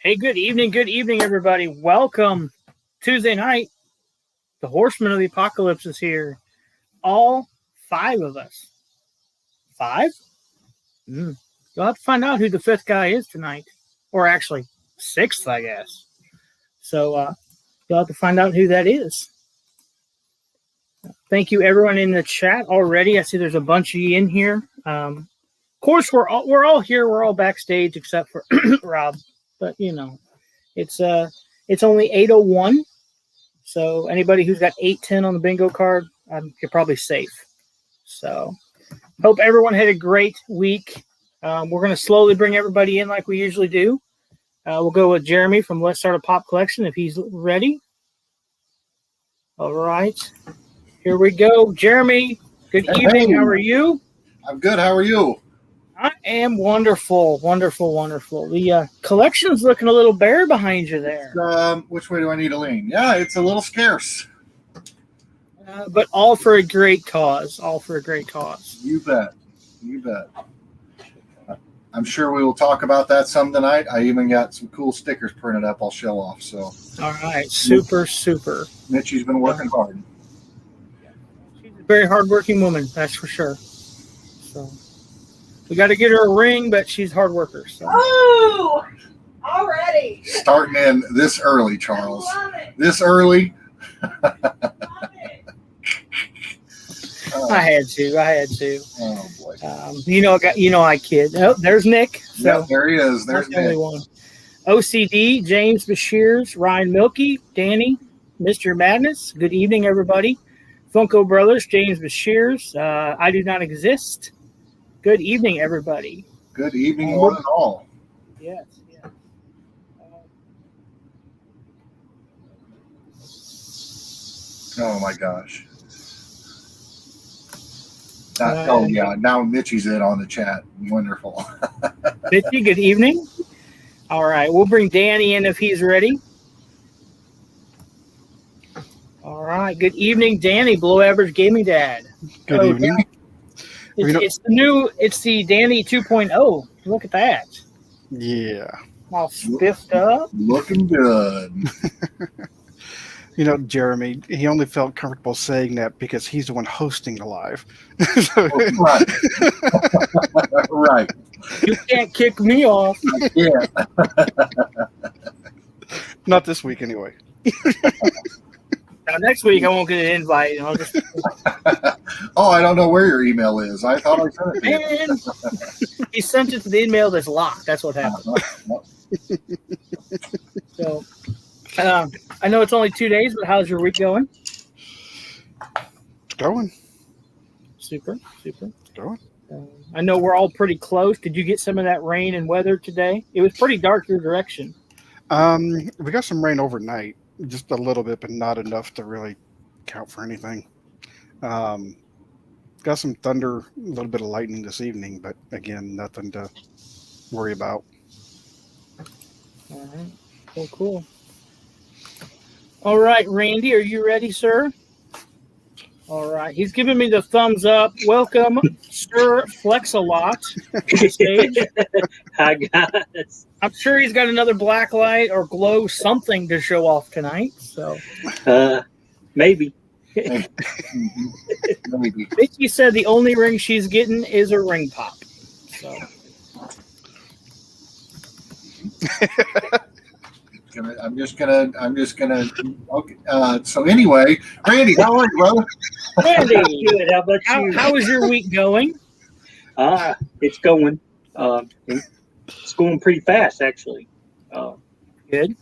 Hey, good evening, everybody. Welcome. Tuesday night, the Horsemen of the Apocalypse is here. All five of us. Five? You'll have to find out who the fifth guy is tonight. Or actually, sixth, I guess. So you'll have to find out who that is. Thank you, everyone in the chat already. I see there's a bunch of you in here. Of course, we're all here. We're all backstage except for Rob. But, it's only 8:01. So anybody who's got 810 on the bingo card, you're probably safe. So hope everyone had a great week. We're going to slowly bring everybody in like we usually do. We'll go with Jeremy from Let's Start a Pop Collection if he's ready. All right. Here we go. Jeremy, good evening. How are you? I'm good. How are you? I am wonderful. The collection's looking a little bare behind you there. Which way do I need to lean? Yeah, it's a little scarce. But all for a great cause. You bet. I'm sure we will talk about that some tonight. I even got some cool stickers printed up I'll show off. So. All right. Super. Mitchie's been working hard. She's a very hardworking woman, that's for sure. So we got to get her a ring, but she's a hard worker. So. Oh, already. Starting in this early, Charles. This early. I had to. Oh boy. I kid. Oh, there's Nick. So yeah, there he is. There's the only one. OCD, James Bashirs, Ryan Milkey, Danny, Mr. Madness. Good evening, everybody. Funko Brothers, James Bashirs. I Do Not Exist. Good evening, everybody. Good evening, one and all. Yes. Oh my gosh. Now Mitchie's in on the chat. Wonderful. Mitchie, good evening. All right, we'll bring Danny in if he's ready. All right, good evening, Danny, Below Average Gaming Dad. Good evening. It's the Danny 2.0. Look at that. Yeah. All spiffed up. Looking good. Jeremy, he only felt comfortable saying that because he's the one hosting the live. Right. You can't kick me off. Yeah. Not this week, anyway. Now, next week, I won't get an invite. And I'll just... Oh, I don't know where your email is. I thought I sent it to you. Man, he sent it to the email that's locked. That's what happened. So, I know it's only 2 days, but how's your week going? It's going. Super. It's going. I know we're all pretty close. Did you get some of that rain and weather today? It was pretty dark your direction. We got some rain overnight, just a little bit, but not enough to really count for anything. Got some thunder, a little bit of lightning this evening, but again, nothing to worry about. All right. Cool. All right, Randy, are you ready, sir? All right. He's giving me the thumbs up. Welcome, Sir Flex-A-Lot to the stage. Hi, guys. I'm sure he's got another black light or glow something to show off tonight. So, maybe. Maybe. Vicky said the only ring she's getting is a ring pop. So. I'm just gonna. Okay. So anyway, Randy, how are you, brother? Randy, Good. How about you? how is your week going? It's going. It's going pretty fast, actually. Good.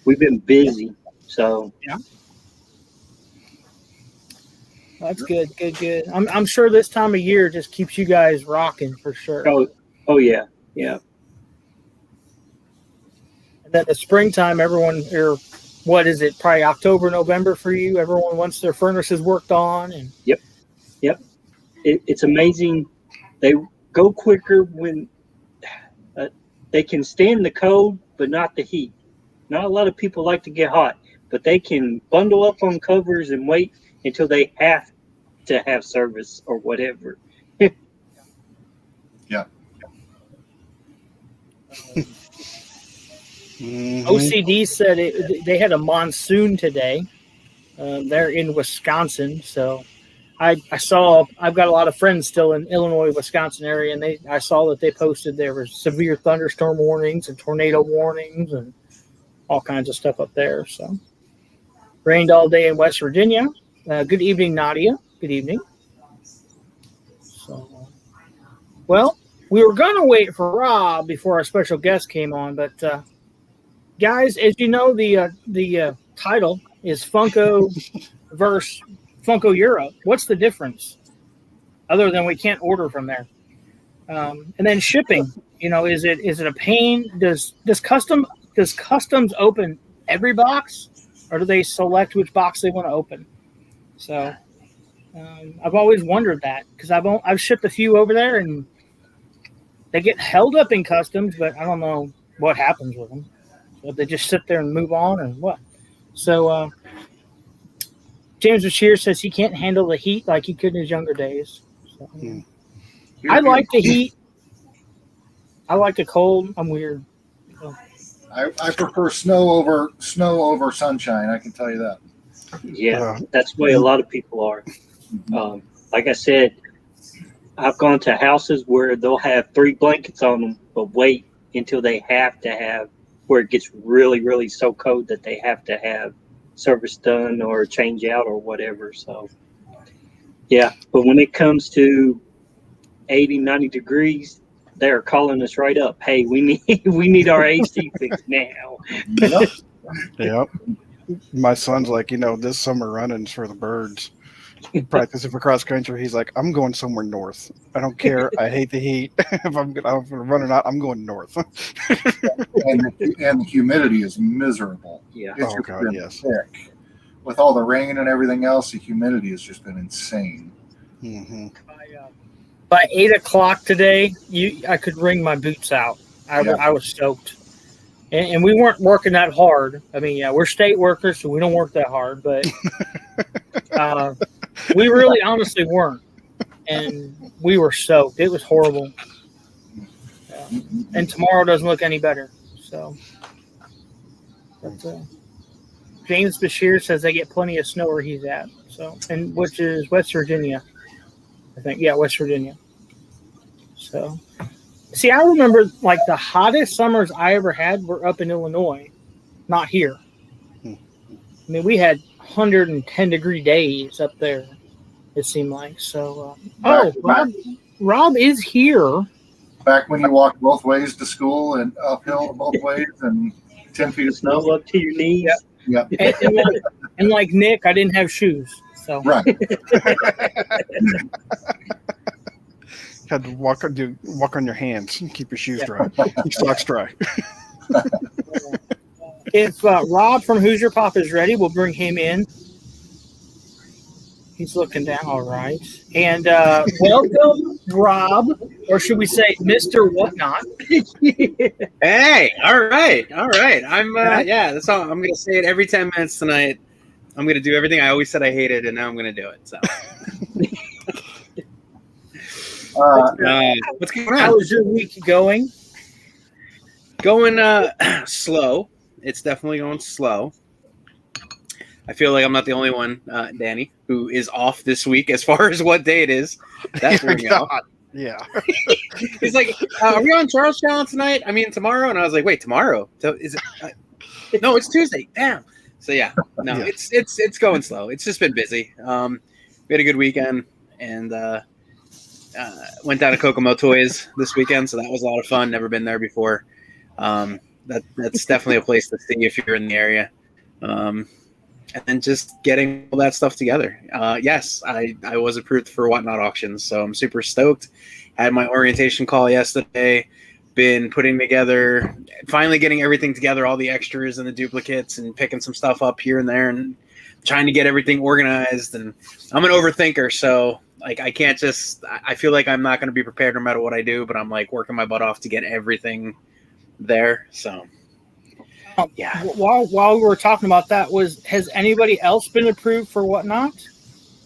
We've been busy, so yeah. That's good. I'm sure this time of year just keeps you guys rocking for sure. Oh yeah. And then the springtime, everyone, or what is it? Probably October, November for you. Everyone wants their furnaces worked on, and Yep. It's amazing. They go quicker when they can stand the cold, but not the heat. Not a lot of people like to get hot, but they can bundle up on covers and wait until they have to have service or whatever. Yeah. Mhm. OCD said they had a monsoon today. They're in Wisconsin, so I've got a lot of friends still in Illinois, Wisconsin area, and I saw that they posted there were severe thunderstorm warnings and tornado warnings and all kinds of stuff up there. So rained all day in West Virginia. Good evening, Nadia. Good evening. So, well, we were going to wait for Rob before our special guest came on, but guys, as you know, the title is Funko versus Funko Europe. What's the difference? Other than we can't order from there. And then shipping, is it a pain? Does customs open every box, or do they select which box they want to open? So I've always wondered that because I've shipped a few over there and they get held up in customs, but I don't know what happens with them. So they just sit there and move on, or what? So James Bashir says he can't handle the heat like he could in his younger days. So, I like the heat. I like the cold. I'm weird. So. I prefer snow over sunshine. I can tell you that. Yeah, that's the way a lot of people are. Like I said, I've gone to houses where they'll have 3 blankets on them, but wait until they have to have, where it gets really, really so cold that they have to have service done or change out or whatever. So, yeah. But when it comes to 80, 90 degrees, they're calling us right up. Hey, we need our AC fixed now. Yep. My son's like, this summer running's for the birds. Practicing for cross country. He's like, I'm going somewhere north. I don't care. I hate the heat. If I'm gonna run or not, I'm going north. and the humidity is miserable. Yeah. It's Oh God, yes. thick. With all the rain and everything else, the humidity has just been insane. Mm-hmm. By 8 o'clock today, I could wring my boots out. I was stoked, and we weren't working that hard. I mean, yeah, we're state workers, so we don't work that hard, but we really honestly weren't, and we were soaked. It was horrible, and tomorrow doesn't look any better. So, but, James Bashir says they get plenty of snow where he's at. So, and which is West Virginia, I think. Yeah, West Virginia. So, see, I remember like the hottest summers I ever had were up in Illinois, not here. I mean, we had 110-degree days up there, it seemed like. So, Rob is here. Back when you walked both ways to school and uphill both ways and 10 feet of Snow snow. up to your knees. Yep. And like Nick, I didn't have shoes. So Right. Had to walk on your hands and keep your shoes dry, your socks dry. If Rob from Who's Your Pop is ready, we'll bring him in. He's looking down. All right. And welcome, Rob, or should we say Mr. Whatnot? Hey, all right. I'm that's all. I'm gonna say it every 10 minutes tonight. I'm gonna do everything I always said I hated, and now I'm gonna do it. So, what's going on? How is your week going? Going slow. It's definitely going slow. I feel like I'm not the only one, Danny, who is off this week as far as what day it is. That threw me off. Yeah. He's like, are we on Charlestown tonight? I mean, tomorrow? And I was like, wait, tomorrow? So is it? No, it's Tuesday. Damn. So yeah, no, Yeah. It's going slow. It's just been busy. We had a good weekend and went down to Kokomo Toys this weekend, so that was a lot of fun. Never been there before. That's definitely a place to see if you're in the area. And then just getting all that stuff together. Yes, I was approved for Whatnot auctions, so I'm super stoked. Had my orientation call yesterday. Been putting together, finally getting everything together, all the extras and the duplicates, and picking some stuff up here and there, and trying to get everything organized. And I'm an overthinker, so like I can't just. I feel like I'm not going to be prepared no matter what I do, but I'm like working my butt off to get everything there. So. Yeah. While we were talking about that, has anybody else been approved for Whatnot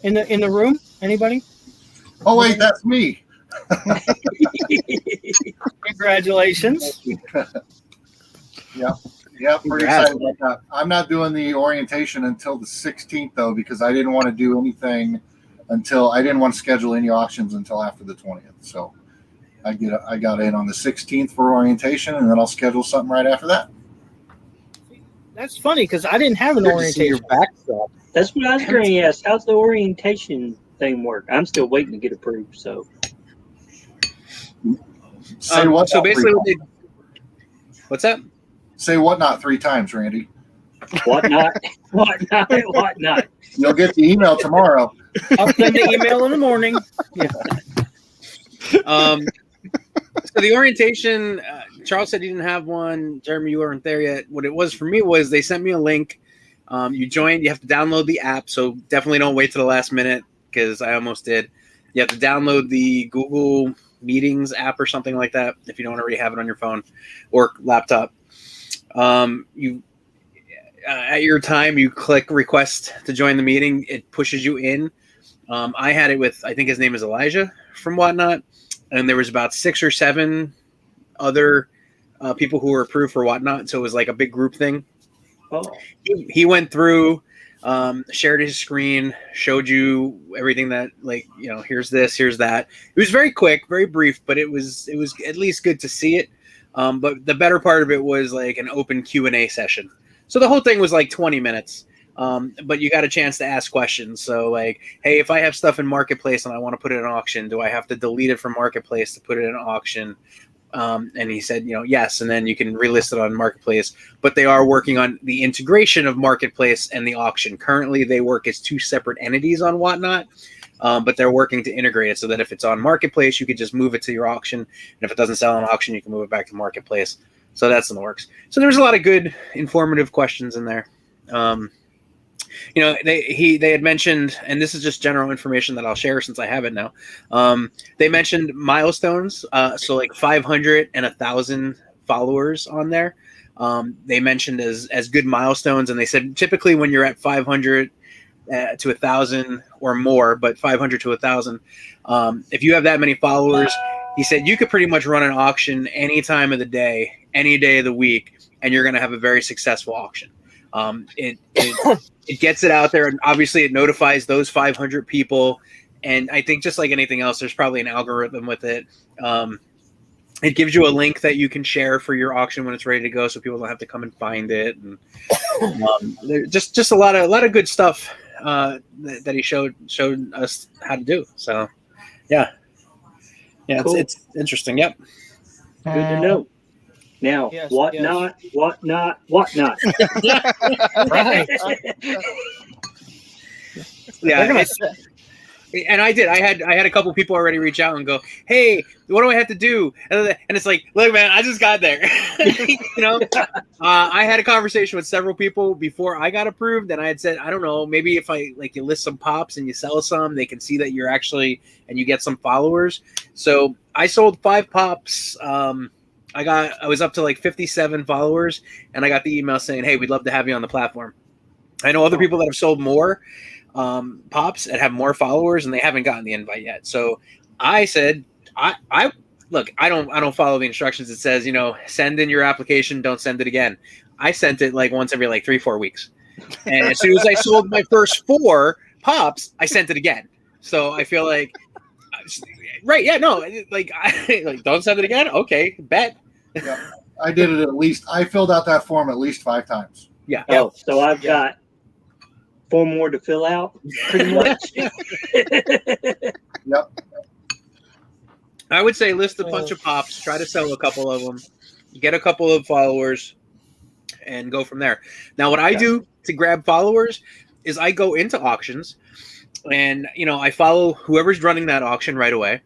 in the room? Anybody? Oh wait, that's me. Congratulations. Yeah. Yeah, pretty Congrats. excited about that. I'm not doing the orientation until the 16th though, because I didn't want to do anything until I didn't want to schedule any auctions until after the 20th. So I got in on the 16th for orientation, and then I'll schedule something right after that. That's funny because I didn't have an Good to see your orientation. backstop. That's what I was going to ask. How's the orientation thing work? I'm still waiting to get approved. So Say what? So not basically, three what's that? Say what not 3 times, Randy. what not? What not? What not? You'll get the email tomorrow. I'll send the email in the morning. So the orientation, Charles said he didn't have one. Jeremy, you weren't there yet. What it was for me was they sent me a link. You join. You have to download the app. So definitely don't wait to the last minute because I almost did. You have to download the Google Meetings app or something like that if you don't already have it on your phone or laptop. You at your time, you click request to join the meeting. It pushes you in. I had it with, I think his name is Elijah from Whatnot. And there was about 6 or 7 other people who were approved for Whatnot. So it was like a big group thing. Oh, He went through, shared his screen, showed you everything that, like, you know, here's this, here's that. It was very quick, very brief, but it was at least good to see it. But the better part of it was like an open Q&A session. So the whole thing was like 20 minutes. But you got a chance to ask questions. So like, hey, if I have stuff in Marketplace and I want to put it in auction, do I have to delete it from Marketplace to put it in auction? And he said, you know, yes. And then you can relist it on Marketplace, but they are working on the integration of Marketplace and the auction. Currently they work as 2 separate entities on Whatnot. But they're working to integrate it so that if it's on Marketplace, you could just move it to your auction. And if it doesn't sell on auction, you can move it back to Marketplace. So that's in the works. So there was a lot of good informative questions in there. You know, they had mentioned, and this is just general information that I'll share since I have it now. They mentioned milestones, so like 500 and 1,000 followers on there. They mentioned as good milestones, and they said typically when you're at 500 to 1,000 or more, but 500 to 1,000, if you have that many followers, he said you could pretty much run an auction any time of the day, any day of the week, and you're going to have a very successful auction. It gets it out there, and obviously it notifies those 500 people. And I think just like anything else, there's probably an algorithm with it. It gives you a link that you can share for your auction when it's ready to go, so people don't have to come and find it. And just a lot of good stuff that he showed us how to do. So yeah, cool. It's interesting. Yep, good to know. Now, Yes, what yes. not? Right. Yeah, and I did. I had a couple people already reach out and go, "Hey, what do I have to do?" And it's like, "Look, man, I just got there." You know, I had a conversation with several people before I got approved, and I had said, "I don't know, maybe if I like you list some pops and you sell some, they can see that you're actually and you get some followers." So I sold 5 pops. I was up to like 57 followers, and I got the email saying, "Hey, we'd love to have you on the platform." I know other people that have sold more pops and have more followers, and they haven't gotten the invite yet. So I said, I look, I don't follow the instructions. It says, you know, send in your application, don't send it again. I sent it like once every like 3-4 weeks, and as soon as I sold my first 4 pops, I sent it again. So I feel like, right? Yeah, no, like don't send it again. Okay, bet. Yeah, I did it at least. I filled out that form at least 5 times. Yeah. Oh, so I've got 4 more to fill out, pretty much. Yep. I would say list a bunch of pops, try to sell a couple of them, get a couple of followers, and go from there. Now, what I do to grab followers is I go into auctions, and you know, I follow whoever's running that auction right away.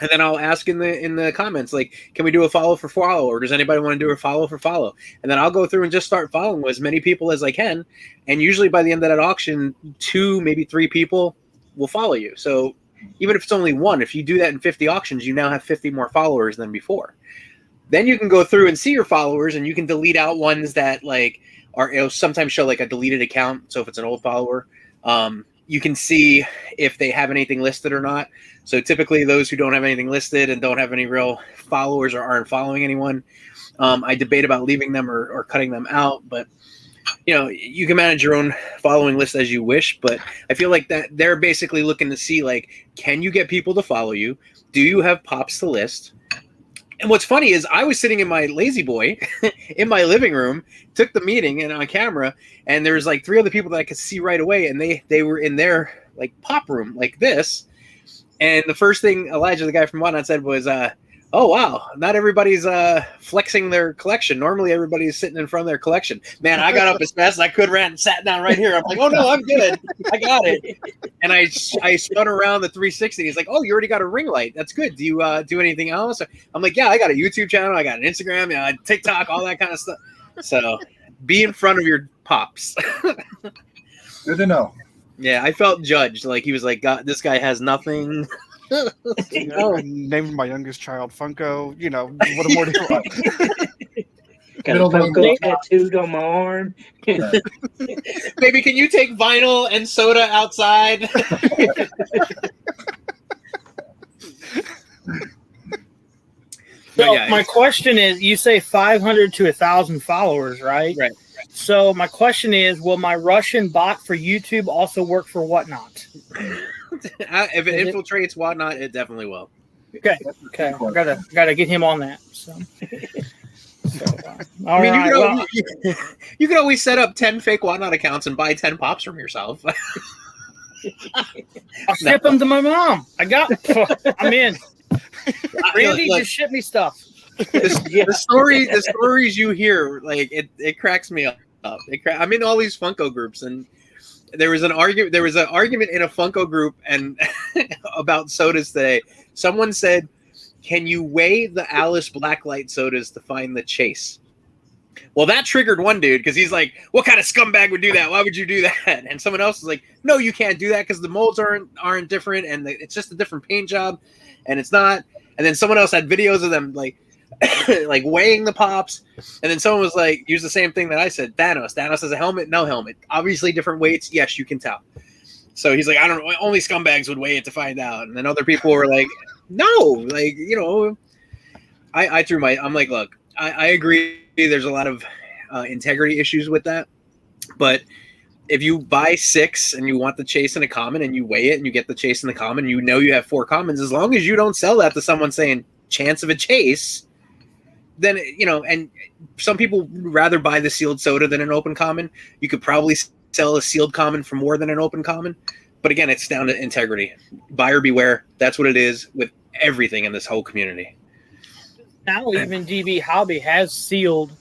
And then I'll ask in the comments, like, can we do a follow for follow, or does anybody want to do a follow for follow? And then I'll go through and just start following as many people as I can. And usually by the end of that auction, 2, maybe 3 people will follow you. So even if it's only 1, if you do that in 50 auctions, you now have 50 more followers than before. Then you can go through and see your followers, and you can delete out ones that like are, it'll sometimes show like a deleted account. So if it's an old follower, you can see if they have anything listed or not. So typically those who don't have anything listed and don't have any real followers or aren't following anyone, I debate about leaving them or cutting them out. But, you can manage your own following list as you wish. But I feel like that they're basically looking to see, like, can you get people to follow you? Do you have pops to list? And what's funny is I was sitting in my lazy boy in my living room, took the meeting and on camera, and there was like 3 other people that I could see right away, and they were in their like pop room like this. And the first thing Elijah, the guy from Whatnot, said was, "Oh wow, not everybody's flexing their collection. Normally everybody's sitting in front of their collection." Man, I got up as fast as I could, ran and sat down right here. I'm like, "Oh no, I'm good. I got it." And I spun around the 360. He's like, "Oh, you already got a ring light. That's good. Do you do anything else?" I'm like, "Yeah, I got a YouTube channel. I got an Instagram, TikTok, all that kind of stuff." So be in front of your pops. Good to know. Yeah, I felt judged. Like he was like, "God, this guy has nothing." Named my youngest child Funko. What more do you want? Got a Middle name. Funko tattooed on my arm. Baby, can you take vinyl and soda outside? So yeah, my question is, you say 500 to 1,000 followers, right? Right. So my question is, will my Russian bot for YouTube also work for Whatnot? If it infiltrates Whatnot, it definitely will. Okay. I gotta get him on that. So. I mean, you could always set up 10 fake Whatnot accounts and buy 10 pops from yourself. I'll ship them to my mom. I'm in. Randy, just ship me stuff. The stories you hear, like it cracks me up. I'm in all these Funko groups, and there was an argument in a Funko group and about sodas today. Someone said, "Can you weigh the Alice Blacklight sodas to find the chase?" Well, that triggered one dude because he's like, "What kind of scumbag would do that? Why would you do that?" And someone else is like, "No, you can't do that because the molds aren't different, and it's just a different paint job, and it's not." And then someone else had videos of them like like weighing the pops, and then someone was like, use the same thing that I said. Thanos has a helmet, no helmet, obviously different weights. Yes, you can tell. So he's like, I don't know, only scumbags would weigh it to find out. And then other people were like, no, like, I'm like, look, I agree. There's a lot of integrity issues with that, but if you buy 6 and you want the chase in a common and you weigh it and you get the chase in the common, you have 4 commons, as long as you don't sell that to someone saying chance of a chase, then, and some people would rather buy the sealed soda than an open common. You could probably sell a sealed common for more than an open common. But again, it's down to integrity. Buyer beware. That's what it is with everything in this whole community. Now even DB Hobby has sealed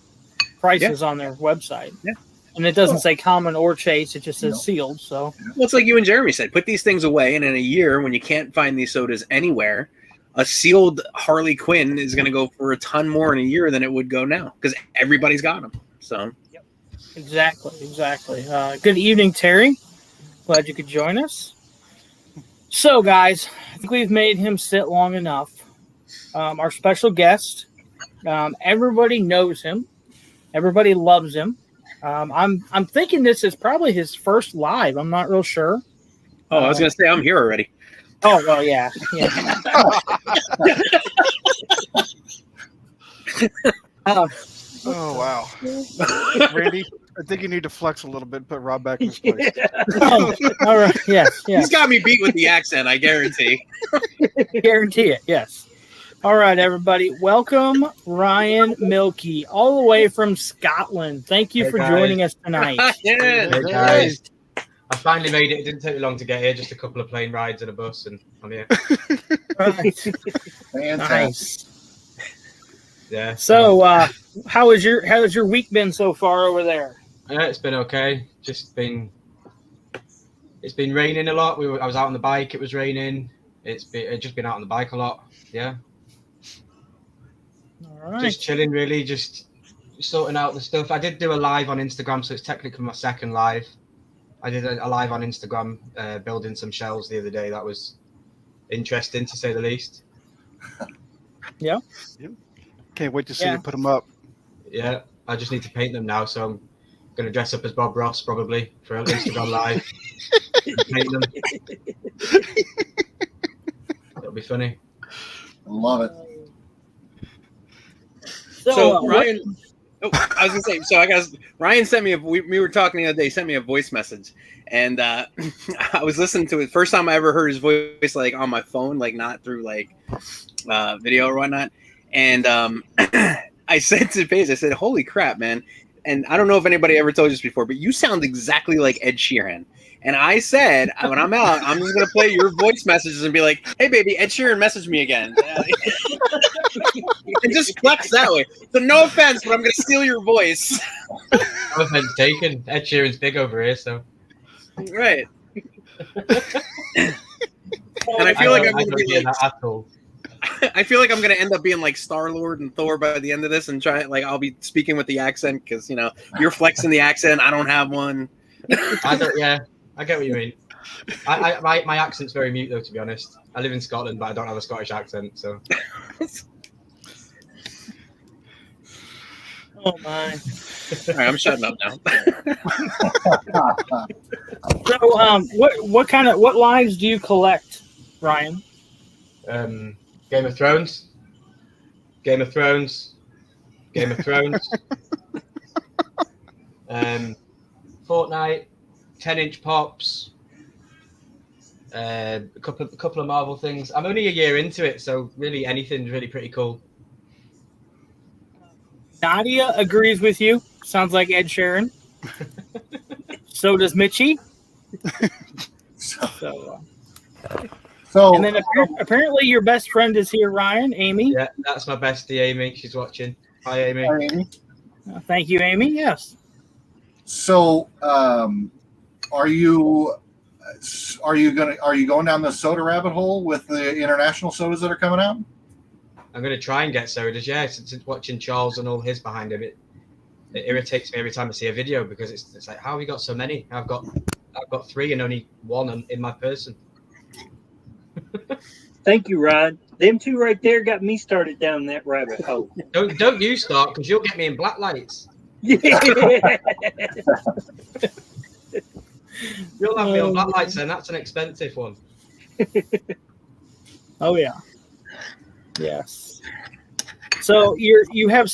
prices on their website. Yeah. And it doesn't say common or chase. It just says sealed. So well, it's like you and Jeremy said, put these things away. And in a year, when you can't find these sodas anywhere, a sealed Harley Quinn is going to go for a ton more in a year than it would go now because everybody's got them. So, Exactly. Good evening, Terry. Glad you could join us. So, guys, I think we've made him sit long enough. Our special guest, everybody knows him. Everybody loves him. I'm thinking this is probably his first live. I'm not real sure. Oh, I was going to say I'm here already. Oh, well, yeah. Oh, wow. Randy, I think you need to flex a little bit, put Rob back in his place. All right. Yes. He's got me beat with the accent, I guarantee. Guarantee it. Yes. All right, everybody. Welcome, Ryan Milkey, all the way from Scotland. Thank you for joining us tonight. Yeah. Hey guys. I finally made it. It didn't take me long to get here. Just a couple of plane rides and a bus, and I'm here. Nice. Yeah. So, how has your week been so far over there? It's been okay. It's been raining a lot. I was out on the bike. It was raining. It's just been out on the bike a lot. Yeah. All right. Just chilling, really. Just sorting out the stuff. I did do a live on Instagram, so it's technically my second live. I did a live on Instagram building some shelves the other day. That was interesting, to say the least. Yeah. Can't wait to see you put them up. Yeah, I just need to paint them now, so I'm going to dress up as Bob Ross probably for an Instagram live. Hate them. It'll be funny. I love it. So what- Ryan, I was gonna say. So I guess Ryan sent me. We were talking the other day. He sent me a voice message, and I was listening to it. First time I ever heard his voice, like on my phone, like not through like video or whatnot. And I said to Paige, I said, "Holy crap, man!" And I don't know if anybody ever told you this before, but you sound exactly like Ed Sheeran. And I said, when I'm out, I'm just gonna play your voice messages and be like, "Hey, baby, Ed Sheeran messaged me again." And just flex that way. So no offense, but I'm gonna steal your voice. No offense taken. Ed Sheeran's big over here, so. Right. And I feel like I'm gonna be like, that at all. I feel like I'm gonna end up being like Star-Lord and Thor by the end of this, and try like I'll be speaking with the accent because you're flexing the accent. I don't have one. Yeah, I get what you mean. My accent's very mute though, to be honest. I live in Scotland, but I don't have a Scottish accent, so. Oh my! All right, I'm shutting up now. So, what lives do you collect, Ryan? Game of Thrones. Game of Thrones. Game of Thrones. Fortnite. 10-inch pops. A couple of Marvel things. I'm only a year into it, so really anything's really pretty cool. Nadia agrees with you. Sounds like Ed Sheeran. So does Mitchie. So And then apparently your best friend is here, Ryan. Amy. Yeah, that's my bestie, Amy. She's watching. Hi, Amy. Hi, Amy. Thank you, Amy. Yes. So, are you going down the soda rabbit hole with the international sodas that are coming out? I'm going to try and get sodas. Yeah, since watching Charles and all his behind him, it irritates me every time I see a video because it's like, how have you got so many? I've got 3 and only 1 in my person. Thank you, Rod. Them two right there got me started down that rabbit hole. Don't you start because you'll get me in black lights. Yeah. You'll have me on black lights, then that's an expensive one. Oh yeah. Yes. So you have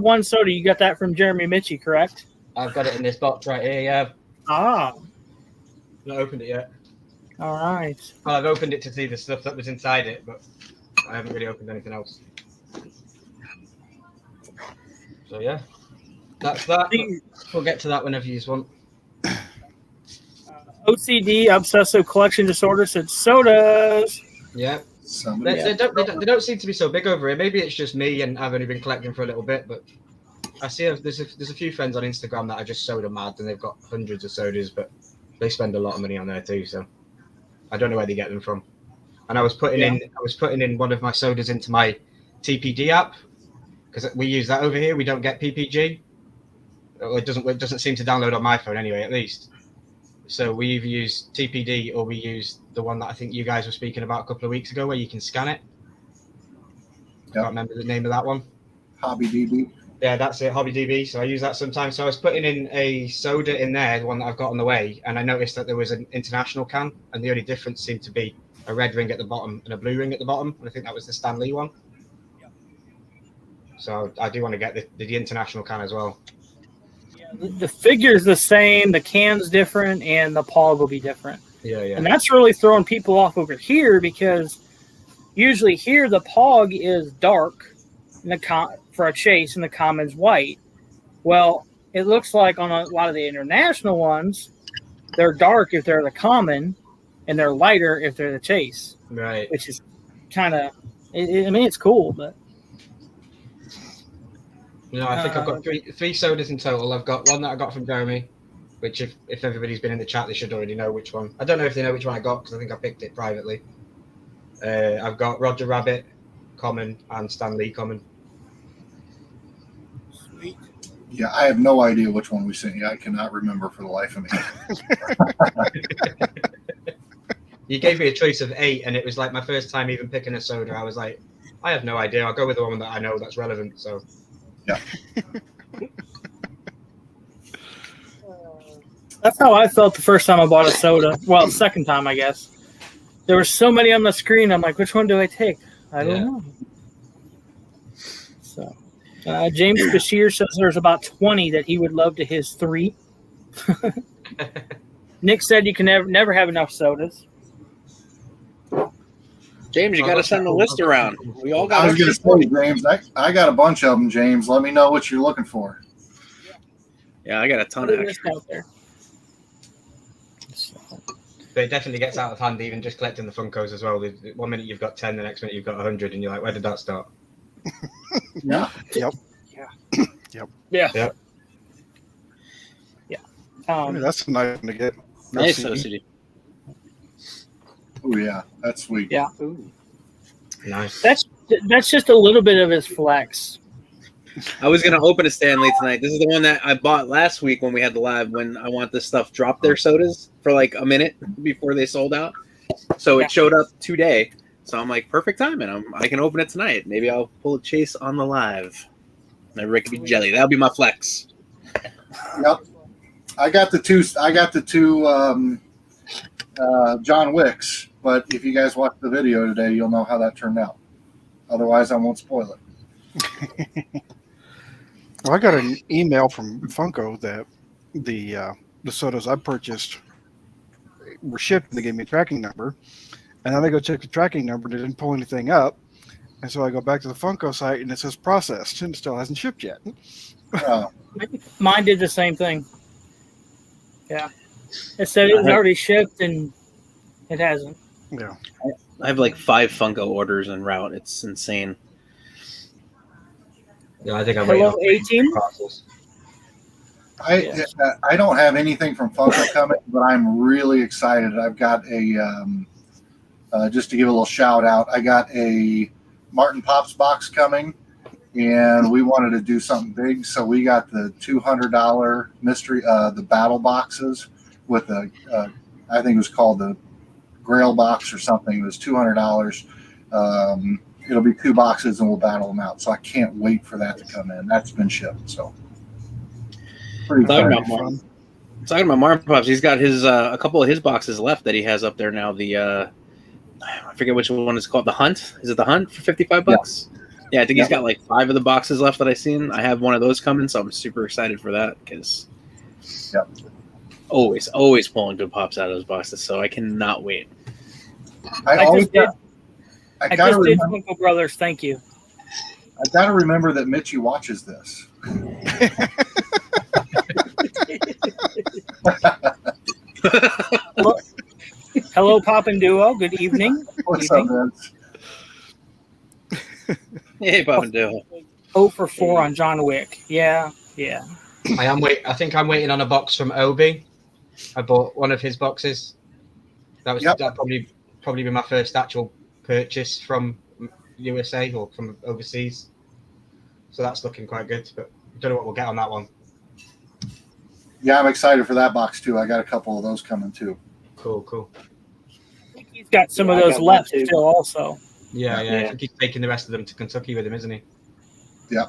one soda. You got that from Jeremy Mitchie, correct? I've got it in this box right here. Yeah, Ah. not opened it yet. All right. Well, I've opened it to see the stuff that was inside it, but I haven't really opened anything else. So yeah, that's that. We'll get to that whenever you want. OCD, obsessive collection disorder, said sodas. Yeah. Somebody, They don't seem to be so big over here. Maybe it's just me, and I've only been collecting for a little bit. But I see there's a few friends on Instagram that are just soda mad, and they've got hundreds of sodas, but they spend a lot of money on there too. So I don't know where they get them from. And I was putting in one of my sodas into my TPD app because we use that over here. We don't get PPG. It doesn't seem to download on my phone anyway, at least. So we either use TPD or we use the one that I think you guys were speaking about a couple of weeks ago where you can scan it. I can't remember the name of that one. Hobby DB. Yeah, that's it, Hobby DB. So I use that sometimes. So I was putting in a soda in there, the one that I've got on the way, and I noticed that there was an international can, and the only difference seemed to be a red ring at the bottom and a blue ring at the bottom. And I think that was the Stan Lee one. So I do want to get the international can as well. The figure's the same, the can's different, and the pog will be different. Yeah. And that's really throwing people off over here because usually here the pog is dark for a chase and the common's white. Well, it looks like on a lot of the international ones, they're dark if they're the common and they're lighter if they're the chase. Right. Which is kind of, I mean, it's cool, but. No, I think I've got three sodas in total. I've got one that I got from Jeremy, which if everybody's been in the chat, they should already know which one. I don't know if they know which one I got because I think I picked it privately. I've got Roger Rabbit common and Stan Lee common. Sweet. Yeah, I have no idea which one we sent you. I cannot remember for the life of me. You gave me a choice of 8, and it was like my first time even picking a soda. I was like, I have no idea. I'll go with the one that I know that's relevant. So. Yeah. That's how I felt the first time I bought a soda. Well, second time, I guess. There were so many on the screen. I'm like, which one do I take? I don't know. So, James Bashir says there's about 20 that he would love to his 3. Nick said you can never have enough sodas. James, you got to send the list around. We all got. I was going to say, James, I got a bunch of them. James, let me know what you're looking for. Yeah, I got a ton of extra. Out there. So. But it definitely gets out of hand, even just collecting the Funkos as well. 1 minute you've got 10, the next minute you've got 100, and you're like, where did that start? Yeah. Yep. Yeah. I mean, that's nice to get. Nice OCD. Oh yeah, that's sweet. Yeah. Ooh. Nice. That's just a little bit of his flex. I was gonna open a Stanley tonight. This is the one that I bought last week when we had the live. When I want this stuff drop their sodas for like a minute before they sold out, so it showed up today. So I'm like, perfect timing. I can open it tonight. Maybe I'll pull a chase on the live. Maybe it could be jelly. That'll be my flex. Yep. I got the two John Wicks, but if you guys watch the video today, you'll know how that turned out. Otherwise, I won't spoil it. Well, I got an email from Funko that the sodas I purchased were shipped, and they gave me a tracking number. And then I go check the tracking number, and it didn't pull anything up. And so I go back to the Funko site, and it says processed, and it still hasn't shipped yet. Mine did the same thing. Yeah. It said it was already shipped, and it hasn't. Yeah. I have like 5 Funko orders en route. It's insane. Yeah, I think I'm Hello, waiting 18? parcels. I don't have anything from Funko coming, but I'm really excited. I've got a just to give a little shout out. I got a Martin Pops box coming, and we wanted to do something big, so we got the $200 mystery the battle boxes with a I think it was called the Grail box or something. It was $200. It'll be 2 boxes, and we'll battle them out. So I can't wait for that to come in. That's been shipped. So pretty Talking fun. about Martin Pops, he's got his a couple of his boxes left that he has up there now. The I forget which one it's called. The Hunt. Is it the Hunt for $55? Yeah, I think he's got like 5 of the boxes left that I've seen. I have one of those coming, so I'm super excited for that because always pulling good pops out of those boxes. So I cannot wait. I just did remember, Funko Brothers. Thank you. I got to remember that Mitchie watches this. Hello, Pop and Duo. Good evening. What's up, Vince? Hey, Pop and Duo. 0 for 4 on John Wick. Yeah. I think I'm waiting on a box from Obi. I bought one of his boxes. That probably be my first actual purchase from USA or from overseas. So that's looking quite good. But I don't know what we'll get on that one. Yeah, I'm excited for that box too. I got a couple of those coming too. Cool. He's got some of those left still also. Yeah. I think he's taking the rest of them to Kentucky with him, isn't he? Yeah.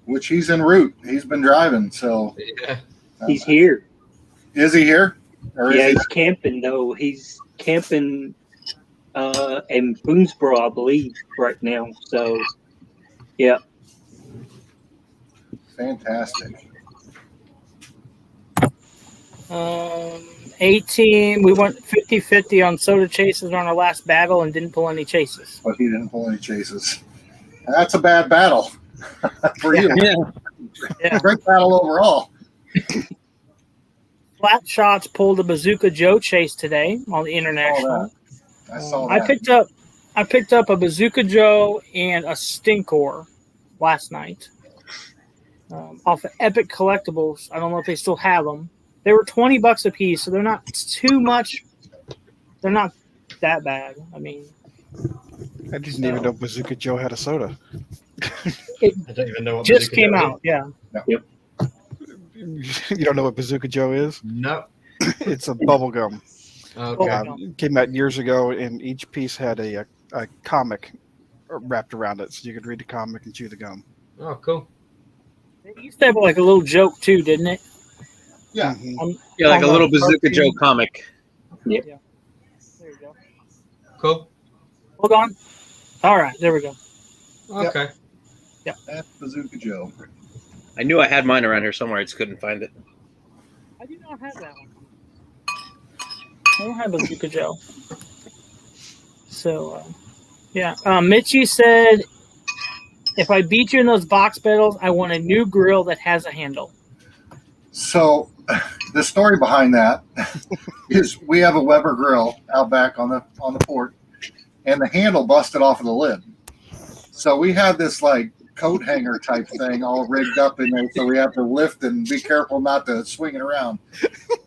Which he's en route. He's been driving, so Yeah. He's here. Is he here? Or Yeah, is he's camping though. He's camping in Boonesboro, I believe, right now. So, yeah. Fantastic. 18. We went 50-50 on soda chases on our last battle and didn't pull any chases. But he didn't pull any chases. That's a bad battle for you. Yeah. Great battle overall. Flat Shots pulled a Bazooka Joe chase today on the international. I saw I that. picked up a Bazooka Joe and a Stinkor last night off of Epic Collectibles. I don't know if they still have them. They were $20 a piece, so they're not too much. They're not that bad. I mean, I didn't even know Bazooka Joe had a soda. I don't even know what just Bazooka came Joe is. out. Yeah. Yep. You don't know what Bazooka Joe is? No. It's a bubble gum. Okay. Came out years ago, and each piece had a comic wrapped around it, so you could read the comic and chew the gum. Oh, cool. It used to have like a little joke too, didn't it? Yeah. Mhm. Yeah, like a On little the Bazooka cartoon. Joe comic. There you go. Cool. Hold on. All right, there we go. Okay. That's Bazooka Joe. I knew I had mine around here somewhere. I just couldn't find it. I do not have that one. I don't have Bazooka Joe. So, yeah. Mitchie said, if I beat you in those box battles, I want a new grill that has a handle. So the story behind that is we have a Weber grill out back on the port, and the handle busted off of the lid. So we had this like coat hanger type thing all rigged up in there, so we have to lift and be careful not to swing it around.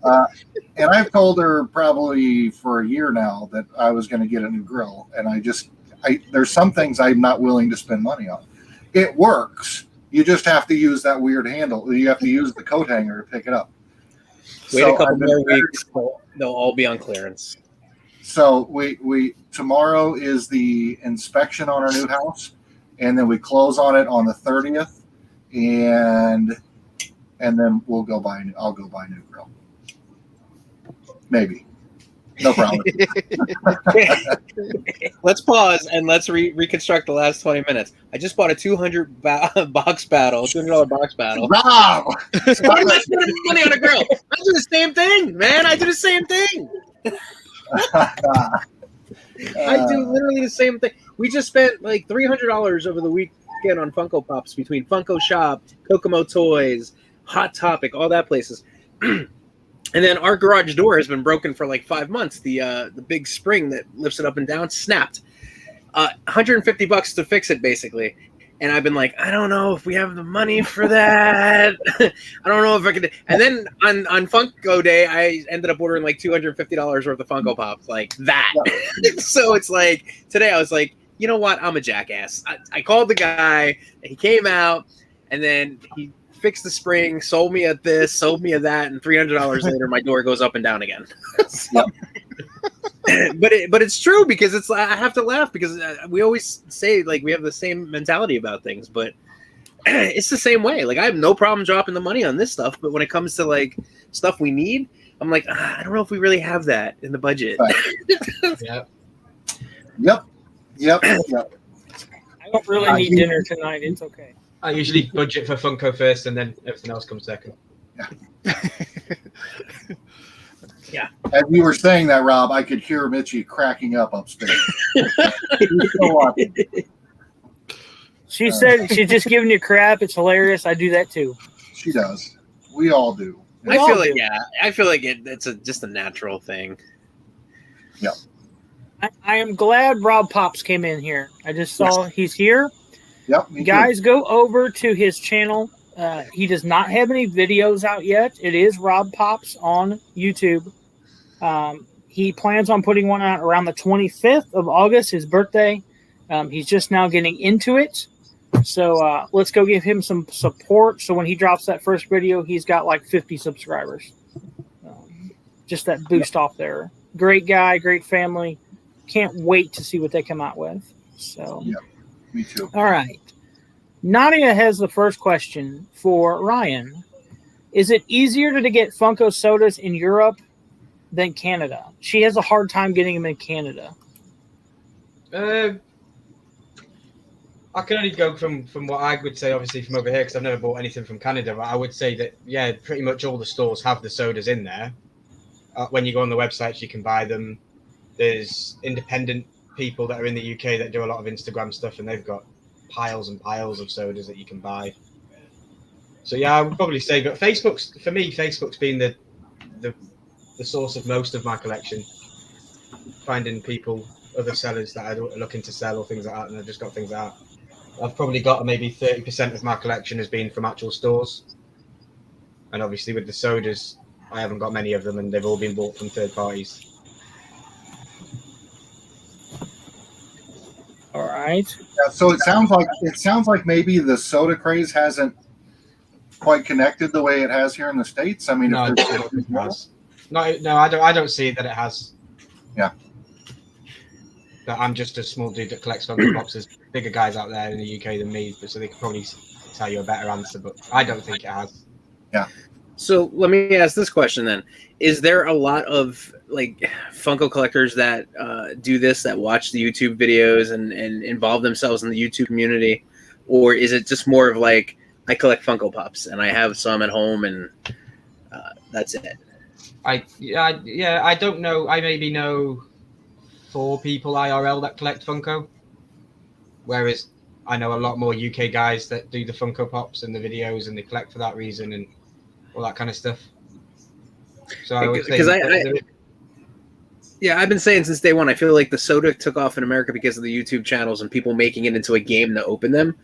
And I've told her probably for a year now that I was going to get a new grill, and there's some things I'm not willing to spend money on. It works. You just have to use that weird handle. You have to use the coat hanger to pick it up. Wait a couple more weeks. They'll all be on clearance. So we tomorrow is the inspection on our new house, and then we close on it on the 30th, and then I'll go buy a new grill. Maybe. No problem. Let's pause and let's reconstruct the last 20 minutes. I just bought a $200 box battle, $200 box battle. Wow. Why am I spending money on a grill? I do the same thing, man. I do the same thing. I do literally the same thing. We just spent like $300 over the weekend on Funko Pops between Funko Shop, Kokomo Toys, Hot Topic, all that places. And then our garage door has been broken for like 5 months. The big spring that lifts it up and down snapped. $150 to fix it, basically. And I've been like, I don't know if we have the money for that. I don't know if I could. And then on Funko Day, I ended up ordering like $250 worth of Funko Pops, like that. Yeah. So it's like today I was like, you know what? I'm a jackass. I called the guy. He came out, and then he fixed the spring, sold me at this, sold me at that, and $300 later, my door goes up and down again. So, but it's true, because it's I have to laugh, because we always say like we have the same mentality about things, but it's the same way. Like I have no problem dropping the money on this stuff, but when it comes to like stuff we need, I'm like, I don't know if we really have that in the budget. Yeah. Yep. I don't really need dinner tonight. It's okay. I usually budget for Funko first, and then everything else comes second. Yeah. As you were saying that, Rob, I could hear Mitchie cracking up upstairs. She said she's just giving you crap. It's hilarious. I do that too. She does. We all do. I feel like it's just a natural thing. Yep. I am glad Rob Pops came in here. I just saw he's here. Yep. Guys, go over to his channel. He does not have any videos out yet. It is Rob Pops on YouTube. He plans on putting one out around the 25th of August, his birthday. He's just now getting into it. So let's go give him some support. So when he drops that first video, he's got like 50 subscribers. Just that boost off there. Great guy, great family. Can't wait to see what they come out with. So. Yeah. Me too. All right. Nadia has the first question for Ryan. Is it easier to get Funko sodas in Europe than Canada? She has a hard time getting them in Canada. I can only go from what I would say, obviously, from over here, because I've never bought anything from Canada. But I would say that, yeah, pretty much all the stores have the sodas in there. When you go on the websites, you can buy them. There's independent people that are in the UK that do a lot of Instagram stuff, and they've got piles and piles of sodas that you can buy. So yeah, I would probably say, but Facebook's been the source of most of my collection. Finding people, other sellers that are looking to sell or things like that, and I've just got things out. I've probably got maybe 30% of my collection has been from actual stores, and obviously with the sodas, I haven't got many of them, and they've all been bought from third parties. All right. Yeah, so it sounds like maybe the soda craze hasn't quite connected the way it has here in the States. I mean, No, I don't think it has. No, I don't see that it has. Yeah. But I'm just a small dude that collects Funko boxes. bigger guys out there in the UK than me, so they could probably tell you a better answer. But I don't think it has. So let me ask this question then: is there a lot of like Funko collectors that do this, that watch the YouTube videos and involve themselves in the YouTube community, or is it just more of like I collect Funko Pops and I have some at home and that's it? I don't know. I maybe know 4 people IRL that collect Funko, whereas I know a lot more UK guys that do the Funko Pops and the videos and they collect for that reason and all that kind of stuff. So I would say yeah, I've been saying since day one, I feel like the soda took off in America because of the YouTube channels and people making it into a game to open them.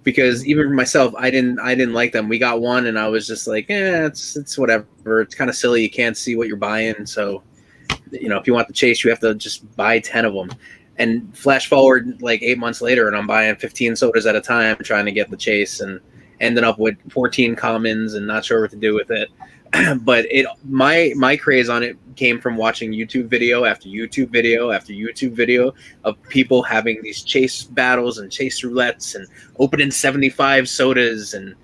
Because even for myself, I didn't like them. We got one and I was just like, it's whatever. It's kind of silly. You can't see what you're buying. So, if you want the chase, you have to just buy 10 of them. And flash forward like 8 months later, and I'm buying 15 sodas at a time, trying to get the chase, and ended up with 14 commons and not sure what to do with it. But my craze on it came from watching YouTube video after YouTube video after YouTube video of people having these chase battles and chase roulettes and opening 75 sodas and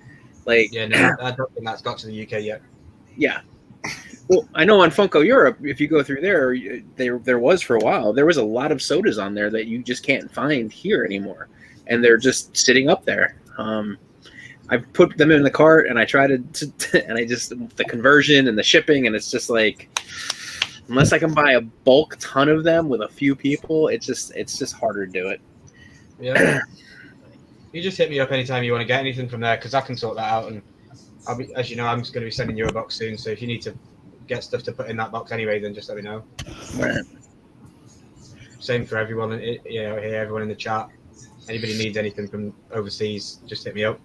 like. Yeah, no, I don't think that's got to the UK yet. Yeah. Well, I know on Funko Europe, if you go through there was for a while, there was a lot of sodas on there that you just can't find here anymore, and they're just sitting up there. I put them in the cart and I try to and I just the conversion and the shipping, and it's just like unless I can buy a bulk ton of them with a few people, it's just harder to do it. Yeah. You just hit me up anytime you want to get anything from there because I can sort that out, and I'll be, as you know, I'm just going to be sending you a box soon. So if you need to get stuff to put in that box anyway, then just let me know. Right. Same for everyone, here, everyone in the chat. Anybody needs anything from overseas, just hit me up.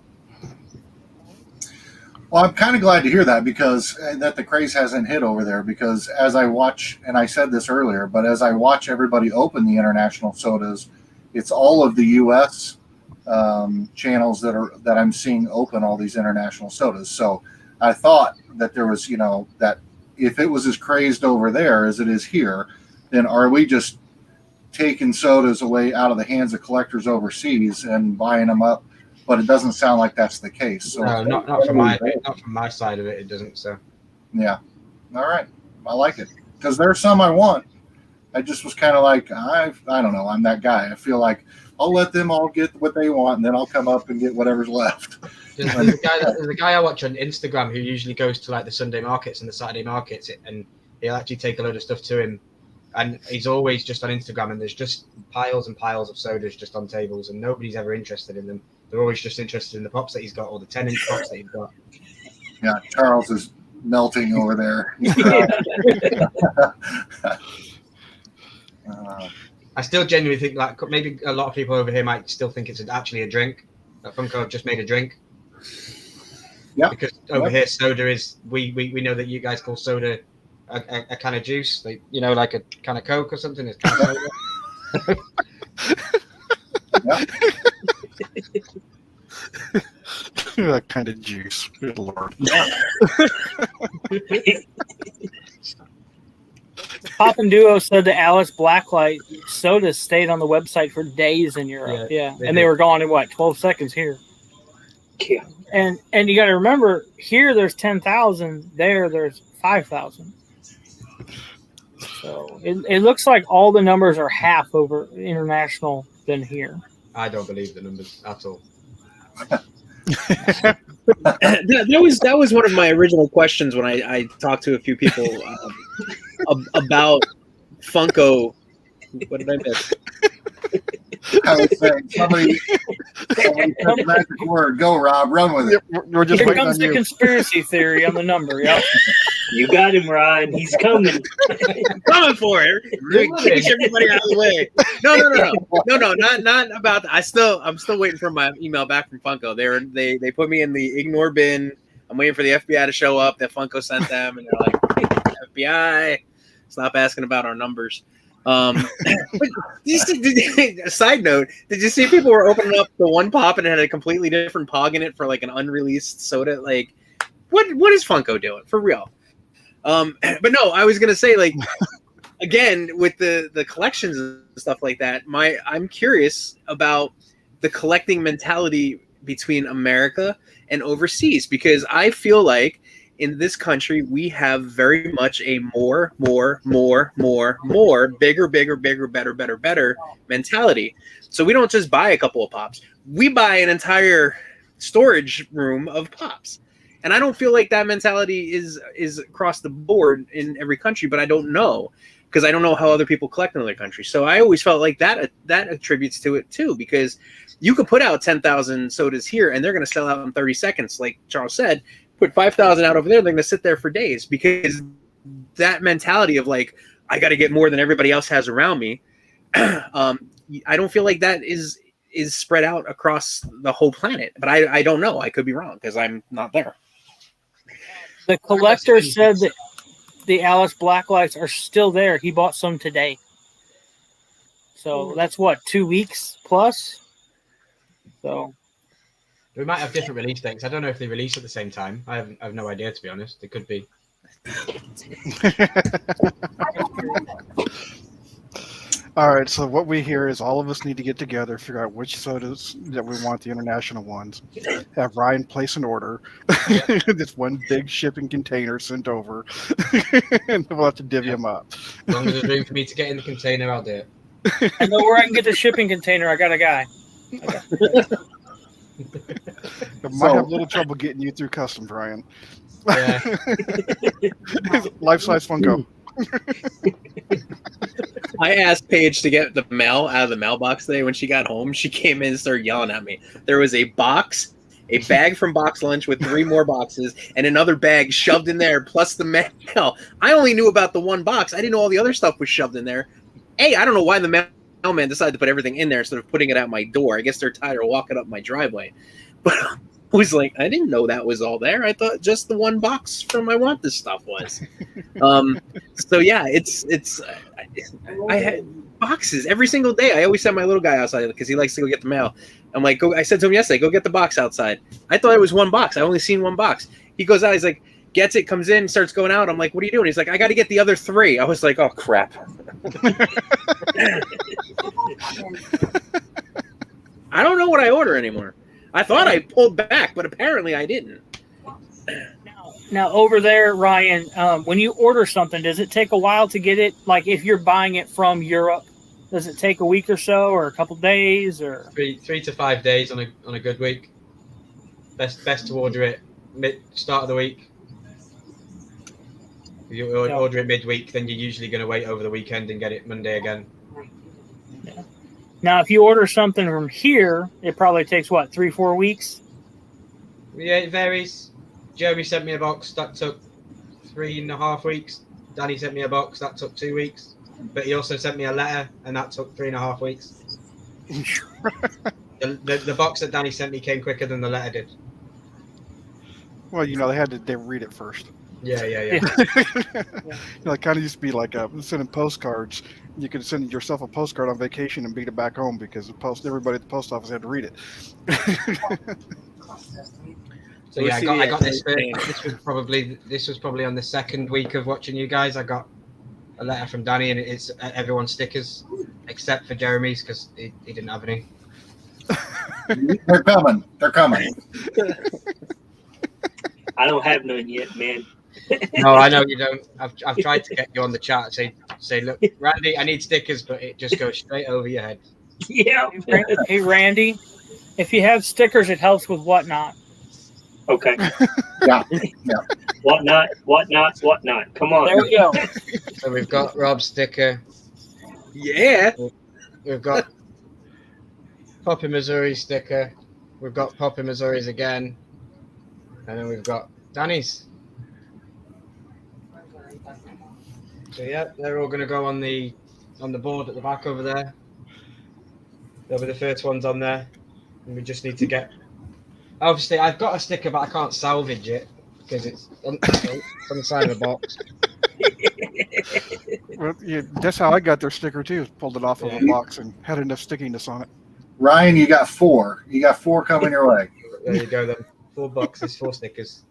Well, I'm kind of glad to hear that because that the craze hasn't hit over there, because as I watch, and I said this earlier, but as I watch everybody open the international sodas, it's all of the U.S. Channels that I'm seeing open all these international sodas. So I thought that there was, that if it was as crazed over there as it is here, then are we just taking sodas away out of the hands of collectors overseas and buying them up? But it doesn't sound like that's the case. So no, not from my side of it. It doesn't. So yeah, all right, I like it because there's some I want. I just was kind of like I don't know. I'm that guy. I feel like I'll let them all get what they want, and then I'll come up and get whatever's left. There's a guy I watch on Instagram who usually goes to like the Sunday markets and the Saturday markets, and he'll actually take a load of stuff to him. And he's always just on Instagram, and there's just piles and piles of sodas just on tables, and nobody's ever interested in them. They're always just interested in the pops that he's got, or the 10-inch pops that he's got. Yeah, Charles is melting over there. I still genuinely think like maybe a lot of people over here might still think it's actually a drink. That Funko have just made a drink. Yeah. Because over here, soda is we know that you guys call soda a kind of juice, like like a kind of Coke or something. It's kind of soda. Yeah. That kind of juice. Good Lord. Pop and Duo said that Alice Blacklight sodas stayed on the website for days in Europe. Yeah. And they were gone in 12 seconds here. Yeah. And you got to remember, here there's 10,000, there's 5,000. So it looks like all the numbers are half over international than here. I don't believe the numbers at all. that was one of my original questions when I talked to a few people about Funko. What did I miss? I was saying somebody said the magic word. Go, Rob. Run with it. We're just Here waiting comes on the you. conspiracy theory on the number. Yep. You got him, Ryan. He's coming. Coming for it. Kick everybody out of the way. No, not about that. I'm still waiting for my email back from Funko. They put me in the ignore bin. I'm waiting for the FBI to show up that Funko sent them, and they're like, FBI, stop asking about our numbers. But side note, did you see people were opening up the one pop and it had a completely different pog in it for like an unreleased soda? Like, what is Funko doing for real? But no, I was gonna say, like, again with the collections and stuff like that. I'm curious about the collecting mentality between America and overseas, because I feel like in this country we have very much a more, bigger, better mentality. So we don't just buy a couple of pops. We buy an entire storage room of pops. And I don't feel like that mentality is across the board in every country, but I don't know, because I don't know how other people collect in other countries. So I always felt like that attributes to it too, because you could put out 10,000 sodas here and they're going to sell out in 30 seconds. Like Charles said, put 5,000 out over there, they're going to sit there for days, because that mentality of like, I got to get more than everybody else has around me. I don't feel like that is spread out across the whole planet, but I don't know. I could be wrong because I'm not there. The collector said that the Alice Blacklights are still there. He bought some today. So that's what, 2 weeks plus? So We might have different release dates. I don't know if they release at the same time. I have no idea, to be honest. It could be. All right, so what we hear is all of us need to get together, figure out which sodas that we want, the international ones, have Ryan place an order, this one big shipping container sent over, and we'll have to divvy them up. As long as there's room for me to get in the container, I'll do it. I know where I can get the shipping container. I got a guy. I might have a little trouble getting you through customs, Ryan. Yeah. Life-size Funko. I asked Paige to get the mail out of the mailbox today. When she got home, she came in and started yelling at me. There was a bag from Box Lunch with 3 more boxes and another bag shoved in there, plus the mail. I only knew about the one box. I didn't know all the other stuff was shoved in there. Hey, I don't know why the mailman decided to put everything in there instead of putting it at my door. I guess they're tired of walking up my driveway. But I was like, I didn't know that was all there. I thought just the one box from I Want This stuff was. So yeah, I had boxes every single day. I always send my little guy outside because he likes to go get the mail. I'm like, I said to him yesterday, go get the box outside. I thought it was one box. I only seen one box. He goes out, he's like, gets it, comes in, starts going out. I'm like, what are you doing? He's like, I got to get the other 3. I was like, oh crap. I don't know what I order anymore. I thought I pulled back, but apparently I didn't. Now over there, Ryan, when you order something, does it take a while to get it? Like if you're buying it from Europe, does it take a week or so, or a couple days, or 3 to 5 days on a good week. Best to order it start of the week. If you order it midweek, then you're usually going to wait over the weekend and get it Monday again. Yeah. Now, if you order something from here, it probably takes, what, 3-4 weeks? Yeah, it varies. Jeremy sent me a box. That took 3.5 weeks. Danny sent me a box. That took 2 weeks. But he also sent me a letter, and that took 3.5 weeks. The box that Danny sent me came quicker than the letter did. Well, they read it first. Yeah. It kind of used to be like sending postcards. You could send yourself a postcard on vacation and beat it back home because everybody at the post office had to read it. So yeah, I got this. This was probably on the 2nd week of watching you guys. I got a letter from Danny, and it's everyone's stickers except for Jeremy's because he didn't have any. They're coming. I don't have none yet, man. No, I know you don't. I've tried to get you on the chat. Say, look, Randy, I need stickers, but it just goes straight over your head. Yeah. Hey, Randy, if you have stickers, it helps with Whatnot. Okay. Yeah. Whatnot. Come on. There we go. So we've got Rob's sticker. Yeah. We've got Poppy Missouri sticker. We've got Poppy Missouri's again. And then we've got Danny's. So yeah, they're all going to go on the board at the back over there. They'll be the first ones on there. And we just need to get... Obviously, I've got a sticker, but I can't salvage it because it's on the side of the box. Well, yeah, that's how I got their sticker too. Pulled it off of a box and had enough stickiness on it. Ryan, you got 4. You got 4 coming your way. There you go then. 4 boxes, 4 stickers.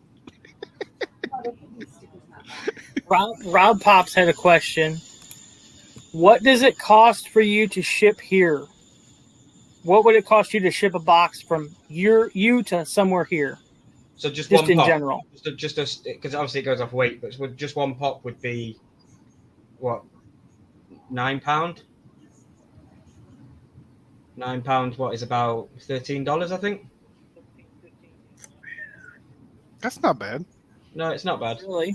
Rob Pops had a question. What does it cost for you to ship here? what would it cost you to ship a box from you to somewhere here? So just Just one in pop. general. Just because obviously it goes off weight, but just one pop would be what, £9? £9, what is about $13, I think. That's not bad. No, it's not bad. Really?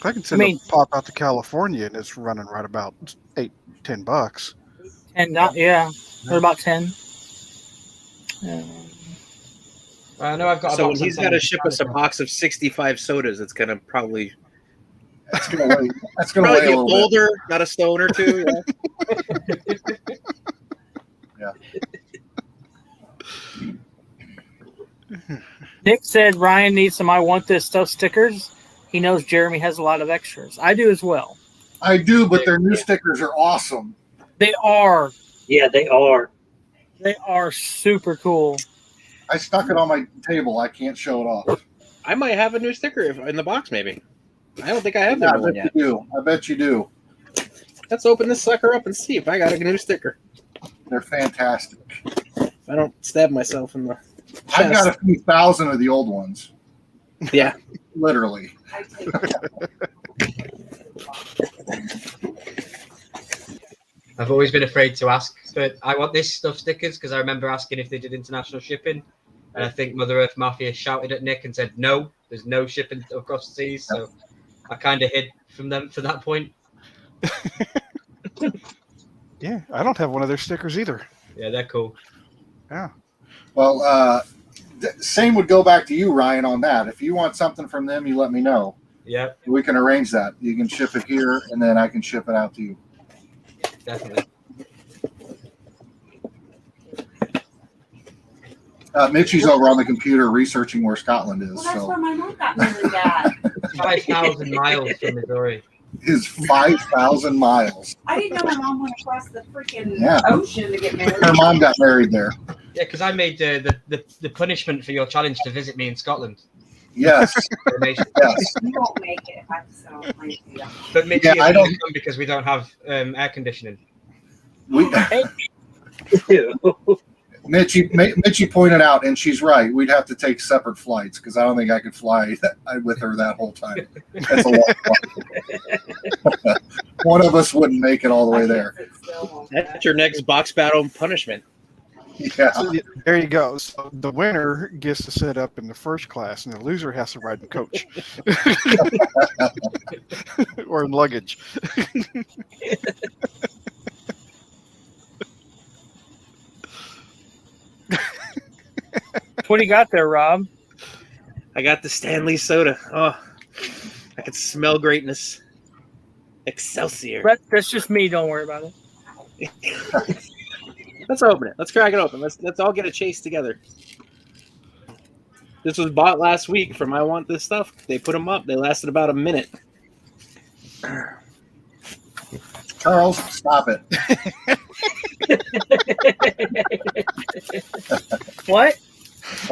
I can send I mean- a pop out to California and it's running right about $8-10. And not, yeah, they're about 10. I know I've got. So a when box he's on got to 10 ship us a box of 65 sodas, it's gonna probably That's gonna weigh. That's gonna weigh probably a be a little bit. boulder, not a stone or two. Yeah. Nick said Ryan needs some I want this stuff stickers. He knows Jeremy has a lot of extras. I do as well. I do, but their new stickers are awesome. They are. Yeah, they are. They are super cool. I stuck it on my table. I can't show it off. I might have a new sticker in the box, maybe. I don't think I have the Yeah, new I one bet yet. you do. I bet you do. Let's open this sucker up and see if I got a new sticker. They're fantastic. If I don't stab myself in the chest. I've got a few thousand of the old ones. Yeah. Literally. I take I've always been afraid to ask, but I want this stuff stickers because I remember asking if they did international shipping, and I think Mother Earth Mafia shouted at Nick and said, "No, there's no shipping across the seas." So I kind of hid from them for that point. Yeah, I don't have one of their stickers either. Yeah, they're cool. Yeah. Well, same would go back to you, Ryan, on that. If you want something from them, you let me know. Yeah, We can arrange that. You can ship it here, and then I can ship it out to you. definitely. Mitchie's over on the computer researching where Scotland is. Well, that's So where my mom got married at. 5,000 miles from Missouri. is 5,000 miles. I didn't know my mom went across the freaking Yeah. ocean to get married. Her mom got married there. Yeah, because I made the punishment for your challenge to visit me in Scotland. Yes. Donation. Yes. You won't make it if I don't plan to do that. But Mitchie Yeah, I isn't don't- gonna come because we don't have air conditioning. Mitchie pointed out, and she's right. We'd have to take separate flights because I don't think I could fly with her that whole time. That's a long flight. One of us wouldn't make it all the way there. It still won't. That's your next box battle punishment. Yeah. So there you go. So the winner gets to sit up in the first class, and the loser has to ride in coach or in luggage. What do you got there, Rob? I got the Stanley soda. Oh, I can smell greatness. Excelsior. That's just me. Don't worry about it. Let's open it. Let's crack it open. Let's all get a chase together. This was bought last week from I Want This Stuff. They put them up. They lasted about a minute. Charles, stop it. What?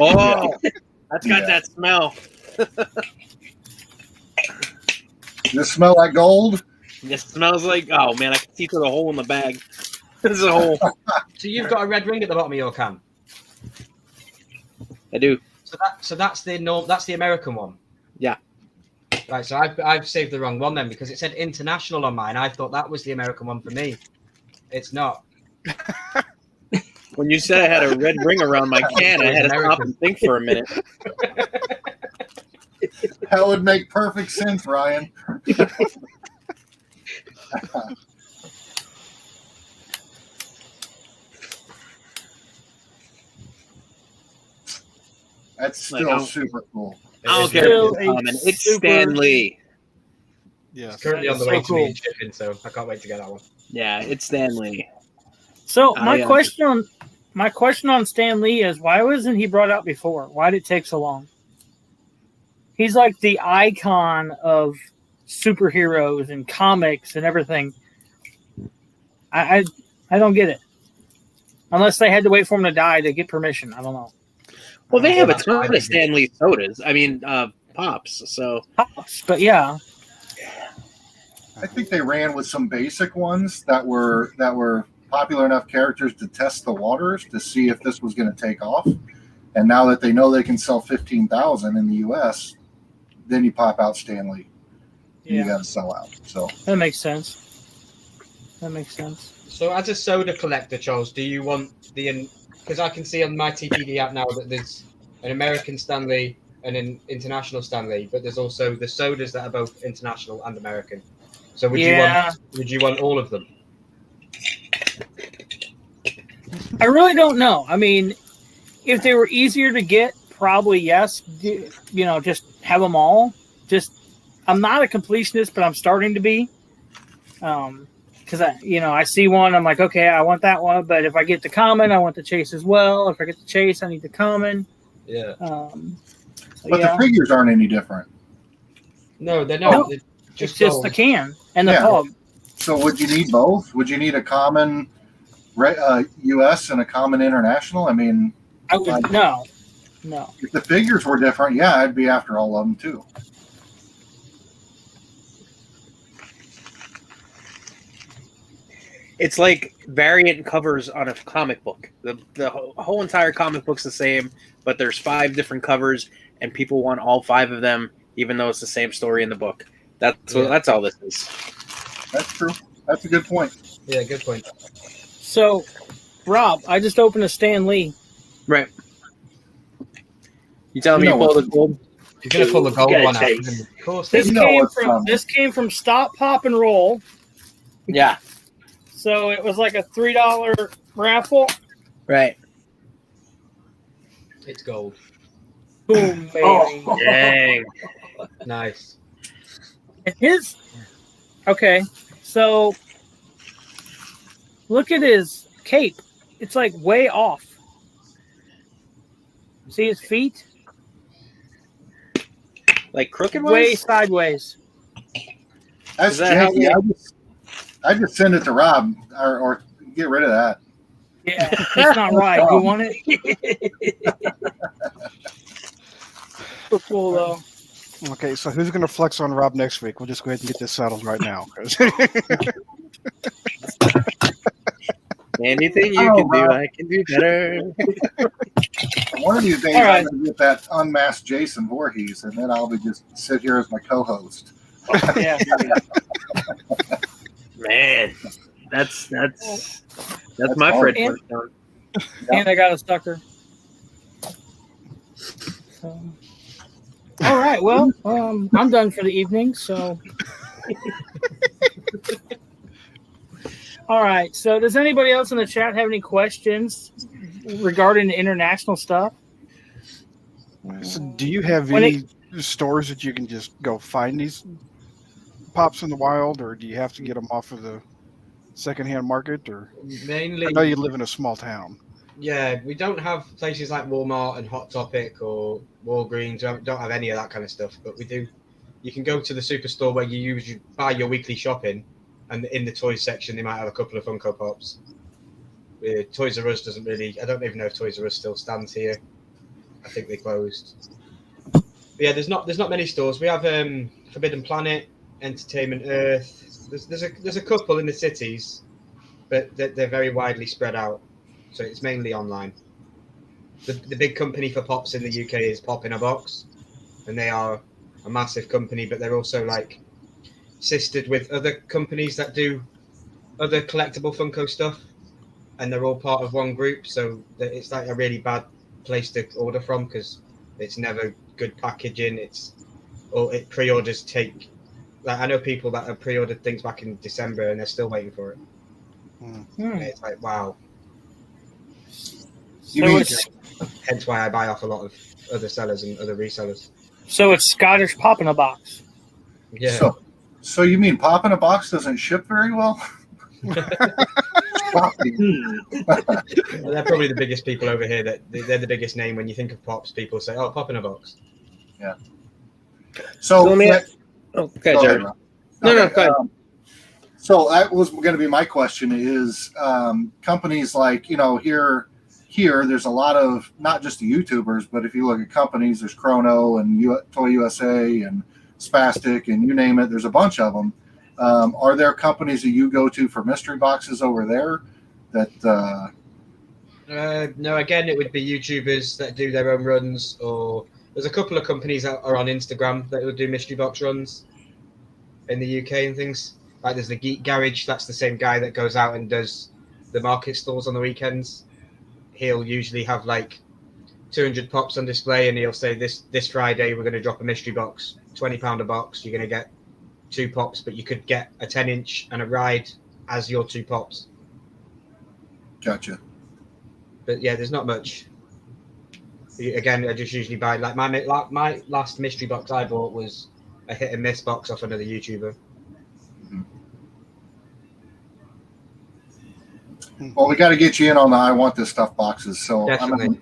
Oh, that's got Yeah. that smell. Does it smell like gold? It smells like, oh man, I can see through the hole in the bag. There's a hole. So you've got a red ring at the bottom of your can. I do. So that's the American one. Yeah. Right. So I've saved the wrong one then because it said international on mine. I thought that was the American one for me. It's not. When you said I had a red ring around my can, I had to stop American. and think for a minute. That would make perfect sense, Ryan. That's Like, still super cool. I don't It's care Still if it's common. a It's super- Stan Lee. Yes. currently on the So way to cool. being shipping, so I can't wait to get that one. Yeah, it's Stan Lee. So I, my question on Stan Lee is why wasn't he brought out before? Why did it take so long? He's like the icon of superheroes and comics and everything. I don't get it. Unless they had to wait for him to die to get permission. I don't know. Well, they have a That's ton fine. of Stan Lee sodas. I mean, pops. So But yeah, I think they ran with some basic ones that were popular enough characters to test the waters to see if this was going to take off. And now that they know they can sell 15,000 in the U.S., then you pop out Stan Lee. And you got to sell out. So that makes sense. That makes sense. So, as a soda collector, Charles, do you want because I can see on my TPD app now that there's an American Stan Lee and an international Stan Lee, but there's also the sodas that are both international and American. So would you want all of them? I really don't know. I mean, if they were easier to get, probably yes. Just have them all. I'm not a completionist, but I'm starting to be. Because I see one, I'm like, okay, I want that one. But if I get the common, I want the chase as well. If I get the chase, I need the common. Yeah. But the figures aren't any different. No, they're not. No, they're it's just the can and the pub. So would you need both? Would you need a common U.S. and a common international? I mean, I would no. If the figures were different, yeah, I'd be after all of them too. It's like variant covers on a comic book. The whole entire comic book's the same, but there's 5 different covers, and people want all 5 of them, even though it's the same story in the book. That's all this is. That's true. That's a good point. Yeah, good point. So, Rob, I just opened a Stan Lee. Right. You telling me you pulled the gold? You're gonna pull the gold one out. Of course. This came from Stop, Pop, and Roll. Yeah. So it was like a $3 raffle. Right. It's gold. Boom, baby. Oh, dang. Nice. Okay, so look at his cape. It's like way off. See his feet? Like crooked Way ones? sideways. That's that janky. I just send it to Rob or get rid of that. Yeah, it's not right. You want it? So cool though. Okay, so who's going to flex on Rob next week? We'll just go ahead and get this settled right now. Anything you can do, I can do better. One of these days, I'm going to get that unmasked Jason Voorhees, and then I'll be just sit here as my co-host. Yeah. Man, that's my Fred. And I got a sucker. So. All right. Well, I'm done for the evening. So. All right. So, does anybody else in the chat have any questions regarding the international stuff? So do you have any stores that you can just go find these pops in the wild, or do you have to get them off of the secondhand market? Or mainly, I know you live in a small town. Yeah, we don't have places like Walmart and Hot Topic or Walgreens. We don't have any of that kind of stuff, but we do. You can go to the superstore where you buy your weekly shopping, and in the toys section they might have a couple of Funko Pops. Toys R Us doesn't really. I don't even know if Toys R Us still stands here. I think they closed. But yeah, there's not many stores. We have Forbidden Planet, Entertainment Earth. There's a couple in the cities, but they're very widely spread out. So it's mainly online. The big company for Pops in the UK is Pop in a Box, and they are a massive company, but they're also like sistered with other companies that do other collectible Funko stuff, and they're all part of one group. So it's like a really bad place to order from because it's never good packaging. Pre-orders take. Like I know people that have pre-ordered things back in December and they're still waiting for it. It's like wow. Hence why I buy off a lot of other sellers and other resellers. So it's Scottish Pop in a Box. Yeah. So you mean Pop in a Box doesn't ship very well? They're probably the biggest people over here. They're the biggest name when you think of Pops. People say, "Oh, Pop in a Box." Yeah. So let me. Okay, Jared. No, go ahead. So that was going to be my question: is companies like here there's a lot of not just the YouTubers, but if you look at companies, there's Chrono and Toy USA and Spastic and you name it. There's a bunch of them. Are there companies that you go to for mystery boxes over there, that No, again, it would be YouTubers that do their own runs, or there's a couple of companies that are on Instagram that will do mystery box runs in the UK and things. Like there's the Geek Garage, that's the same guy that goes out and does the market stalls on the weekends. He'll usually have like 200 pops on display, and he'll say this Friday we're going to drop a mystery box, £20 a box. You're going to get 2 pops, but you could get a 10-inch and a ride as your 2 pops. Gotcha. But yeah, there's not much. Again, I just usually buy like my last mystery box I bought was a hit and miss box off another YouTuber. Well, we got to get you in on the I want this stuff boxes. So Definitely.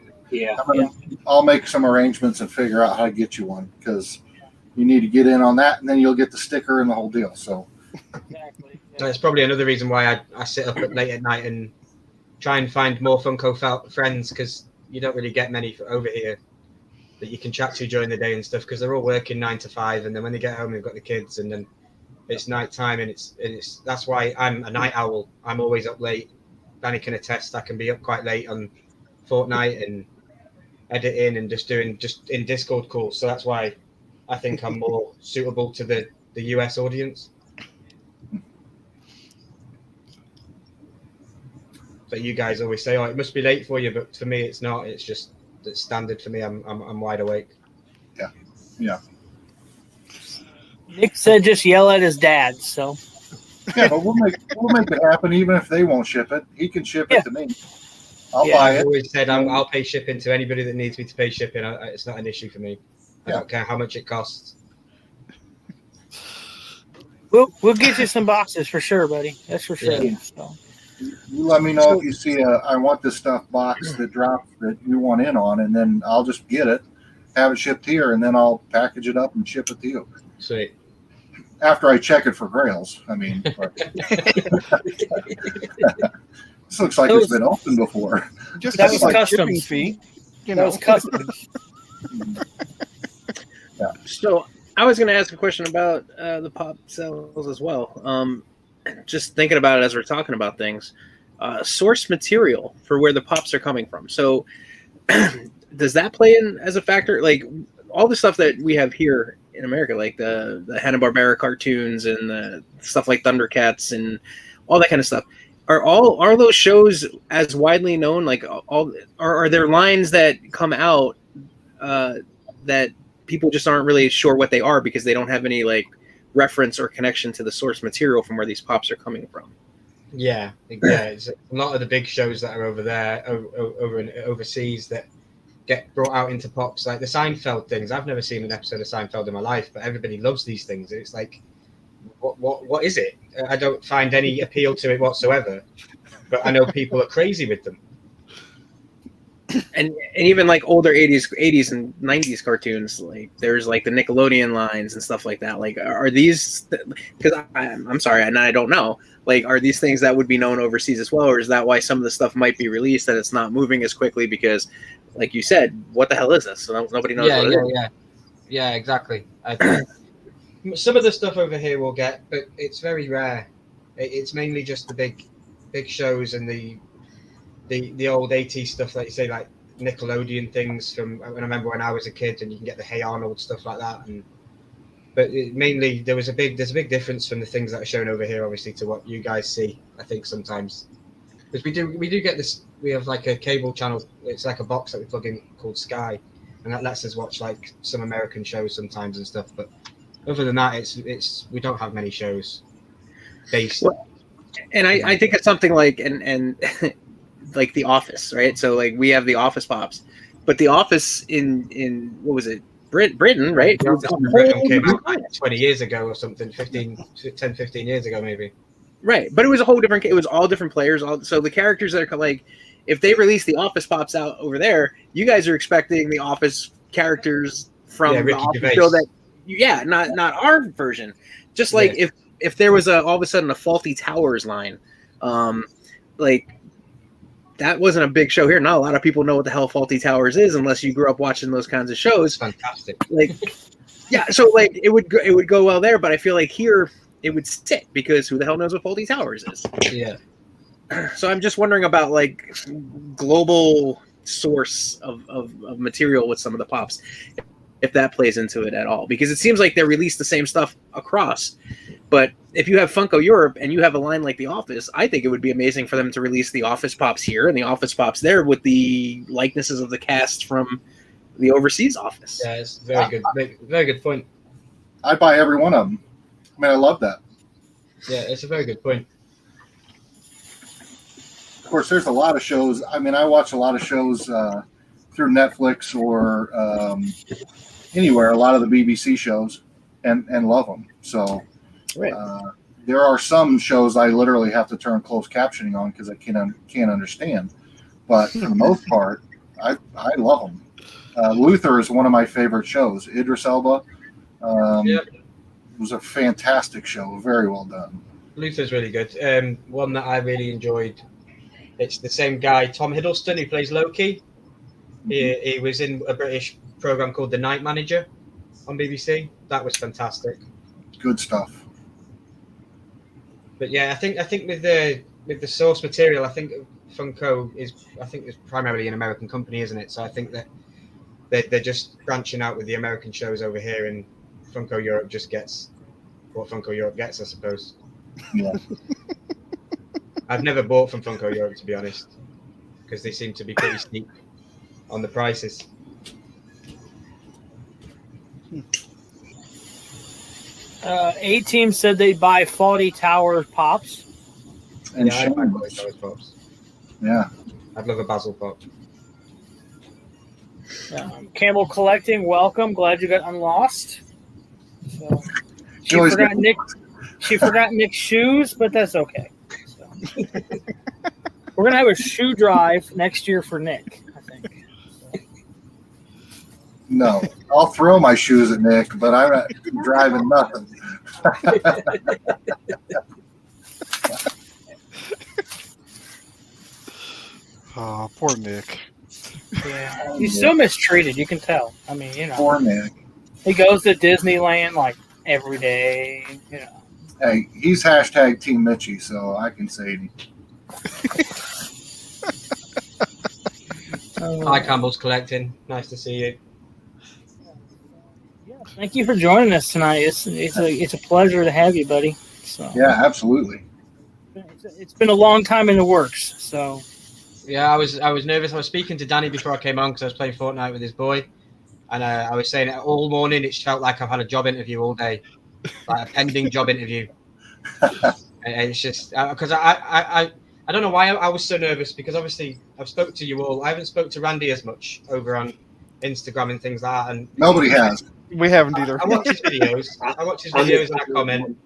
I'll make some arrangements and figure out how to get you one, because you need to get in on that, and then you'll get the sticker and the whole deal. So Exactly. That's probably another reason why I sit up late at night and try and find more Funko friends, because you don't really get many over here that you can chat to during the day and stuff, because they're all working 9 to 5, and then when they get home they've got the kids, and then it's night time, and it's that's why I'm a night owl. I'm always up late. Danny can attest. I can be up quite late on Fortnite and editing and just in Discord calls. So that's why I think I'm more suitable to the US audience. But you guys always say, "Oh, it must be late for you," but for me, it's not. It's just it's standard for me. I'm wide awake. yeah. Nick said just yell at his dad. So Yeah, but we'll make it happen, even if they won't ship it. He can ship it to me. I'll buy I've it. always said I'll pay shipping to anybody that needs me to pay shipping. It's not an issue for me. I don't care how much it costs. we'll get you some boxes for sure, buddy. That's for sure. Yeah. So. You let me know if you see a I want this stuff box that drops that you want in on, and then I'll just get it, have it shipped here, and then I'll package it up and ship it to you. Sweet. After I check it for grails. I mean, but this looks like it's been opened before. Just That that was like customs. shipping fee. You That know, was customs. So I was going to ask a question about the pop sales as well. Just thinking about it as we're talking about things, source material for where the pops are coming from. So does that play in as a factor? Like all the stuff that we have here in America, like the Hanna-Barbera cartoons and the stuff like Thundercats and all that kind of stuff. Are those shows as widely known? Like are there lines that come out that people just aren't really sure what they are because they don't have any like reference or connection to the source material from where these pops are coming from? Yeah. It's a lot of the big shows that are over there, overseas, that get brought out into pops, like the Seinfeld things. I've never seen an episode of Seinfeld in my life, but everybody loves these things. It's like, what is it? I don't find any appeal to it whatsoever, but I know people are crazy with them. And even like older 80s and 90s cartoons, like there's like the Nickelodeon lines and stuff like that. Like are these, because I'm sorry, and I don't know, like are these things that would be known overseas as well, or is that why some of the stuff might be released that it's not moving as quickly because, like you said, what the hell is this? So nobody knows. Yeah, exactly. Some of the stuff over here we'll get, but it's very rare. It's mainly just the big shows and the old 80s stuff, like you say, like Nickelodeon things from when I remember when I was a kid, and you can get the Hey Arnold stuff like that. But mainly there's a big difference from the things that are shown over here, obviously, to what you guys see. I think sometimes, because we do get this. We have like a cable channel. It's like a box that we plug in called Sky, and that lets us watch like some American shows sometimes and stuff. But other than that, it's we don't have many shows based. Well, and I think it's something like and like The Office, right? So like we have The Office pops, but The Office in what was it? Britain, right? The Office in Britain came out like 20 years ago or something, 15 years ago maybe. Right, but it was a whole different. It was all different players. So the characters that are like, if they release The Office pops out over there, you guys are expecting The Office characters from the Ricky Office Gervais. show that, not our version. Just like if there was all of a sudden a Faulty Towers line, like that wasn't a big show here. Not a lot of people know what the hell Faulty Towers is unless you grew up watching those kinds of shows. Fantastic. Like, yeah, so like it would go well there, but I feel like here it would sit because who the hell knows what Faulty Towers is? Yeah. So I'm just wondering about like global source of material with some of the pops, if that plays into it at all, because it seems like they release the same stuff across. But if you have Funko Europe and you have a line like The Office, I think it would be amazing for them to release the Office Pops here and the Office Pops there with the likenesses of the cast from the overseas office. Yeah, it's very good. Very good point. I'd buy every one of them. I mean, I love that. Yeah, it's a very good point. Of course, there's a lot of shows. I mean, I watch a lot of shows through Netflix or anywhere, a lot of the BBC shows, and love them. So Right. there are some shows I literally have to turn closed captioning on because I can't understand. But for the most part, I love them. Luther is one of my favorite shows. Idris Elba. Yep. It was a fantastic show. Very well done. Luther's really good. One that I really enjoyed. It's the same guy, Tom Hiddleston, who plays Loki. He was in a British program called The Night Manager on BBC. That was fantastic. Good stuff. But yeah, I think with the source material, I think Funko is primarily an American company, isn't it? So I think that they're just branching out with the American shows over here, and Funko Europe just gets what Funko Europe gets, I suppose. Yeah. I've never bought from Funko Europe, to be honest, because they seem to be pretty steep on the prices. A-Team said they buy Faulty Towers pops. And I'd buy Shane. those pops. Yeah. I'd love a Basil pop. Camel Collecting, welcome. Glad you got unlost. So, she always forgot gets- Nick. She forgot Nick's shoes, but that's okay. So. We're gonna have a shoe drive next year for Nick, I think. No, I'll throw my shoes at Nick, but I'm not driving nothing. Oh, poor Nick. Yeah, he's so mistreated. You can tell. I mean, Poor Nick. he goes to Disneyland like every day. Hey, he's hashtag Team Mitchie, so I can say Hi, Campbell's Collecting. Nice to see you. Thank you for joining us tonight. It's a pleasure to have you, buddy. So yeah, absolutely. it's been a long time in the works. So Yeah, I was nervous. I was speaking to Danny before I came on because I was playing Fortnite with his boy, and I was saying all morning it felt like I've had a job interview all day, like a pending job interview. And it's just because I don't know why I was so nervous, because obviously I've spoke to you all. I haven't spoke to Randy as much over on Instagram and things like that. And Nobody has. We haven't either. I watch his videos. And I comment.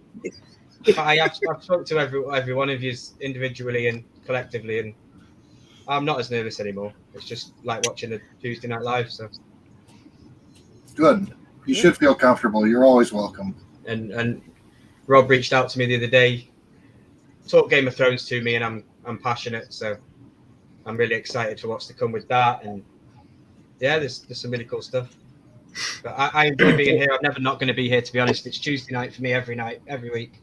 But I've spoken to every one of you individually and collectively, and I'm not as nervous anymore. It's just like watching a Tuesday Night Live. So Good. You should feel comfortable. You're always welcome. and Rob reached out to me the other day, talked Game of Thrones to me, and I'm passionate. So I'm really excited for what's to come with that. And yeah, there's some really cool stuff. But I enjoy being here. I'm never not going to be here, to be honest. It's Tuesday night for me every night, every week.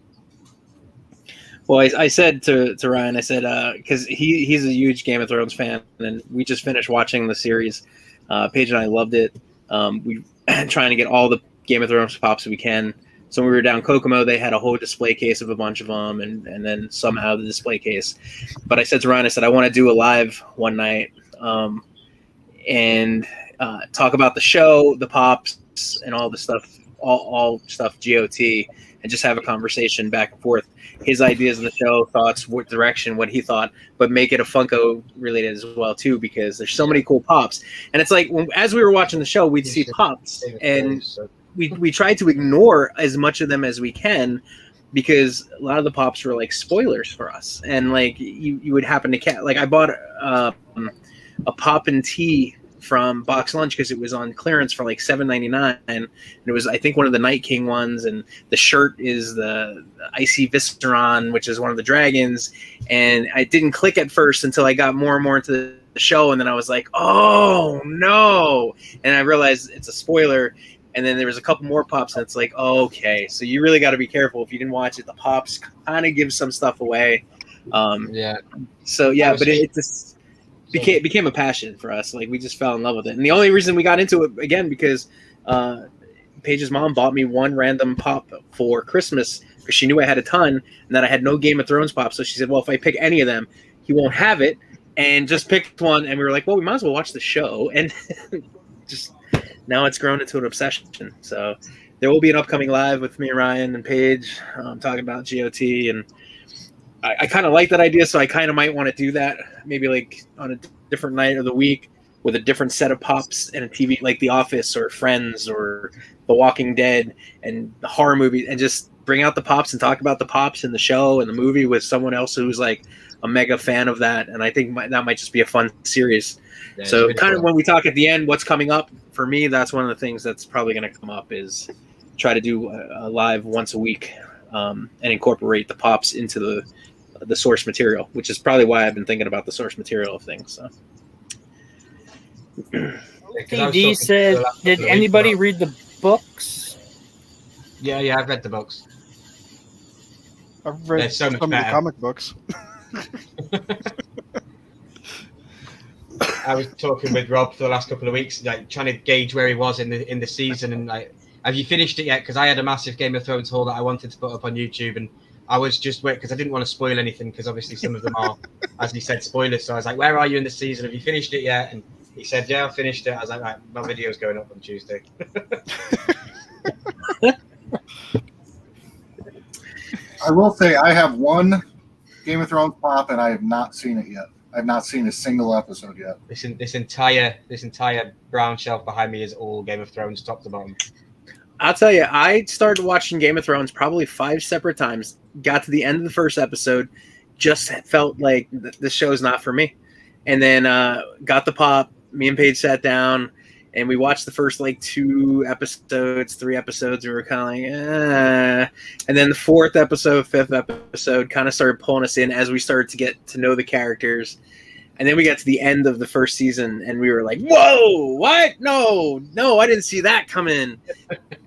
Well, I said to Ryan, I said, because he's a huge Game of Thrones fan, and we just finished watching the series. Paige and I loved it. We trying to get all the Game of Thrones pops we can. So when we were down Kokomo, they had a whole display case of a bunch of them, and then somehow the display case. But I said to Ryan, I said, I want to do a live one night and talk about the show, the pops, and all the stuff, all stuff GOT, and just have a conversation back and forth. His ideas of the show, thoughts, what direction, what he thought, but make it a Funko related as well too, because there's so many cool pops. And it's like as we were watching the show, we'd see pops, and we tried to ignore as much of them as we can, because a lot of the pops were like spoilers for us. And like you would happen to like I bought a pop and tea from Box Lunch because it was on clearance for like $7.99, and it was, I think, one of the Night King ones, and the shirt is the Icy Visceron, which is one of the dragons. And I didn't click at first until I got more and more into the show, and then I was like, oh no, and I realized it's a spoiler. And then there was a couple more pops, and it's like, oh, okay, so you really got to be careful if you didn't watch it. The pops kind of give some stuff away. Yeah. So yeah, but it just became a passion for us. Like we just fell in love with it, and the only reason we got into it again because Paige's mom bought me one random pop for Christmas because she knew I had a ton and that I had no Game of Thrones pop. So she said, "Well, if I pick any of them, he won't have it." And just picked one, and we were like, "Well, we might as well watch the show." And just now it's grown into an obsession. So there will be an upcoming live with me and Ryan and Paige talking about GOT, and I kind of like that idea. So I kind of might want to do that maybe like on a different night of the week with a different set of pops and a TV like The Office or Friends or The Walking Dead and the horror movie, and just bring out the pops and talk about the pops in the show and the movie with someone else who's like a mega fan of that. And I think that might just be a fun series. Yeah, so really kind cool. of when we talk at the end, what's coming up for me, that's one of the things that's probably going to come up is try to do a live once a week and incorporate the pops into the source material, which is probably why I've been thinking about the source material of things. So. TD said, did anybody read the books? Yeah, I've read the books. I've read They're so much some of the better. comic books. I was talking with Rob for the last couple of weeks, like trying to gauge where he was in the season, and like, have you finished it yet? Because I had a massive Game of Thrones haul that I wanted to put up on YouTube, and I was just waiting because I didn't want to spoil anything because obviously some of them are, as he said, spoilers. So I was like, "Where are you in the season? Have you finished it yet?" And he said, "Yeah, I finished it." I was like, "Right, my video's going up on Tuesday." I will say I have one Game of Thrones pop, and I have not seen it yet. I've not seen a single episode yet. This entire brown shelf behind me is all Game of Thrones, top to bottom. I'll tell you, I started watching Game of Thrones probably 5 separate times. Got to the end of the first episode, just felt like the show's not for me. And then got the pop. Me and Paige sat down, and we watched the first like 2 episodes, 3 episodes. And we were kind of like, And then the 4th episode, 5th episode kind of started pulling us in as we started to get to know the characters. And then we got to the end of the first season, and we were like, "Whoa, what? No, I didn't see that coming."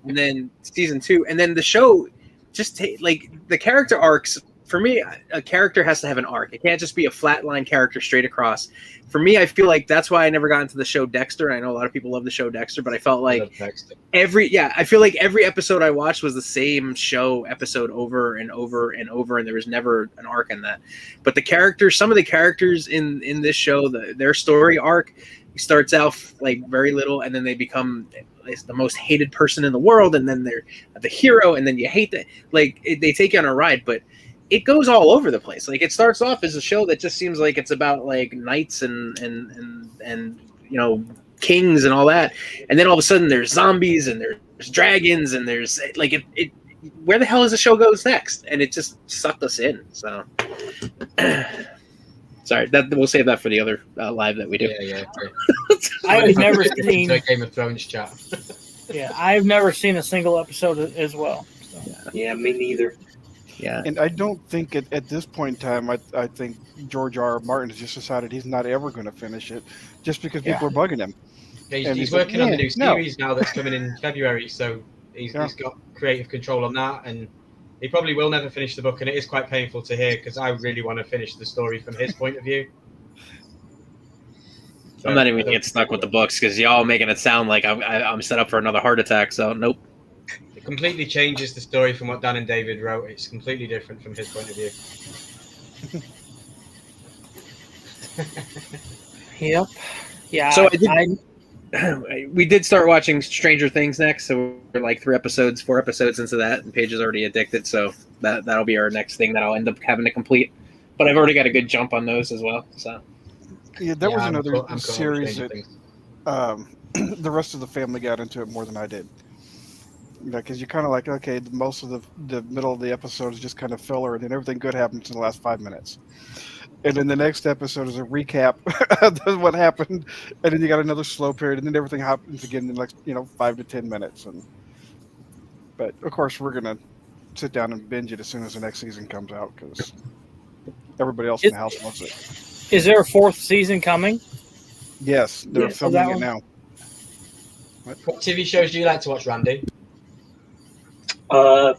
And then season 2, and then the show just like the character arcs. For me, a character has to have an arc. It can't just be a flatline character straight across. For me, I feel like that's why I never got into the show Dexter. I know a lot of people love the show Dexter, but I felt like I feel like every episode I watched was the same show episode over and over and over, and there was never an arc in that. But the characters, some of the characters in this show, their story arc starts out like very little, and then they become the most hated person in the world, and then they're the hero, and then you hate that. Like they take you on a ride, but it goes all over the place. Like it starts off as a show that just seems like it's about like knights and kings and all that, and then all of a sudden there's zombies and there's dragons and there's like it where the hell does the show goes next? And it just sucked us in. So sorry, that we'll save that for the other live that we do. Yeah. I've never seen Game of Thrones chat. Yeah, I've never seen a single episode as well. So. Yeah, me neither. Yeah. And I don't think at this point in time, I think George R. R. Martin has just decided he's not ever going to finish it just because people are bugging him. Yeah, he's working on the new series now that's coming in February, so he's got creative control on that, and he probably will never finish the book, and it is quite painful to hear because I really want to finish the story from his point of view. So, I'm not even going to get stuck with the books because y'all making it sound like I'm set up for another heart attack, so nope. It completely changes the story from what Dan and David wrote. It's completely different from his point of view. Yep. Yeah. So we did start watching Stranger Things next, so we're like 4 episodes into that, and Paige is already addicted, so that'll be our next thing that I'll end up having to complete. But I've already got a good jump on those as well. So there was another I'm series that the rest of the family got into it more than I did. Because you're kind of like, okay, most of the middle of the episode is just kind of filler, and then everything good happens in the last 5 minutes. And then the next episode is a recap of what happened, and then you got another slow period, and then everything happens again in the next 5 to 10 minutes. But of course, we're gonna sit down and binge it as soon as the next season comes out because everybody else in the house loves it. Is there a 4th season coming? Yes, they're filming it now. What TV shows do you like to watch, Randy?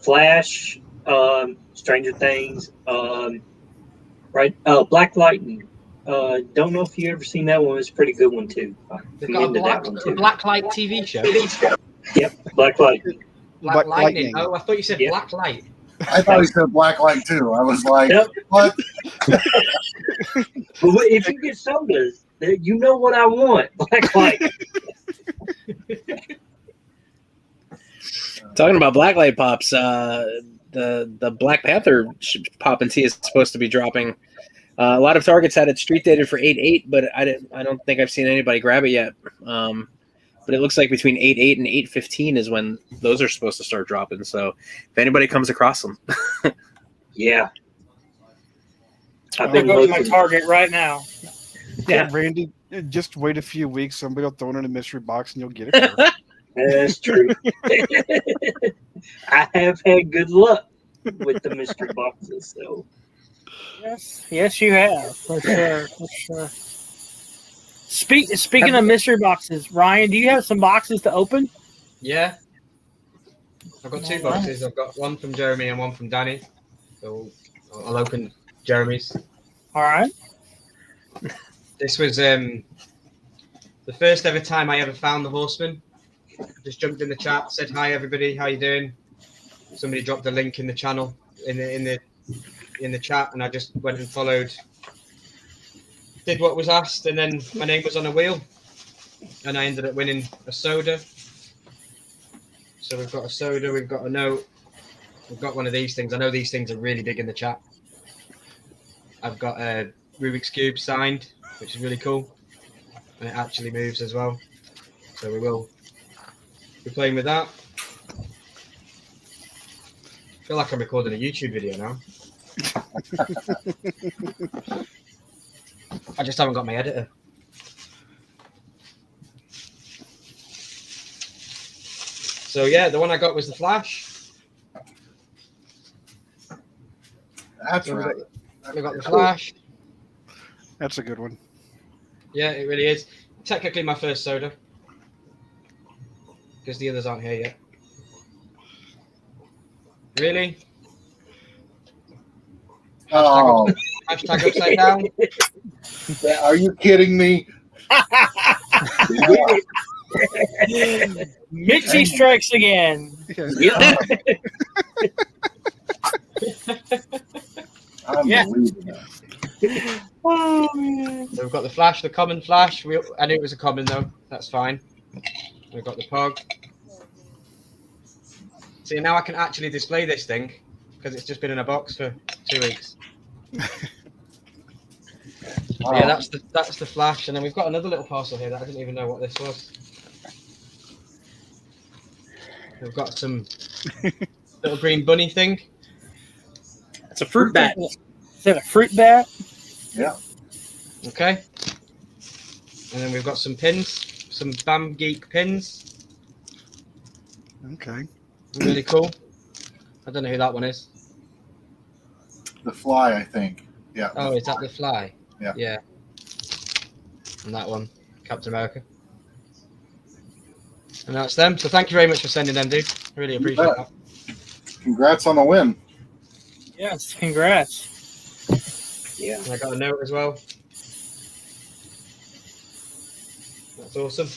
Flash, Stranger Things, Right? Black Lightning. Don't know if you ever seen that one. It's a pretty good one too. They've I'm got a into that one too. black light TV show. Yep, Black Lightning. Black Lightning. Oh, I thought you said Yep. Black Light. I thought he said black light too. I was like, Yep. what? But if you get sodas, you know what I want. Black Lightning. Talking about blacklight pops, the Black Panther pop and tea is supposed to be dropping. A lot of Targets had it street dated for 8/8, but I don't think I've seen anybody grab it yet. But it looks like between 8/8 and 8/15 is when those are supposed to start dropping. So if anybody comes across them, Yeah. I've I'll been go to my looking. Target right now. Yeah, Randy, just wait a few weeks. Somebody will throw it in a mystery box and you'll get it. For it. That's true. I have had good luck with the mystery boxes, so Yes, you have for sure. For sure. Speaking of mystery boxes, Ryan, do you have some boxes to open? Yeah. I've got two boxes. I've got one from Jeremy and one from Danny. So I'll open Jeremy's. All right. This was the first ever time I ever found the Horseman. Just jumped in the chat, said hi everybody, how you doing? Somebody dropped a link in the channel in the chat, and I just went and followed, did what was asked, and then my name was on a wheel, and I ended up winning a soda. So we've got a soda, we've got a note, we've got one of these things. I know these things are really big in the chat. I've got a Rubik's Cube signed, which is really cool, and it actually moves as well. So we will be playing with that. I feel like I'm recording a YouTube video now. I just haven't got my editor. So yeah, the one I got was the Flash. That's So right. We got the Flash. That's a good one. Yeah, it really is. Technically my first soda, because the others aren't here yet. Really? Oh, Hashtag upside down. are you kidding me? Mitzi strikes again. yep. Unbelievable. Oh, man. So we've got the Flash, the common Flash. I knew it was a common though. That's fine. We've got the Pog. See, now I can actually display this thing because it's just been in a box for 2 weeks. Wow. Yeah, that's the Flash, and then we've got another little parcel here that I didn't even know what this was. We've got some little green bunny thing. it's a fruit bat. Is that a fruit bat? Yeah. Okay. And then we've got some pins, some Bam Geek pins. Okay. Really cool. I don't know who that one is. The Fly, I think. Yeah. Oh, is that the Fly? Yeah. Yeah. And that one, Captain America. And that's them. So thank you very much for sending them, dude. I really appreciate that. Congrats on the win. Yes, congrats. Yeah. And I got a note as well. That's awesome.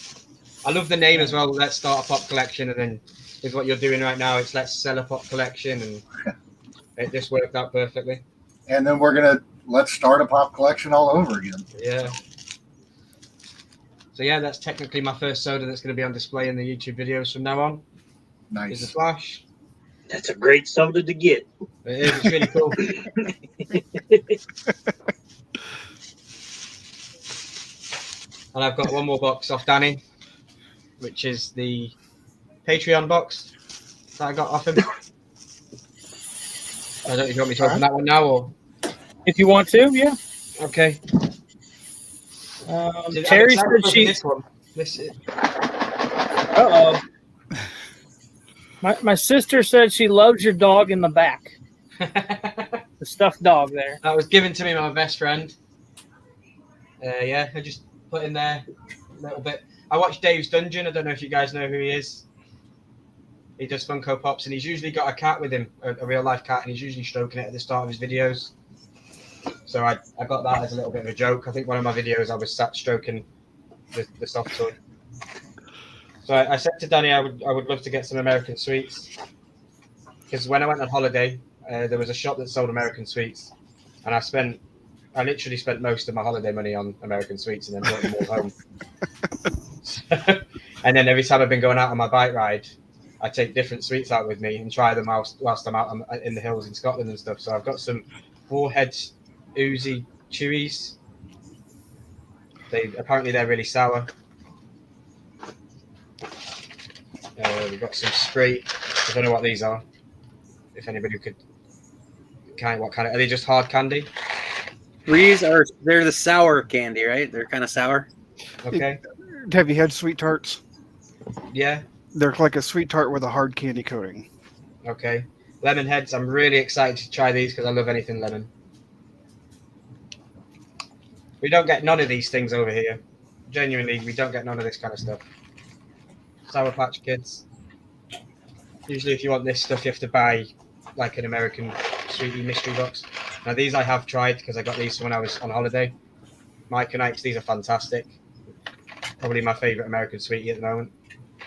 I love the name as well. Let's start a pop collection, and then with what you're doing right now, it's let's sell a pop collection, and it just worked out perfectly. And then let's start a pop collection all over again. Yeah. So yeah, that's technically my first soda that's going to be on display in the YouTube videos from now on. Is the Nice. Flash. That's a great soda to get. It is. It's really cool. And I've got one more box off Danny, which is the Patreon box that I got off him. I don't know if you want me to open that one now or. If you want to, yeah. Okay. Terry said she. This one. This is. Uh oh. My sister said she loves your dog in the back. The stuffed dog there. That was given to me by my best friend. Yeah, I just put in there a little bit. I watched Dave's Dungeon. I don't know if you guys know who he is. He does Funko Pops, and he's usually got a cat with him, a real life cat, and he's usually stroking it at the start of his videos. So I got that as a little bit of a joke. I think one of my videos I was sat stroking the soft toy. So I said to Danny I would love to get some American sweets, because when I went on holiday, there was a shop that sold American sweets, and I literally spent most of my holiday money on American sweets and then brought them all home. And then every time I've been going out on my bike ride, I take different sweets out with me and try them whilst I'm out in the hills in Scotland and stuff. So I've got some Warhead Oozy Chewies. They're really sour. We've got some Sprite. I don't know what these are. If anybody could, what kind of are they? Just hard candy? They're the sour candy, right? They're kind of sour. Okay. Have you had sweet tarts? Yeah. They're like a sweet tart with a hard candy coating. Okay. Lemon heads. I'm really excited to try these because I love anything lemon. We don't get none of these things over here. Genuinely, we don't get none of this kind of stuff. Sour Patch Kids. Usually, if you want this stuff, you have to buy like an American sweetie mystery box. Now, these I have tried because I got these when I was on holiday. Mike and Ike's, these are fantastic. Probably my favourite American sweetie at the moment.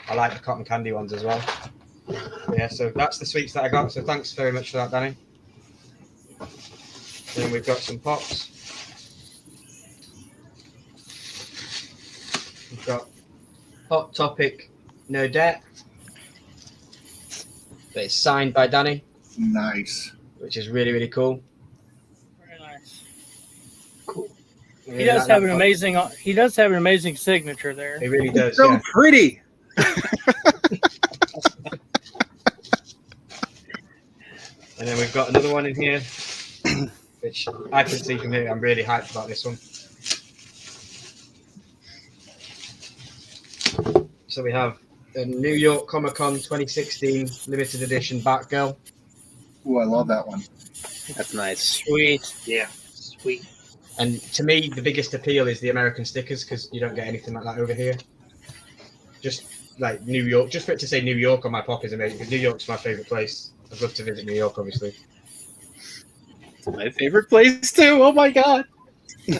I like the cotton candy ones as well. Yeah, so that's the sweets that I got. So thanks very much for that, Danny. Then we've got some pops. We've got Hot Topic No Debt. But it's signed by Danny. Nice. Which is really, really cool. Very nice. Cool. He does have an amazing. He does have an amazing signature there. He really does. So Yeah. pretty. And then we've got another one in here, which I can see from here. I'm really hyped about this one. So we have a New York Comic Con 2016 limited edition Batgirl. Ooh, I love that one. That's nice. Sweet. Yeah. Sweet. And to me, the biggest appeal is the American stickers because you don't get anything like that over here. Just like New York, just for it to say New York on my pop is amazing. Because New York's my favorite place. I'd love to visit New York, obviously. It's my favorite place too. Oh my god. My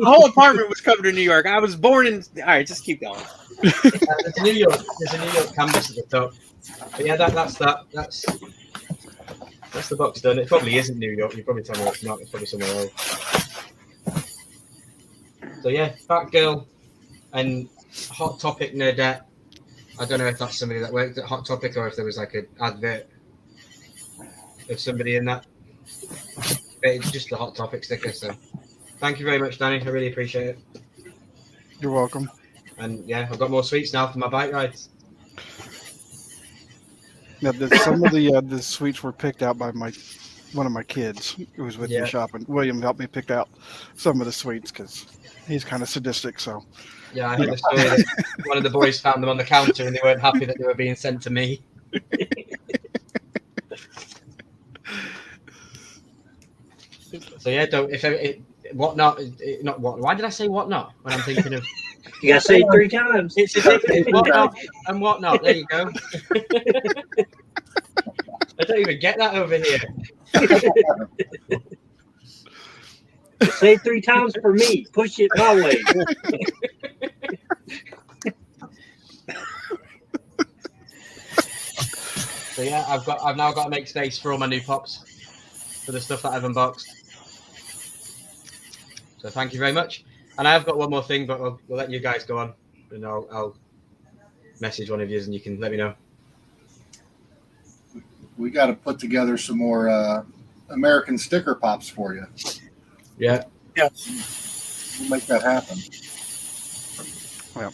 whole apartment was covered in New York. I was born in. All right, just keep going. There's a New York canvas at the top. But yeah, that's the box done. It probably isn't New York. You probably tell me it's not. It's probably somewhere else. So yeah, Batgirl and Hot Topic Nerdette. I don't know if that's somebody that worked at Hot Topic or if there was like an advert of somebody in that. But it's just the Hot Topic sticker. So thank you very much, Danny. I really appreciate it. You're welcome. And yeah, I've got more sweets now for my bike rides. Now, some of the sweets were picked out by one of my kids who was with me shopping. William helped me pick out some of the sweets because he's kind of sadistic. So yeah, I heard the story that one of the boys found them on the counter and they weren't happy that they were being sent to me. So yeah, don't not what? Why did I say what not? When I'm thinking of You gotta say it 3 times. it's what not and what not. There you go. I don't even get that over here. Say it 3 times for me. Push it my way. So yeah, I've now got to make space for all my new pops for the stuff that I've unboxed. So thank you very much. And I have got one more thing, but we'll let you guys go on, and I'll message one of you and you can let me know. We got to put together some more American sticker pops for you. Yeah. We'll make that happen. Well,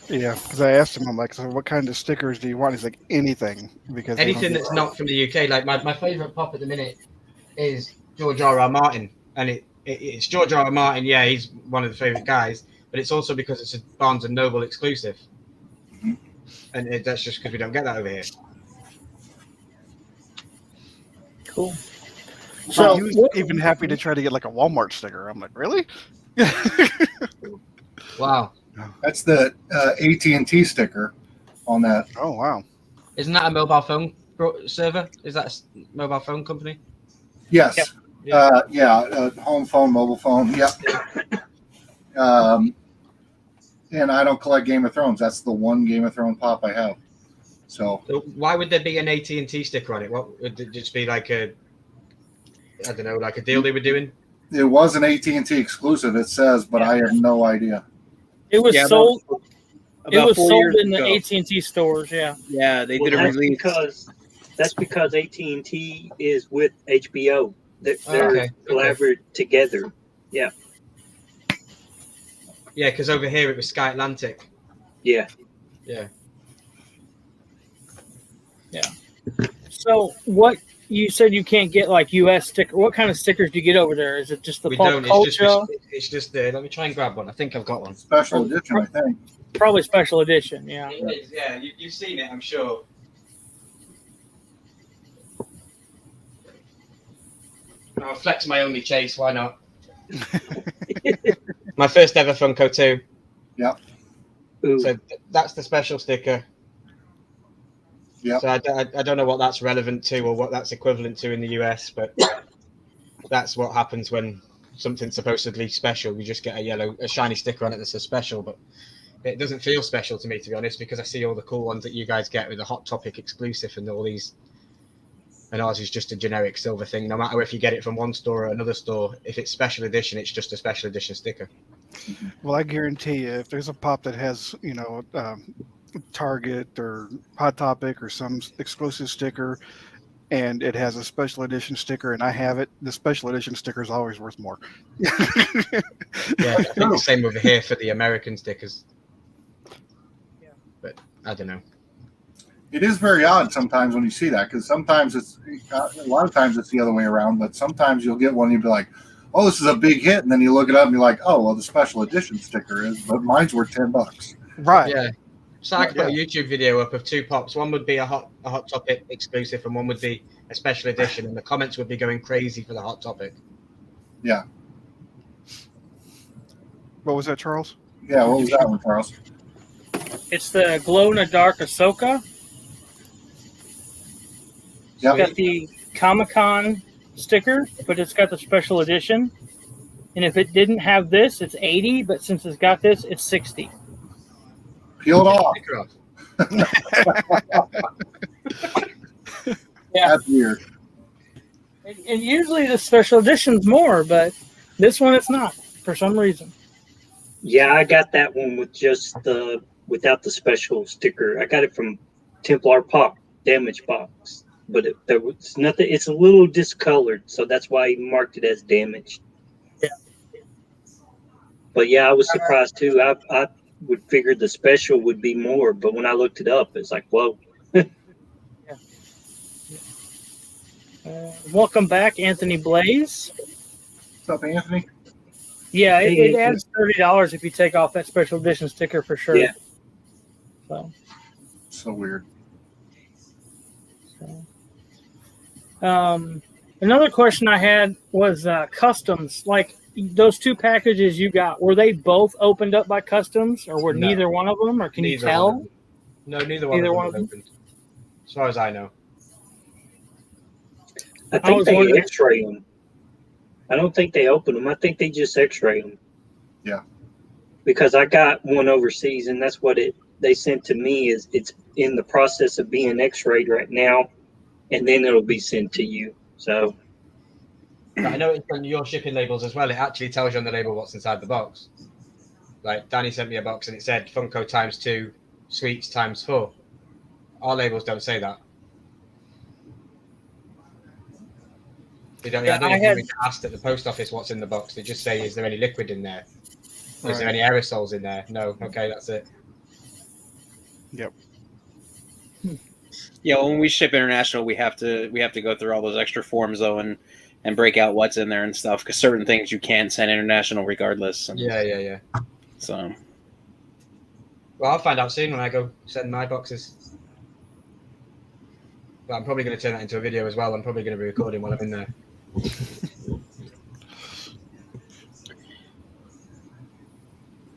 yeah, because I asked him, I'm like, so what kind of stickers do you want? He's like, anything. Because Anything that's not from the UK. Like my favourite pop at the minute is George R.R. Martin. And it's George R.R. Martin, yeah, he's one of the favourite guys, but it's also because it's a Barnes & Noble exclusive. Mm-hmm. And that's just because we don't get that over here. Cool. So he was even happy to try to get like a Walmart sticker. I'm like, really? Wow. That's the AT&T sticker on that. Oh, wow. Isn't that a mobile phone server? Is that a mobile phone company? Yes. Yep. Home phone, mobile phone. Yep. And I don't collect Game of Thrones. That's the one Game of Thrones pop I have. So So why would there be an AT&T sticker on it? What would it just be like a, I don't know, like a deal they were doing? it was an AT&T exclusive, it says, but I have no idea. It was Yeah, sold. It About was 4 sold years in the ago. AT&T stores. Yeah. Yeah, they Well, did a that's release. because AT&T is with HBO. They're Okay. collaborated together. Yeah, because over here it was Sky Atlantic. Yeah. Yeah. So what you said you can't get like U.S. sticker. What kind of stickers do you get over there? Is it just the We pop don't. culture? It's just the. Let me try and grab one. I think I've got one. Special edition, I think. Probably special edition. Yeah. It is, yeah, you've seen it, I'm sure. I'll flex my only chase. Why not? My first ever Funko too. Ooh. So that's the special sticker. Yep. So I don't know what that's relevant to or what that's equivalent to in the US, but that's what happens when something's supposedly special. You just get a shiny sticker on it that says special, but it doesn't feel special to me, to be honest, because I see all the cool ones that you guys get with the Hot Topic exclusive and all these. And ours is just a generic silver thing. No matter if you get it from one store or another store, if it's special edition, it's just a special edition sticker. Well, I guarantee you, if there's a pop that has, Target or Hot Topic or some exclusive sticker, and it has a special edition sticker, and I have it, the special edition sticker is always worth more. Yeah, I think the same over here for the American stickers. But I don't know. It is very odd sometimes when you see that, because sometimes a lot of times it's the other way around, but sometimes you'll get one and you'll be like, oh, this is a big hit, and then you look it up and you're like, oh, well, the special edition sticker is, but mine's worth $10. Right. Yeah. So I could put a YouTube video up of two pops. One would be a hot topic exclusive, and one would be a special edition. And the comments would be going crazy for the Hot Topic. Yeah. What was that, Charles? Yeah, what was that one, Charles? It's the glow in the dark Ahsoka. Yep. It's got the Comic-Con sticker, but it's got the special edition. And if it didn't have this, it's 80, but since it's got this, it's 60. Peel it off. Sticker off. Yeah. That's weird. And usually the special edition's more, but this one it's not for some reason. Yeah, I got that one with just without the special sticker. I got it from Templar Pop damage box, but there was nothing. It's a little discolored, so that's why he marked it as damaged. Yeah. But yeah, I was surprised too. I would figure the special would be more, but when I looked it up, it's like, whoa. Welcome back, Anthony Blaze. What's up, Anthony? Yeah, it adds $30 if you take off that special edition sticker for sure. Yeah. So weird. Another question I had was customs. Like those two packages you got, were they both opened up by customs, or were No. neither one of them, or can you Neither tell? one of them. No, neither one Neither of them one was of them? opened. As far as I know. I I think was they wondering- X-ray them. I don't think they open them. I think they just X-ray them. Yeah. Because I got one overseas, and that's what they sent to me. Is it's in the process of being X-rayed right now, and then it'll be sent to you. So But I know it's on your shipping labels as well. It actually tells you on the label what's inside the box. Like Danny sent me a box and it said Funko ×2, sweets ×4. Our labels don't say that. They don't. Yeah, I don't I even had- get asked at the post office what's in the box. They just say, "Is there any liquid in there? Is Right. there any aerosols in there?" No. Okay, that's it. Yeah, when we ship international, we have to go through all those extra forms though, and break out what's in there and stuff, because certain things you can't send international regardless. And Yeah. So Well, I'll find out soon when I go send my boxes. But I'm probably going to turn that into a video as well. I'm probably going to be recording while I'm in there.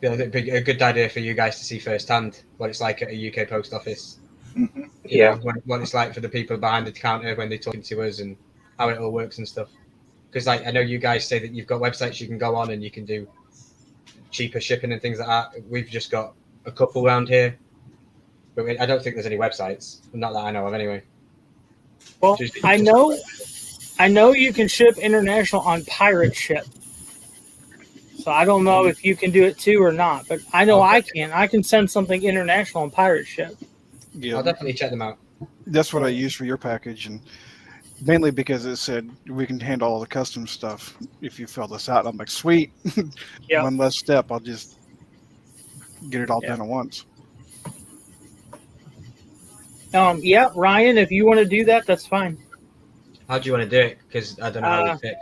Yeah, it'd be a good idea for you guys to see firsthand what it's like at a UK post office. Mhm. You know, what it's like for the people behind the counter when they're talking to us and how it all works and stuff. because like I know you guys say that you've got websites you can go on and you can do cheaper shipping and things like that. We've just got a couple around here, but I don't think there's any websites. Not that I know of, anyway. Well, I know you can ship international on pirate ship. So I don't know if you can do it too or not, but I know I can. I can send something international on pirate ship. Yeah, I'll definitely check them out. that's what I used for your package, and mainly because it said we can handle all the custom stuff if you fill this out. I'm like, sweet. Yep. One less step. I'll just get it all done at once. Yeah, Ryan, if you want to do that, that's fine. How do you want to do it? Because I don't know how we pick.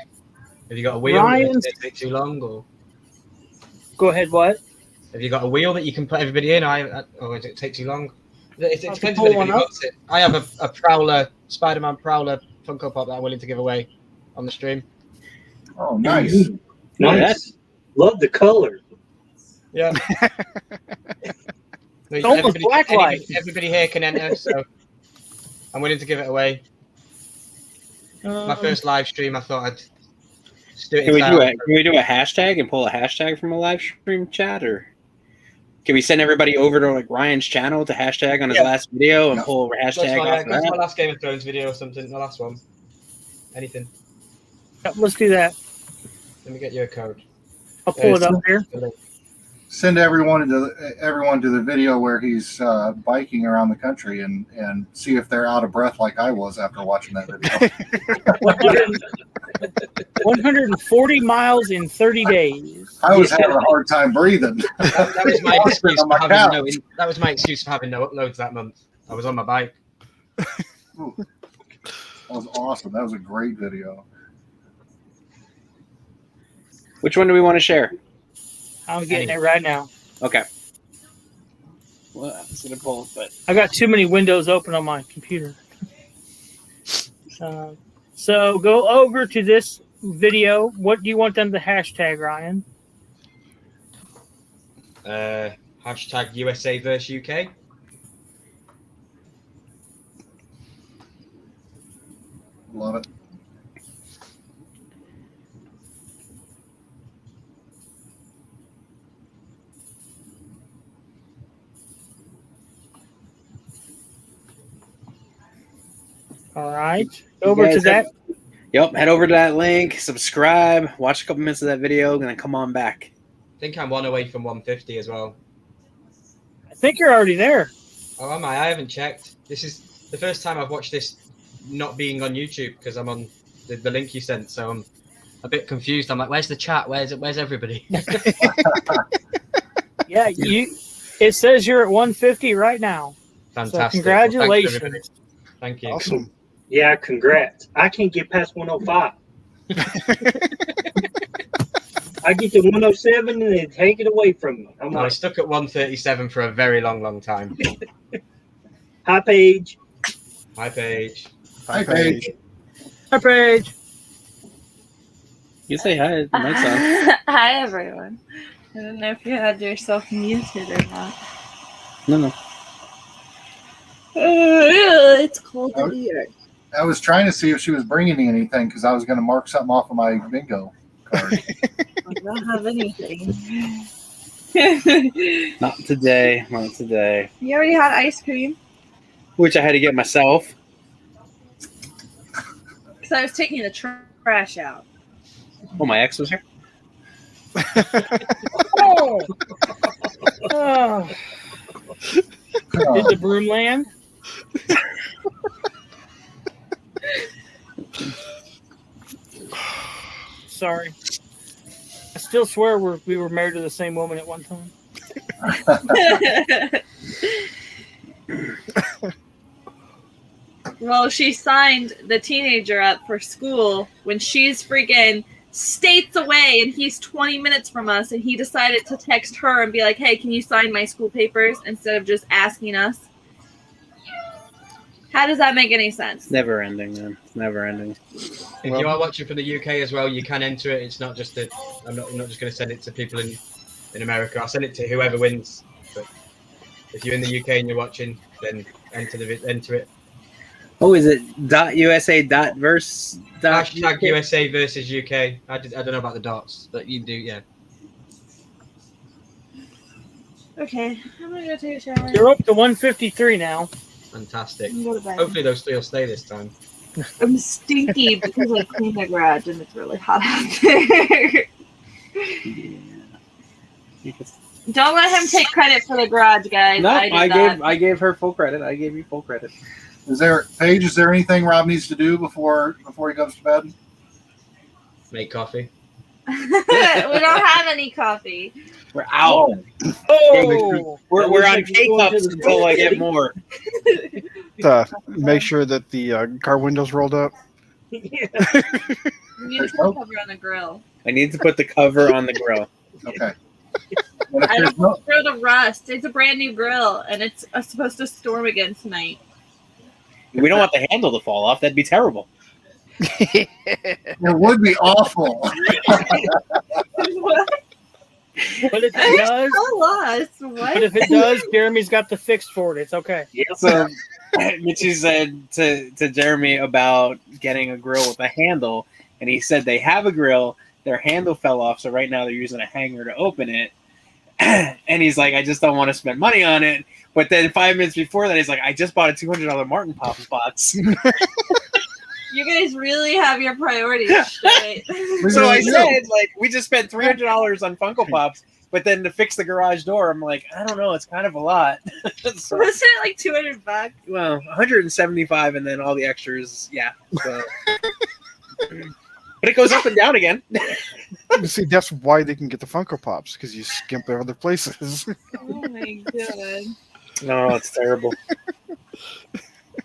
Have you got a wheel? Ryan's- Does it take too long, or Go ahead, what? have you got a wheel that you can put everybody in? Or does it take too long? It I depends can if pull anybody one up. wants it. I have a Prowler, Spider-Man Prowler Funko Pop that I'm willing to give away on the stream. Oh, nice. Nice. Love the color. Yeah. It's almost blacklight. Everybody here can enter, so I'm willing to give it away. My first live stream, I thought I'd just do it. Can in we do a hashtag and pull a hashtag from a live stream chat, or can we send everybody over to like Ryan's channel to hashtag on his last video and pull a hashtag off That's my that? last Game of Thrones video or something. My last one. Anything. Yep, let's do that. Let me get you a code. I'll pull it up here. Send everyone to the video where he's biking around the country and see if they're out of breath like I was after watching that video. 140 miles in 30 days. I was having a hard time breathing. That was my excuse On my for having couch. that was my excuse for having no uploads that month. I was on my bike. Ooh. That was awesome. That was a great video. Which one do we want to share? I'm getting it right now. Okay. Well, I was gonna pull, but I got too many windows open on my computer. So go over to this video. What do you want them to hashtag, Ryan? Hashtag USA versus UK. Love it. All right. Over to that. Yep, head over to that link, subscribe, watch a couple minutes of that video, and then come on back. I think I'm one away from 150 as well. I think you're already there. Oh, am I? I haven't checked. This is the first time I've watched this not being on YouTube because I'm on the link you sent, so I'm a bit confused. I'm like, where's the chat? Where's everybody? Yeah, it says you're at 150 right now. Fantastic. So congratulations. Well, thank you. Awesome. Yeah, congrats. I can't get past 105. I get to 107 and they take it away from me. I'm I like, was stuck at 137 for a very long time. hi, Paige. Hi, Paige. Hi, Paige. Hi, Paige. You say hi, my son. Hi, everyone. I don't know if you had yourself muted or not. No. It's cold in here. I was trying to see if she was bringing me anything because I was going to mark something off of my bingo card. I don't have anything. Not today. Not today. You already had ice cream Which I had to get myself. because I was taking the trash out. Oh, my ex was here. Oh. Oh. Did the broom land? Sorry. I still swear we were married to the same woman at one time. Well, she signed the teenager up for school when she's freaking states away and he's 20 minutes from us, and he decided to text her and be like, hey, can you sign my school papers instead of just asking us? How does that make any sense? Never ending, man. It's never ending. If you are watching from the UK as well, you can enter it. It's not just that I'm not just going to send it to people in America. I'll send it to whoever wins. But if you're in the UK and you're watching, then enter it. Oh, is it .USA .verse? Hashtag USA versus UK. I don't know about the dots, but you do, yeah. Okay, I'm gonna go take a shower. You're up to 153 now. Fantastic. I'm gonna go to bed. Hopefully those three will stay this time. I'm stinky because I cleaned my garage and it's really hot out there. Don't let him take credit for the garage, guys. No, I gave her full credit. I gave you full credit. Is there anything Rob needs to do before he goes to bed? Make coffee. we don't have any coffee. We're out. Oh, We're on K-cups until I get more. Make sure that the car windows rolled up. We need to put a cover on the grill. I need to put the cover on the grill. Okay. And if I there's don't no, want to throw the rust. It's a brand new grill, and it's supposed to storm again tonight. We don't want the handle to fall off. That'd be terrible. it would be awful. What? but if it does, Tell us. What? but if it does, Jeremy's got the fix for it. It's okay. So Mitchie said to Jeremy about getting a grill with a handle, and he said they have a grill. Their handle fell off, so right now they're using a hanger to open it. And he's like, I just don't want to spend money on it. But then 5 minutes before that, he's like, I just bought a $200 Martin Pops box. You guys really have your priorities straight. So I said, like, we just spent $300 on Funko Pops, but then to fix the garage door, I'm like, I don't know, it's kind of a lot. So, Wasn't it like $200? well, 175, and then all the extras, yeah. So. But it goes up and down again. See, that's why they can get the Funko Pops, because you skimp at other places. Oh my god. No, it's terrible.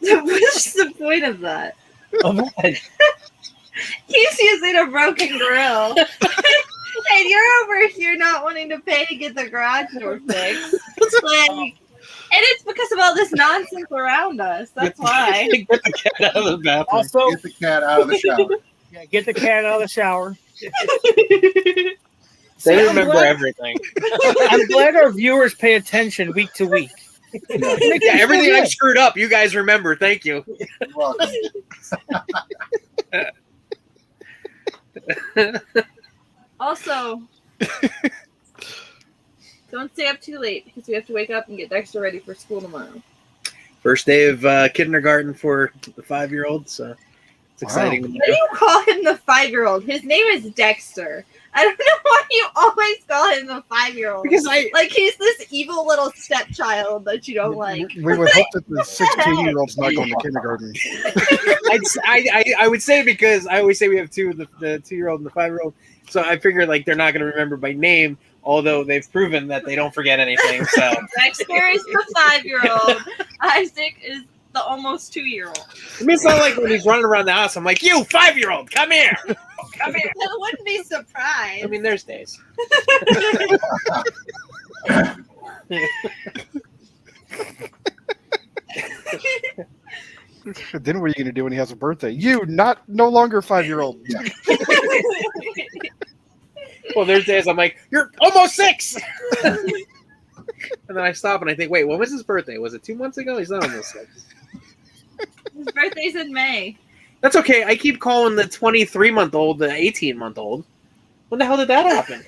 What's the point of that? He's using a broken grill. And you're over here not wanting to pay to get the garage door fixed. Like, and it's because of all this nonsense around us. That's why. Get the cat out of the bathroom. Also, Get the cat out of the shower. yeah, get the cat out of the shower. They remember everything. I'm glad our viewers pay attention week to week. Yeah, everything I've screwed up, you guys remember. Thank you. You're welcome. Also, don't stay up too late because we have to wake up and get Dexter ready for school tomorrow. First day of kindergarten for the 5-year-old, so it's exciting. Why do you call him the 5-year-old? His name is Dexter. I don't know why you always call him the 5-year-old. Because like he's this evil little stepchild that you don't like. We would hope that the 16-year-old's not going to kindergarten. I would say, because I always say we have two, the 2-year-old and the 5-year-old. So I figure like they're not going to remember by name, although they've proven that they don't forget anything. So Dexter is the 5-year-old. Isaac is the almost 2-year-old. I mean, it's not like when he's running around the house, I'm like, you 5-year-old, come here. Come here. I wouldn't be surprised. I mean, there's days. Then what are you going to do when he has a birthday? You, no longer 5-year-old. Yeah. Well, there's days I'm like, you're almost 6. And then I stop and I think, wait, when was his birthday? Was it 2 months ago? He's not almost 6. His birthday's in May. That's okay. I keep calling the 23-month-old the 18-month-old. When the hell did that happen?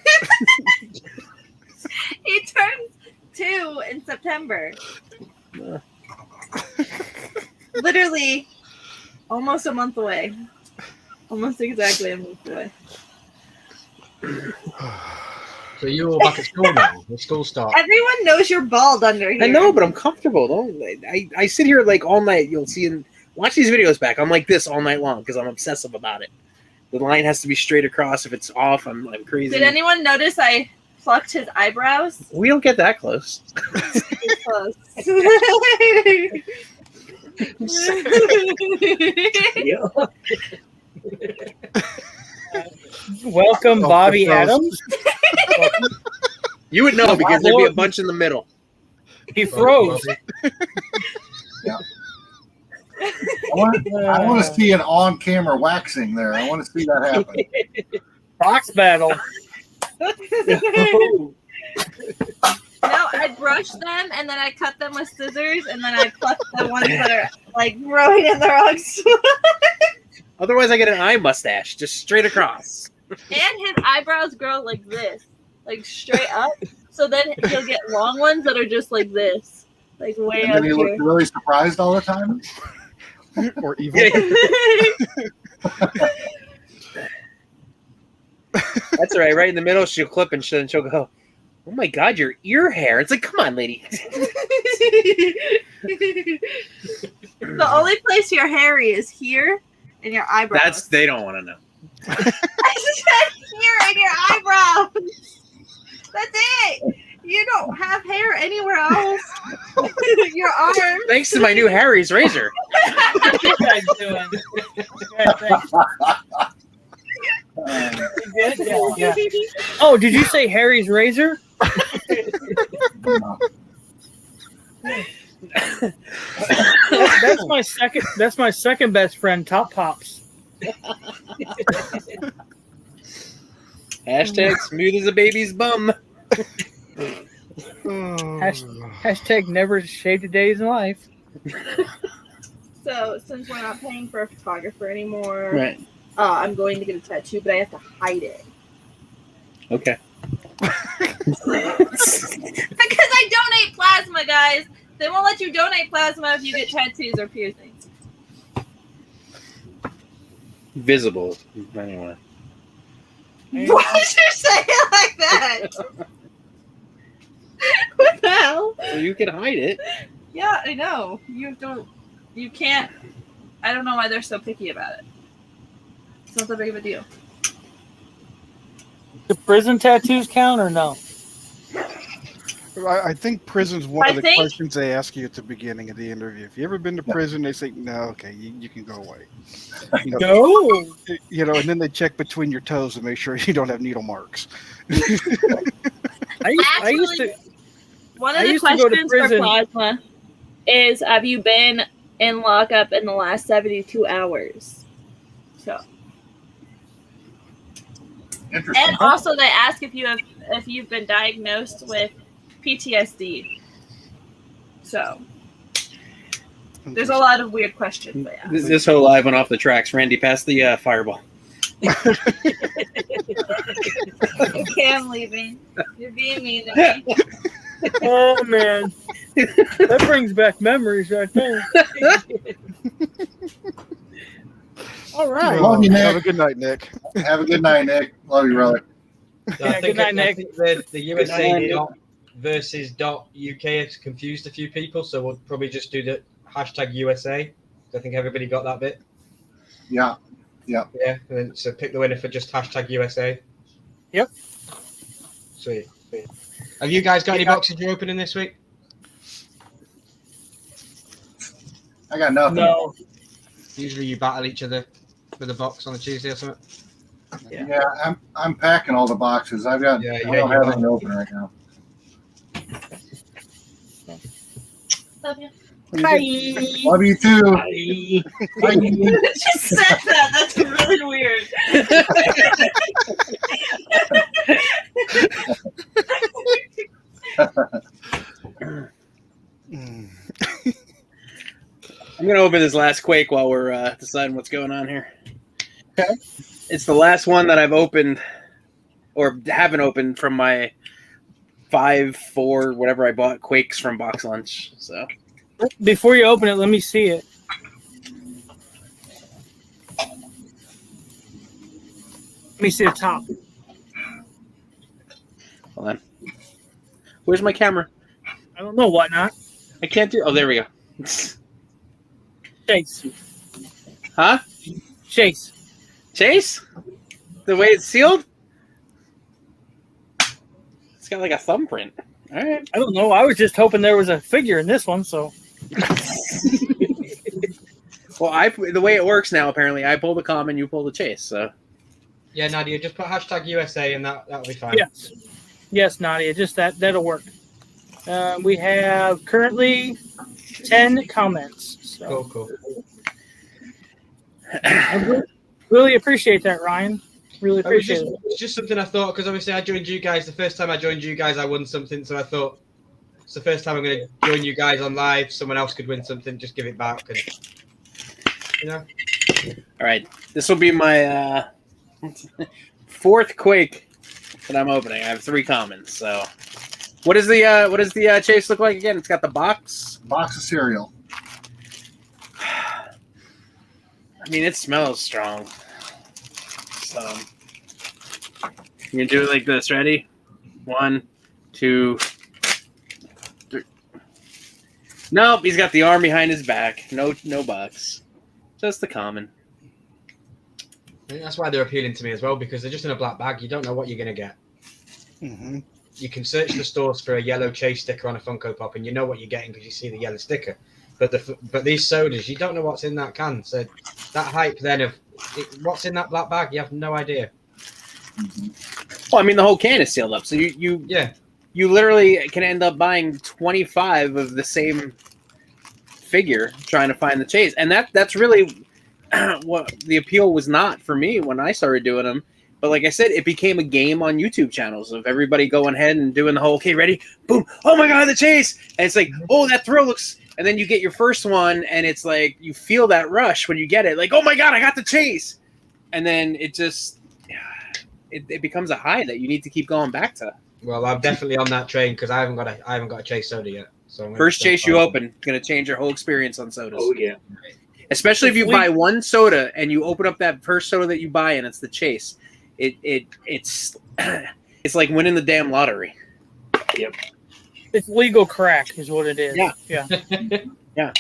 He turns 2 in September. Literally almost a month away. Almost exactly a month away. So you're all back at school now. The school starts. Everyone knows you're bald under here. I know, but I'm comfortable. I sit here like all night. You'll see and watch these videos back. I'm like this all night long because I'm obsessive about it. The line has to be straight across. If it's off, I'm crazy. Did anyone notice I plucked his eyebrows? We don't get that close. Close. Welcome, Bobby Adams. You would know because there'd be a bunch in the middle. He froze. Yeah. I want to see an on-camera waxing there. I want to see that happen. Box battle. No, I brush them and then I cut them with scissors and then I pluck the ones that are like growing in the wrong spot. Otherwise, I get an eye mustache just straight across. And his eyebrows grow like this, like straight up. So then he'll get long ones that are just like this, like way And up then he here. looked really surprised all the time. Or evil. That's all right. Right in the middle, she'll clip and she'll go, "Oh my God, your ear hair!" It's like, come on, lady. The only place you're hairy is here and your eyebrows. They don't want to know. I said here in your eyebrows. That's it. You don't have hair anywhere else. Your arm. Thanks to my new Harry's razor. What you guys doing? Yeah, thanks. You good? Yeah. Oh, did you say Harry's razor? That's my second. That's my second best friend, Top Pops. Hashtag smooth as a baby's bum. Hashtag never shaved a day in his life. So since we're not paying for a photographer anymore, Right. I'm going to get a tattoo, but I have to hide it. Okay. Because I donate plasma, guys. They won't let you donate plasma if you get tattoos or piercings. Visible. Anyway. Why did you say it like that? What the hell? So you can hide it. Yeah, I know. You can't. I don't know why they're so picky about it. It's not that big of a deal. Do prison tattoos count or no? I think prison's one I of the think- questions they ask you at the beginning of the interview. If you ever been to prison, they say, no, okay, you can go away. You know, No. and then they check between your toes to make sure you don't have needle marks. I used to. One I of the used to go to questions for prison. plasma is, have you been in lockup in the last 72 hours? So, Interesting. and also they ask if you've been diagnosed with PTSD. So, there's a lot of weird questions they ask. This whole live went off the tracks. Randy, pass the fireball. Okay, I'm leaving. You're being mean to me. Oh man, that brings back memories right there. All right. Love you, Nick. Have a good night, Nick. Have a good night, Nick. Love you, brother. So Yeah, good night, Nick. I think the USA night, Nick. versus .uk has confused a few people, so we'll probably just do the hashtag USA. I think everybody got that bit. Yeah. Yeah, and then, so pick the winner for just hashtag USA. Yep. Sweet. Have you guys got any boxes you're opening this week? I got nothing. No. Usually you battle each other with a box on a Tuesday or something. Yeah, I'm packing all the boxes. I don't you have are. any open right now. Love you. Hi. Love you too. Hi. Bye. Just said that. That's really weird. Mm. I'm gonna open this last Quake while we're deciding what's going on here. Okay. It's the last one that I've opened or haven't opened from my 5-4 whatever I bought Quakes from Box Lunch. So Before you open it, let me see it. Let me see the top. hold on. Where's my camera? I don't know what not. I can't do. Oh, there we go. Chase. Huh? Chase. Chase? The way it's sealed? It's got like a thumbprint. All right. I don't know. I was just hoping there was a figure in this one, so Well, the way it works now, apparently, I pull the common, you pull the Chase. So Yeah, Nadia, just put hashtag USA and that'll be fine. yes. Yes, Nadia, just that'll work. We have currently 10 comments. So Cool. I really appreciate that, Ryan. Really appreciate it. It's just something I thought, because obviously I joined you guys. The first time I joined you guys, I won something. So I thought It's the first time I'm going to join you guys on live. Someone else could win something. Just give it back. And, you know. All right, this will be my fourth Quake that I'm opening. I have 3 commons. So, what does the chase look like again? It's got the box. Box of cereal. I mean, it smells strong. So, you do it like this. Ready? 1, 2, 3. Nope, he's got the arm behind his back. No box. Just the common. I think that's why they're appealing to me as well, because they're just in a black bag. You don't know what you're going to get. Mm-hmm. You can search the stores for a yellow chase sticker on a Funko Pop, and you know what you're getting because you see the yellow sticker. But these sodas, you don't know what's in that can. So that hype then of what's in that black bag, you have no idea. Well, I mean, the whole can is sealed up, so you literally can end up buying 25 of the same figure trying to find the chase, and that's really what the appeal was not for me when I started doing them. But like I said, it became a game on YouTube channels of everybody going ahead and doing the whole, okay, ready, boom, oh my god, the chase, and it's like, oh, that thrill looks, and then you get your first one, and it's like you feel that rush when you get it, like, oh my god, I got the chase, and then it just it becomes a high that you need to keep going back to. Well, I'm definitely on that train because I haven't got a chase soda yet. So First chase you open, going to change your whole experience on sodas. Oh yeah. Especially if you buy one soda and you open up that first soda that you buy and it's the chase. It's it's like winning the damn lottery. Yep. It's legal crack, is what it is. Yeah. Yeah.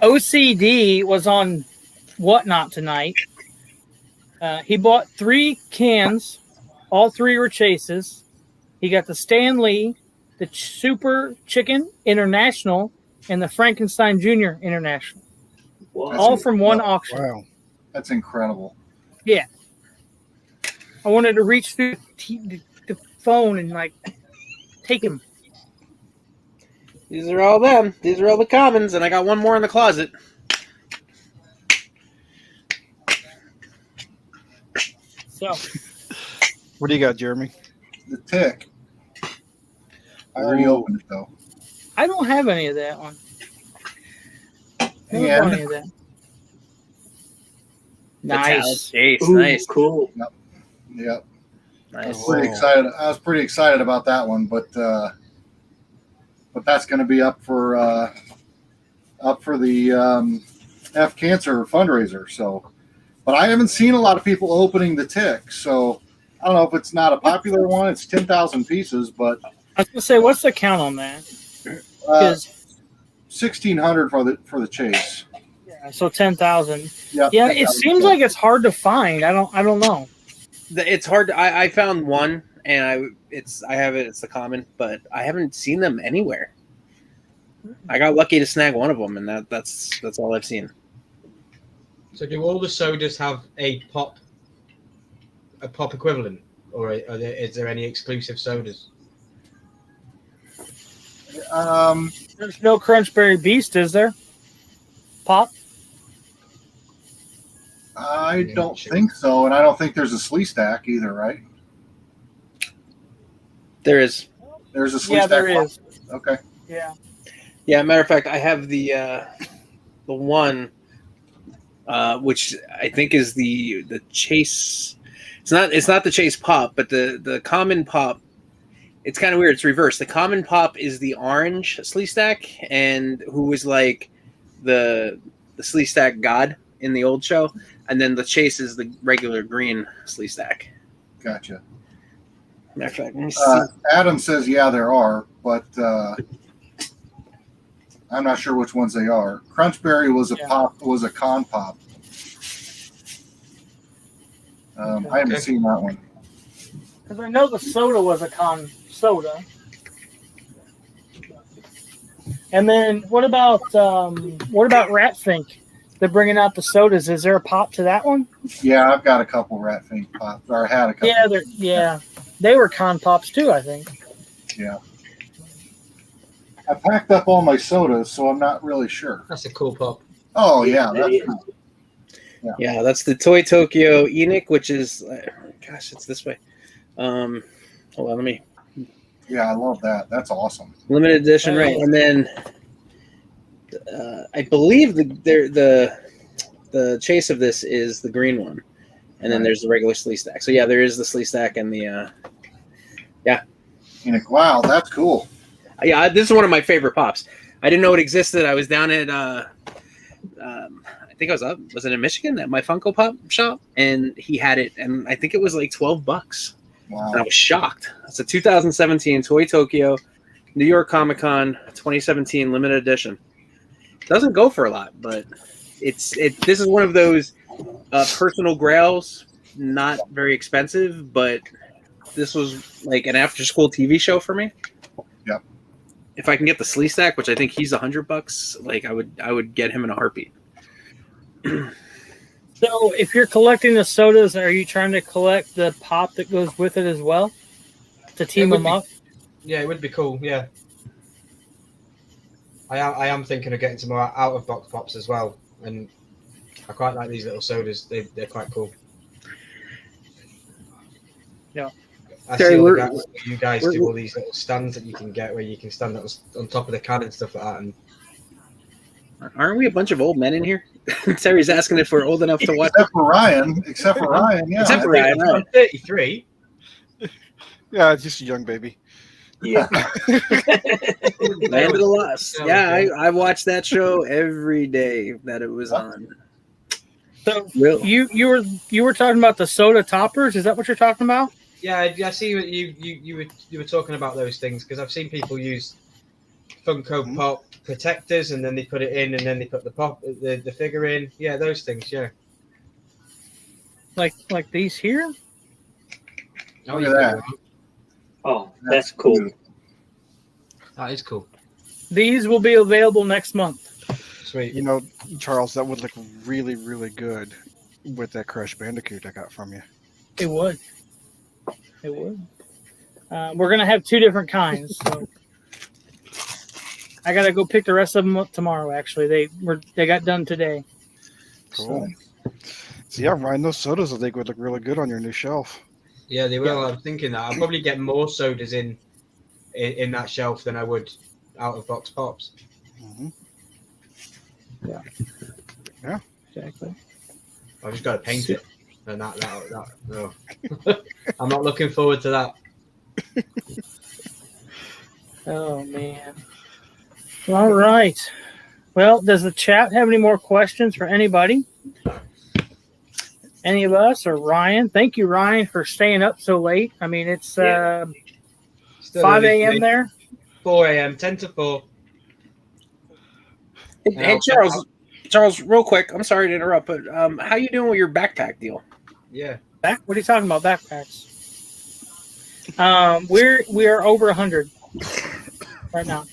OCD was on Whatnot tonight. He bought 3 cans. All 3 were chases. He got the Stan Lee, the Super Chicken International, and the Frankenstein Jr. International. Wow. All from one auction. Wow. That's incredible. Yeah. I wanted to reach through the phone and like take him. These are all them. These are all the commons, and I got one more in the closet. So, What do you got, Jeremy? The Tick. I already opened it though. I don't have any of that one. I don't And have any of that. Nice. Chase, Ooh, nice. cool. Yep. I was Nice. pretty excited. I was pretty excited about that one, but that's going to be up for the F Cancer fundraiser. So, but I haven't seen a lot of people opening the Tick. So I don't know if it's not a popular one. It's 10,000 pieces, but I was gonna say, what's the count on that? 1,600 for the chase. Yeah, so 10,000. Yep, Yeah, it seems like it's hard to find. I don't know. It's hard. I found one, and I have it. It's the common, but I haven't seen them anywhere. I got lucky to snag one of them, and that's all I've seen. So do all the sodas have a pop equivalent, or is there any exclusive sodas? There's no Crunchberry Beast, is there? Pop? I don't think so, and I don't think there's a Slee Stack either, right? There is. There's a Slee Yeah, Stack. there is. Okay. Yeah. Yeah, matter of fact, I have the one, which I think is the chase. It's not the chase pop, but the common pop. It's kind of weird. It's reversed. The common pop is the orange Slee Stack, and who was like the Slee Stack god in the old show, and then the chase is the regular green Slee Stack. Gotcha. Matter of fact, let me see. Adam says, yeah, there are, but I'm not sure which ones they are. Crunchberry was a con pop. I haven't seen that one. Because I know the soda was a con soda. And then what about Ratfink? They're bringing out the sodas. Is there a pop to that one? Yeah, I've got a couple Ratfink pops, or had a couple. Yeah, they were con pops too, I think. Yeah. I packed up all my sodas, so I'm not really sure. That's a cool pop. Oh yeah, that's cool. Yeah, that's the Toy Tokyo Enoch, which is, gosh, it's this way. Hold on, let me. Yeah, I love that. That's awesome. Limited edition, right? And then I believe the chase of this is the green one, and then there's the regular sleeve stack. So yeah, there is the sleeve stack and the Wow, that's cool. yeah. This is one of my favorite pops. I didn't know it existed. I was down at I think I was up. Was it in Michigan at my Funko Pop shop, and he had it, and I think it was like $12. Wow. And I was shocked. It's a 2017 Toy Tokyo New York Comic Con 2017 limited edition. Doesn't go for a lot, but this is one of those personal grails, not very expensive, but this was like an after school TV show for me. Yep. If I can get the sleeve stack, which I think he's $100, like I would get him in a heartbeat. So, if you're collecting the sodas, are you trying to collect the pop that goes with it as well to team them up? Yeah, it would be cool. Yeah, I am thinking of getting some more out of box pops as well, and I quite like these little sodas. They're quite cool. Yeah. I Terry, see all you guys do all these little stands that you can get where you can stand on top of the can and stuff like that. And aren't we a bunch of old men in here? Terry's asking if we're old enough to watch. Except for Ryan. Yeah. Except for Ryan, right. I'm 33. Yeah, just a young baby. Yeah. Land of the Lost. Yeah, I watched that show every day that it was on. So you were talking about the soda toppers. Is that what you're talking about? Yeah, I see what you were talking about those things, because I've seen people use Funko Pop protectors and then they put it in and then they put the figure in. Yeah, those things. Yeah. Like these here? Oh, Look at that. Oh, that's cool. That is cool. These will be available next month. Sweet. You know, Charles, that would look really, really good with that Crash Bandicoot I got from you. It would. It would. We're gonna have two different kinds. So I gotta go pick the rest of them up tomorrow. Actually, they got done today. Cool. So yeah, Ryan, those sodas I think would look really good on your new shelf. Yeah, they will. I'm thinking that I'll probably get more sodas in that shelf than I would out of box pops. Mm-hmm. Yeah. Exactly. I've just got to paint it. And that no. I'm not looking forward to that. Oh man. All right. Well, does the chat have any more questions for anybody? Any of us or Ryan? Thank you, Ryan, for staying up so late. I mean, it's 5 a.m. there. 4 a.m. 10 to 4. Hey, Charles, real quick. I'm sorry to interrupt, but how you doing with your backpack deal? Yeah. What are you talking about? Backpacks? We are over 100 right now.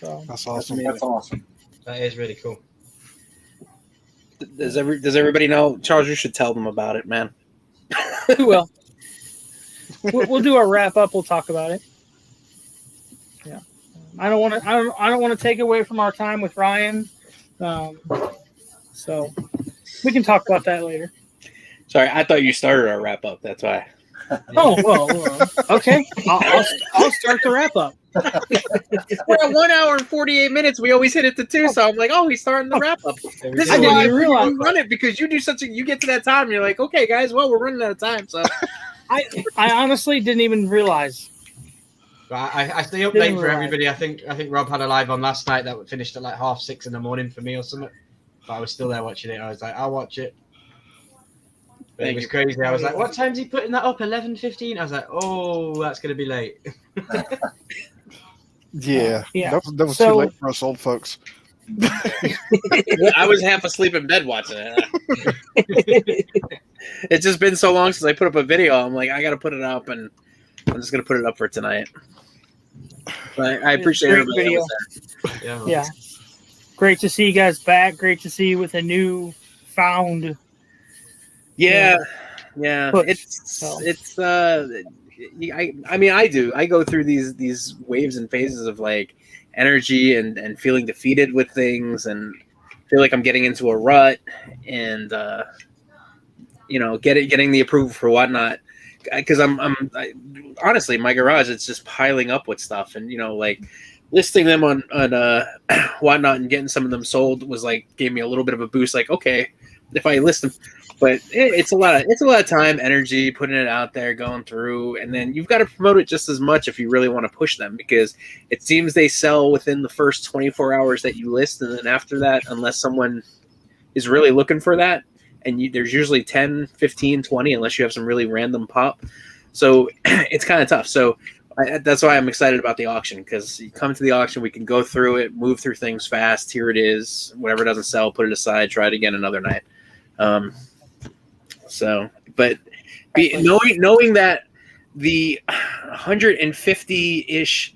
So That's awesome. That's awesome. That is really cool. Does everybody know? Charles, you should tell them about it, man. we will. We'll do our wrap up. We'll talk about it. Yeah. I don't want to take away from our time with Ryan. So we can talk about that later. Sorry, I thought you started our wrap up. That's why. Oh well, okay. I'll start the wrap up. We're at 1 hour and 48 minutes. We always hit it to 2, so I'm like, oh, he's starting the wrap up. This is didn't why even realize you run it, because you do you get to that time and you're like, okay, guys, well, we're running out of time. So I honestly didn't even realize. But I stay up late for everybody. I think Rob had a live on last night that finished at like 6:30 in the morning for me or something. But I was still there watching it. I was like, I'll watch it. But it was crazy. I was like, what time's he putting that up? 11:15. I was like, oh, that's gonna be late. Yeah. Yeah. That was too late for us old folks. I was half asleep in bed watching it. It's just been so long since I put up a video. I'm like, I got to put it up, and I'm just gonna put it up for tonight. But I appreciate everybody. Video. Yeah. Great to see you guys back. Great to see you with a new found. Yeah. Push. I go through these waves and phases of like energy and feeling defeated with things and feel like I'm getting into a rut and getting the approval for whatnot. because honestly, my garage, it's just piling up with stuff, and like listing them on Whatnot and getting some of them sold was like gave me a little bit of a boost. Like, okay, if I list them, but it's a lot of time, energy, putting it out there, going through, and then you've got to promote it just as much if you really want to push them, because it seems they sell within the first 24 hours that you list, and then after that, unless someone is really looking for that, and there's usually 10, 15, 20, unless you have some really random pop. So it's kind of tough. So that's why I'm excited about the auction, because you come to the auction, we can go through it, move through things fast. Here it is. Whatever doesn't sell, put it aside, try it again another night. But knowing that the 150-ish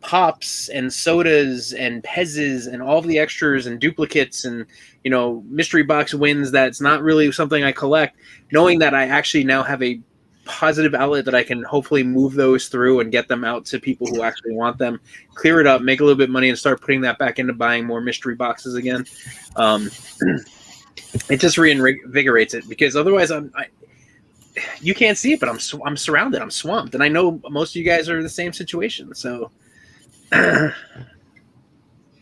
pops and sodas and pezzes and all the extras and duplicates and mystery box wins, that's not really something I collect, knowing that I actually now have a positive outlet that I can hopefully move those through and get them out to people who actually want them, clear it up, make a little bit of money, and start putting that back into buying more mystery boxes again. It just reinvigorates it, because otherwise you can't see it, but I'm surrounded, I'm swamped, and I know most of you guys are in the same situation. So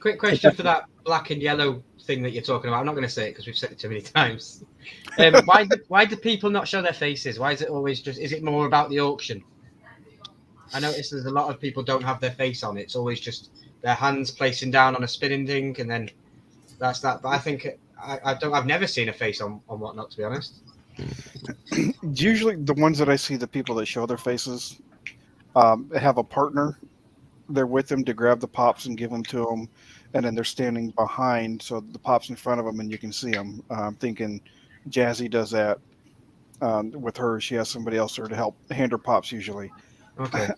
quick question for that black and yellow thing that you're talking about. I'm not going to say it because we've said it too many times. Why do people not show their faces? Why is it always is it more about the auction? I notice there's a lot of people don't have their face on it. It's always just their hands placing down on a spinning thing, and then that's that. But I think I've never seen a face on Whatnot, to be honest. Usually the ones that I see, the people that show their faces have a partner. They're with them to grab the pops and give them to them, and then they're standing behind, so the pops in front of them and you can see them. I'm thinking Jazzy does that with her. She has somebody else there to help hand her pops usually. Okay.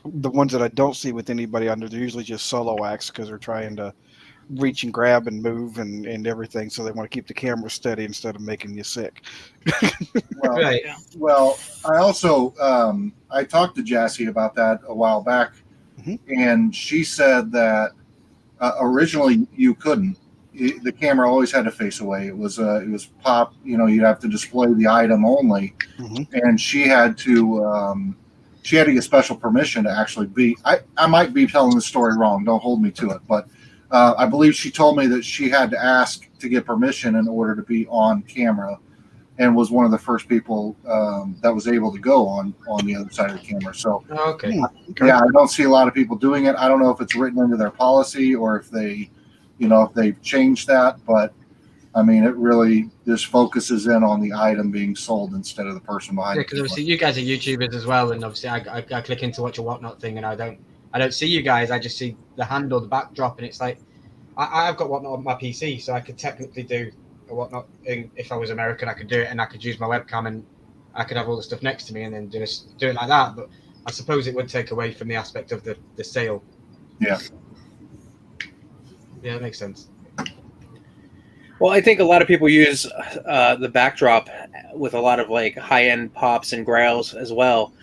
The ones that I don't see with anybody under, they're usually just solo acts, because they're trying to reach and grab and move and everything, so they want to keep the camera steady instead of making you sick. Right. Well, I also I talked to Jassy about that a while back, and she said that originally you couldn't. The camera always had to face away. It was pop. You'd have to display the item only, and she had to get special permission to actually be. I might be telling the story wrong. Don't hold me to it, but I believe she told me that she had to ask to get permission in order to be on camera, and was one of the first people that was able to go on the other side of the camera. So, okay. Yeah, I don't see a lot of people doing it. I don't know if it's written into their policy or if they, if they've changed that. But I mean, it really just focuses in on the item being sold instead of the person behind. Yeah, because obviously you guys are YouTubers as well, and obviously I click in to watch a Whatnot thing, and I don't see you guys. I just see the handle, the backdrop, and it's like I've got Whatnot on my PC, so I could technically do a Whatnot thing. If I was American, I could do it, and I could use my webcam, and I could have all the stuff next to me, and then do it like that. But I suppose it would take away from the aspect of the sale. Yeah. Yeah, that makes sense. Well, I think a lot of people use the backdrop with a lot of like high-end pops and grails as well.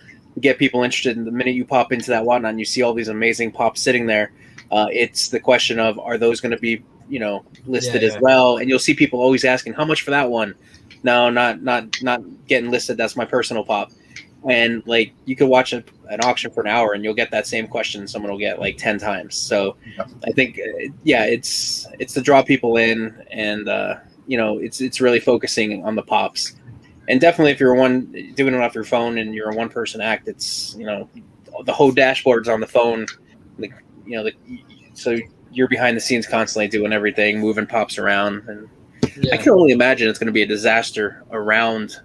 Get people interested. And the minute you pop into that Whatnot and you see all these amazing pops sitting there, it's the question of, are those going to be listed as well? And you'll see people always asking, how much for that one? No, not getting listed. That's my personal pop. And like, you could watch an auction for an hour and you'll get that same question. Someone will get like 10 times. So I think, it's to draw people in, and it's really focusing on the pops. And definitely, if you're doing it off your phone and you're a one-person act, it's the whole dashboard's on the phone. So you're behind the scenes constantly doing everything, moving pops around, and I can only imagine it's going to be a disaster around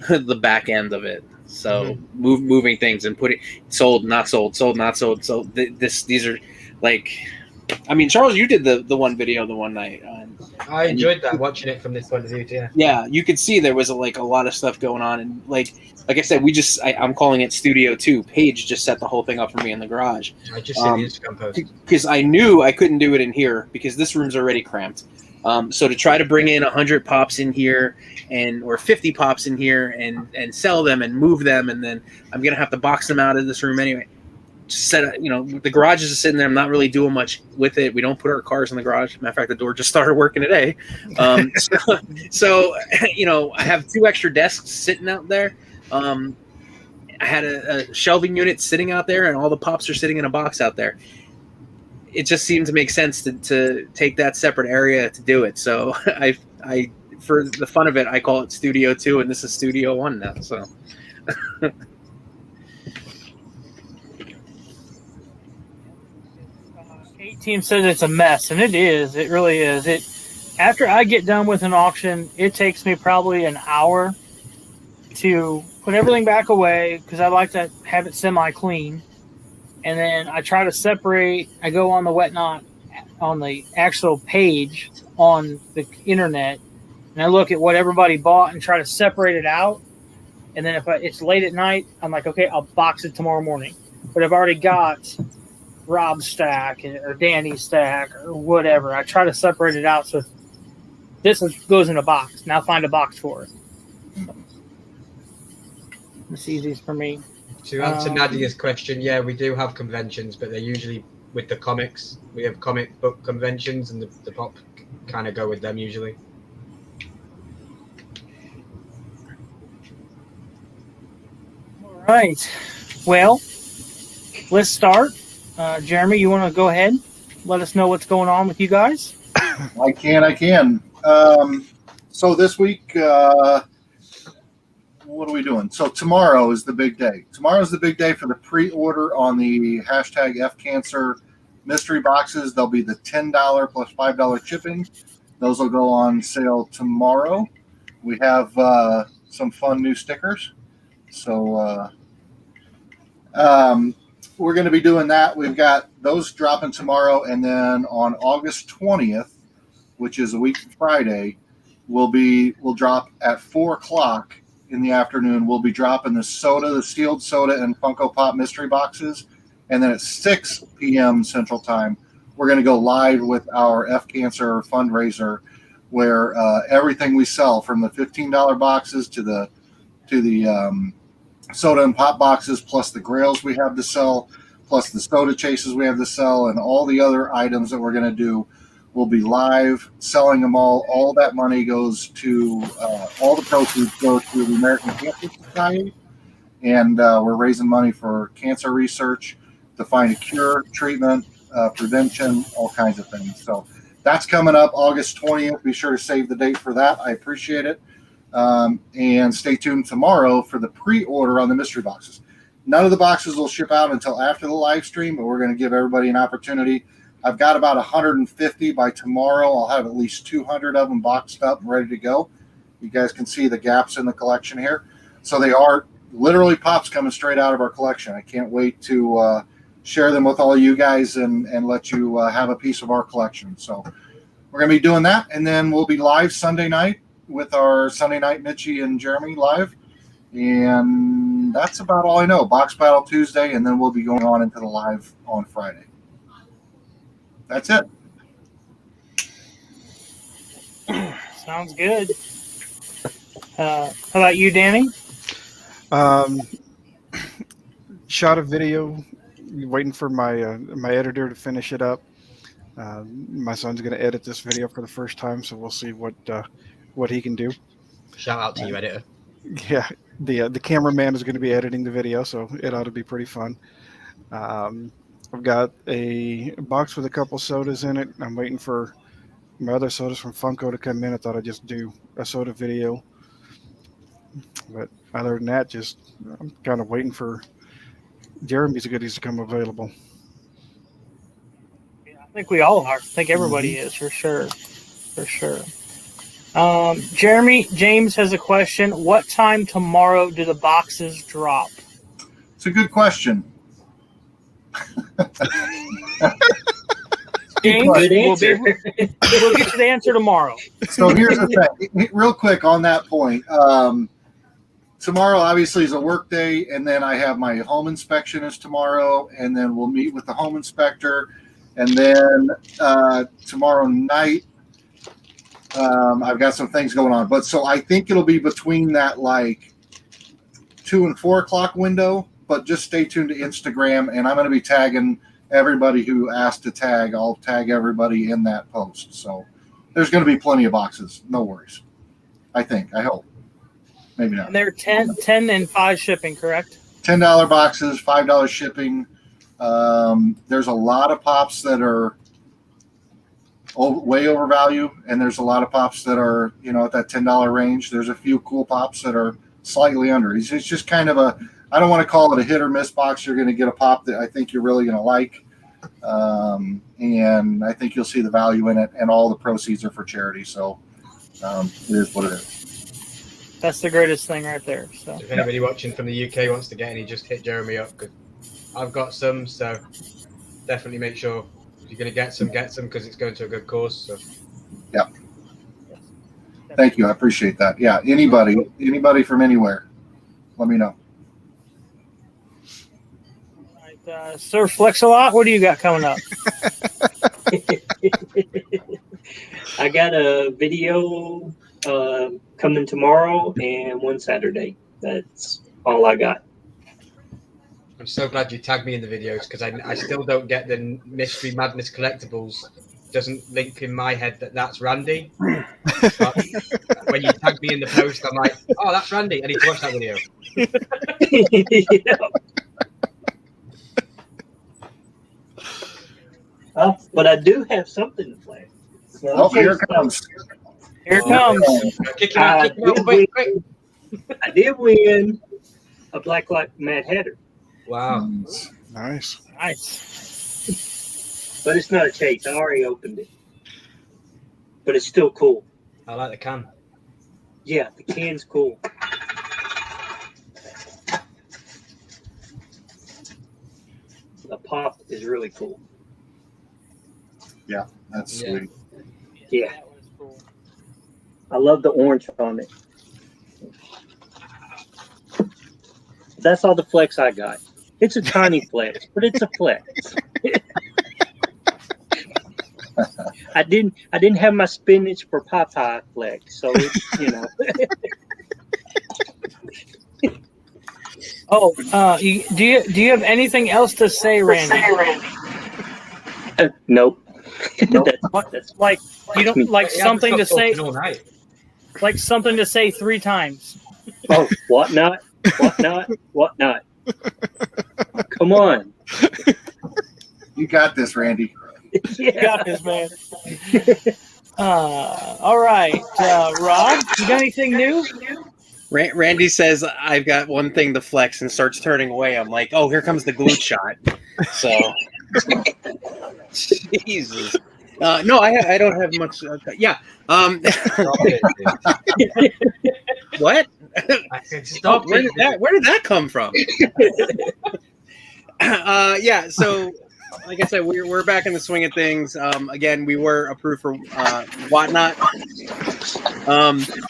the back end of it. So moving things and putting sold, not sold, sold, not sold. So these are like, I mean, Charles, you did the one video the one night. I enjoyed that, watching it from this point of view. Yeah. Yeah, you could see there was a lot of stuff going on, and like I said, I'm calling it Studio 2. Paige just set the whole thing up for me in the garage. I just see the Instagram post because I knew I couldn't do it in here because this room's already cramped. So to try to bring in 100 pops in here or 50 pops in here and sell them and move them, and then I'm gonna have to box them out of this room anyway. Just the garage is just sitting there. I'm not really doing much with it. We don't put our cars in the garage. Matter of fact, the door just started working today. So I have 2 extra desks sitting out there. I had a shelving unit sitting out there, and all the pops are sitting in a box out there. It just seemed to make sense to take that separate area to do it. So I for the fun of it, I call it Studio 2, and this is Studio 1 now. So. Team says it's a mess, and it is. It really is. It after I get done with an auction, it takes me probably an hour to put everything back away because I like to have it semi-clean, and then I try to separate. I go on the Whatnot on the actual page on the internet, and I look at what everybody bought and try to separate it out. And then if it's late at night, I'm like, okay, I'll box it tomorrow morning. But I've already got Rob's stack or Danny's stack or whatever. I try to separate it out so this goes in a box. Now find a box for it. It's easiest for me. To answer Nadia's question, yeah, we do have conventions, but they're usually with the comics. We have comic book conventions, and the pop kind of go with them usually. All right. Well, let's start. Jeremy, you want to go ahead? Let us know what's going on with you guys. I can. So this week, what are we doing? So tomorrow is the big day. Tomorrow's the big day for the pre-order on the hashtag FCancer mystery boxes. They'll be the $10 plus $5 shipping. Those will go on sale tomorrow. We have some fun new stickers. So we're going to be doing that. We've got those dropping tomorrow, and then on August 20th, which is a week from Friday, we'll drop at 4:00 in the afternoon. We'll be dropping the sealed soda and Funko Pop mystery boxes, and then at 6 p.m. Central Time, we're going to go live with our FCancer fundraiser, where everything we sell, from the $15 boxes to the soda and pop boxes, plus the grails we have to sell, plus the soda chases we have to sell, and all the other items that we're going to do, we'll be live selling them all. All that money goes to, all the proceeds go to the American Cancer Society, and we're raising money for cancer research to find a cure, treatment, prevention, all kinds of things. So that's coming up August 20th. Be sure to save the date for that. I appreciate it. And stay tuned tomorrow for the pre-order on the mystery boxes. None of the boxes will ship out until after the live stream, but we're going to give everybody an opportunity. I've got about 150 by tomorrow. I'll have at least 200 of them boxed up and ready to go. You guys can see the gaps in the collection here. So they are literally pops coming straight out of our collection. I can't wait to share them with all you guys and let you have a piece of our collection. So we're going to be doing that, and then we'll be live Sunday night with our Sunday Night Mitchie and Jeremy live. And that's about all I know. Box Battle Tuesday, and then we'll be going on into the live on Friday. That's it. Sounds good. How about you, Danny? Shot a video, waiting for my my editor to finish it up. My son's going to edit this video for the first time, so we'll see what he can do. Shout out to you, editor. Yeah, the cameraman is going to be editing the video, so it ought to be pretty fun. I've got a box with a couple sodas in it. I'm waiting for my other sodas from Funko to come in. I thought I'd just do a soda video. But other than that, I'm kind of waiting for Jeremy's goodies to come available. Yeah, I think we all are. I think everybody is, for sure. For sure. James has a question. What time tomorrow do the boxes drop? It's a good question. James, we'll get you the answer tomorrow. So here's the thing. Real quick on that point. Tomorrow obviously is a work day, and then I have my home inspection is tomorrow, and then we'll meet with the home inspector, and then tomorrow night I've got some things going on. But so I think it'll be between that like 2 and 4 o'clock window, but just stay tuned to Instagram, and I'm going to be tagging everybody who asked to tag. I'll tag everybody in that post. So there's going to be plenty of boxes. No worries. I hope. Maybe not. And they're 10 and 5 shipping, correct? $10 boxes, $5 shipping. There's a lot of pops that are way over value, and there's a lot of pops that are, at that $10 range. There's a few cool pops that are slightly under. It's just kind of I don't want to call it a hit or miss box. You're going to get a pop that I think you're really going to like. And I think you'll see the value in it, and all the proceeds are for charity. So it is what it is. That's the greatest thing right there. So If anybody watching from the UK wants to get any, just hit Jeremy up. Cause I've got some, so definitely make sure if you're going to get some because it's going to a good cause. So. Yeah. Thank you. I appreciate that. Yeah. Anybody from anywhere, let me know. Sir Flex-a-Lot, what do you got coming up? I got a video coming tomorrow and one Saturday. That's all I got. I'm so glad you tagged me in the videos because I still don't get the Mystery Madness collectibles. Doesn't link in my head that's Randy. But when you tag me in the post, I'm like, oh, that's Randy. I need to watch that video. Yeah. But I do have something to play. Oh, here it comes. Here it comes. Kick him out, quick. I did win a Black Mad Hatter. Wow. Nice. Nice. But it's not a chase. I already opened it. But it's still cool. I like the can. Yeah, the can's cool. The pop is really cool. Yeah, that's sweet. Yeah. I love the orange on it. That's all the flex I got. It's a tiny flex, but it's a flex. I didn't have my spinach for Popeye flex, so it's, do you have anything else to say, Randy? Nope. That's like you don't like something to say. All night. Like something to say 3 times. Oh, what not? Come on. You got this, Randy. You got this, man. All right, Rob, you got anything new? Randy says, I've got one thing to flex, and starts turning away. I'm like, oh, here comes the glute shot. So, Jesus. No, I don't have much. Yeah. What? Stop. Where did that come from? Yeah. So, like I said, we're back in the swing of things. Again, we were approved for Whatnot.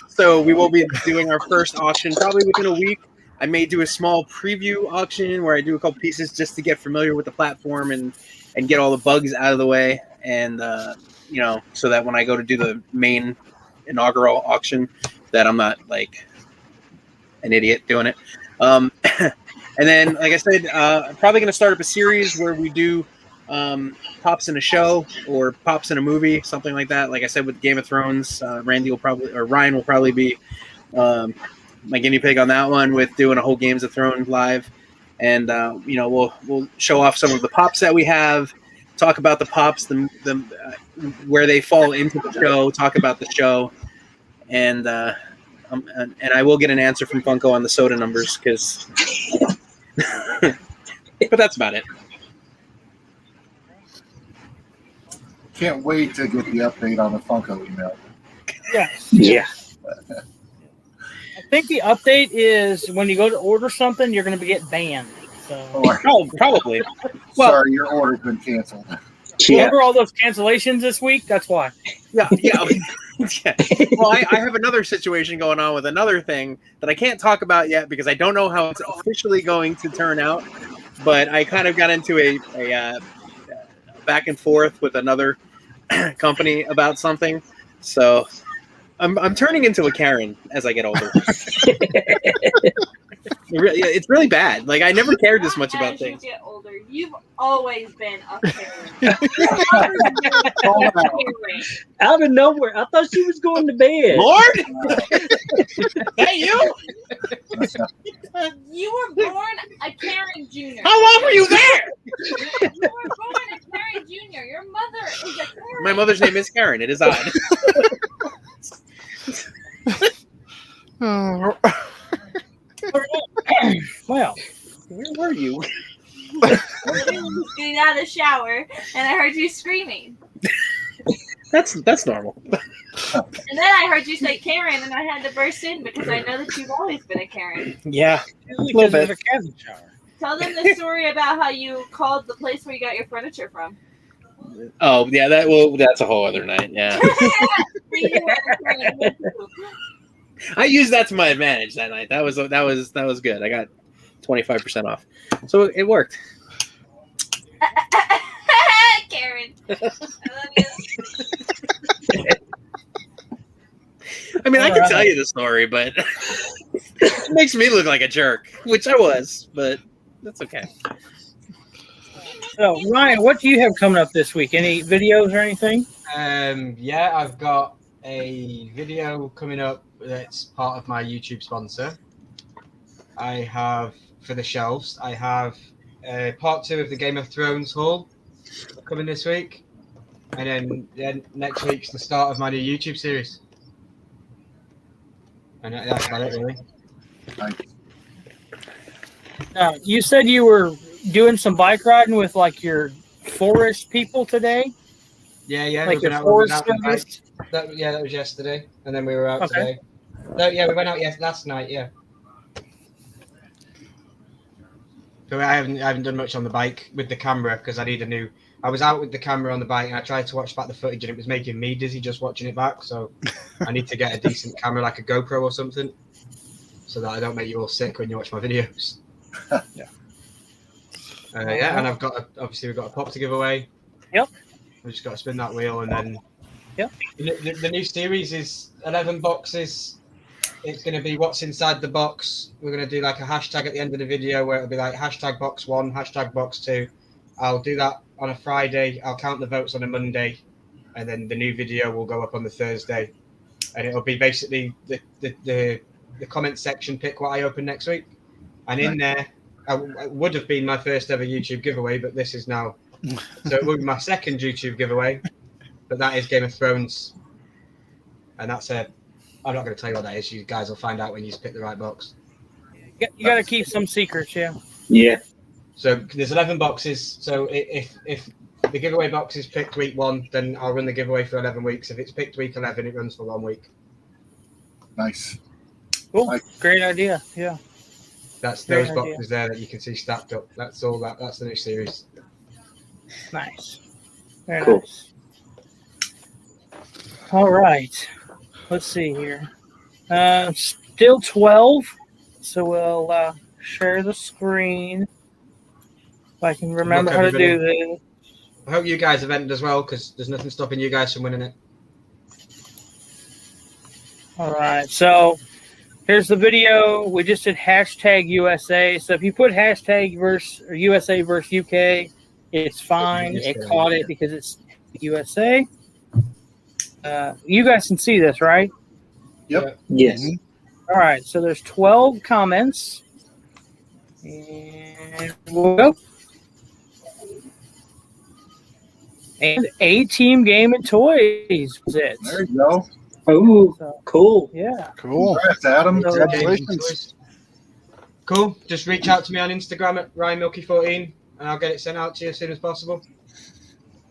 So we will be doing our first auction probably within a week. I may do a small preview auction where I do a couple pieces just to get familiar with the platform and get all the bugs out of the way. And, so that when I go to do the main inaugural auction, that I'm not like an idiot doing it. And then, like I said, I'm probably going to start up a series where we do pops in a show or pops in a movie, something like that. Like I said, with Game of Thrones, Ryan will probably be my guinea pig on that one with doing a whole Games of Thrones live. And, we'll show off some of the pops that we have, talk about the pops, where they fall into the show, talk about the show. And I will get an answer from Funko on the soda numbers but that's about it. Can't wait to get the update on the Funko email. Yeah. I think the update is when you go to order something, you're going to get banned. So. Oh, probably. Well, sorry, your order's been canceled. Remember all those cancellations this week? That's why. Yeah. Yeah. Well, I have another situation going on with another thing that I can't talk about yet because I don't know how it's officially going to turn out. But I kind of got into a back and forth with another company about something. So I'm turning into a Karen as I get older. It's really bad. Like I never cared this much about As you things. get older, you've always been a Karen. Out of nowhere, I thought she was going to bed. Lord, that you? You were born a Karen Jr. How long were you there? You were born a Karen Jr. Your mother is a Karen. My mother's name is Karen. It is odd. Well, Where were you? Getting out of the shower, and I heard you screaming. That's normal. And then I heard you say Karen, and I had to burst in because I know that you've always been a Karen. yeah, little bit. of a cabin shower. Tell them the story about how you called the place where you got your furniture from. Oh yeah, that's a whole other night. Yeah, I used that to my advantage that night. That was good. I got 25% off, so it worked. Karen, I love you. I mean, I can tell you the story, but it makes me look like a jerk, which I was, but that's okay. So, Ryan, what do you have coming up this week? Any videos or anything? Yeah, I've got a video coming up that's part of my YouTube sponsor. I have for the shelves. I have part 2 of the Game of Thrones haul coming this week, and then next week's the start of my new YouTube series. And that's about it, really. You said you were doing some bike riding with like your forest people today, Yeah. like we your went forest out the bike. service. That was yesterday, and then we were out Okay. today. No, yeah, we went out last night. Yeah. So I haven't done much on the bike with the camera because I need a new. I was out with the camera on the bike and I tried to watch back the footage and it was making me dizzy just watching it back. So I need to get a decent camera like a GoPro or something, so that I don't make you all sick when you watch my videos. Yeah. And obviously we've got a pop to give away. Yep. We've just got to spin that wheel and then. Yep. The new series is 11 boxes. It's going to be what's inside the box. We're going to do like a hashtag at the end of the video where it'll be like hashtag box 1, hashtag box 2. I'll do that on a Friday. I'll count the votes on a Monday, and then the new video will go up on the Thursday. And it'll be basically the comment section. Pick what I open next week, and in there, it would have been my first ever YouTube giveaway, but this is now. So it will be my second YouTube giveaway, but that is Game of Thrones, and that's it. I'm not going to tell you what that is. You guys will find out when you pick the right box. You got to keep some secrets, yeah. Yeah. So there's 11 boxes. So if the giveaway box is picked week 1, then I'll run the giveaway for 11 weeks. If it's picked week 11, it runs for 1 week. Nice. Cool. Nice. Great idea. Yeah. That's Great those boxes there that you can see stacked up. That's all that. That's the new series. Nice. Very Cool. nice. All right. Let's see here. Still 12. So we'll share the screen. If I can remember how to do this. I hope you guys have entered as well, because there's nothing stopping you guys from winning it. All right. So here's the video. We just did hashtag USA. So if you put hashtag versus or USA versus UK, it's fine. It caught it because it's USA. You guys can see this, right? Yep. Yes. All right. So there's 12 comments. And we'll go. And A-Team Game and Toys was it. There you go. Oh, So, cool. yeah. Cool. Congrats, Adam. So- Congratulations. Cool. Just reach out to me on Instagram at RyanMilky14 and I'll get it sent out to you as soon as possible.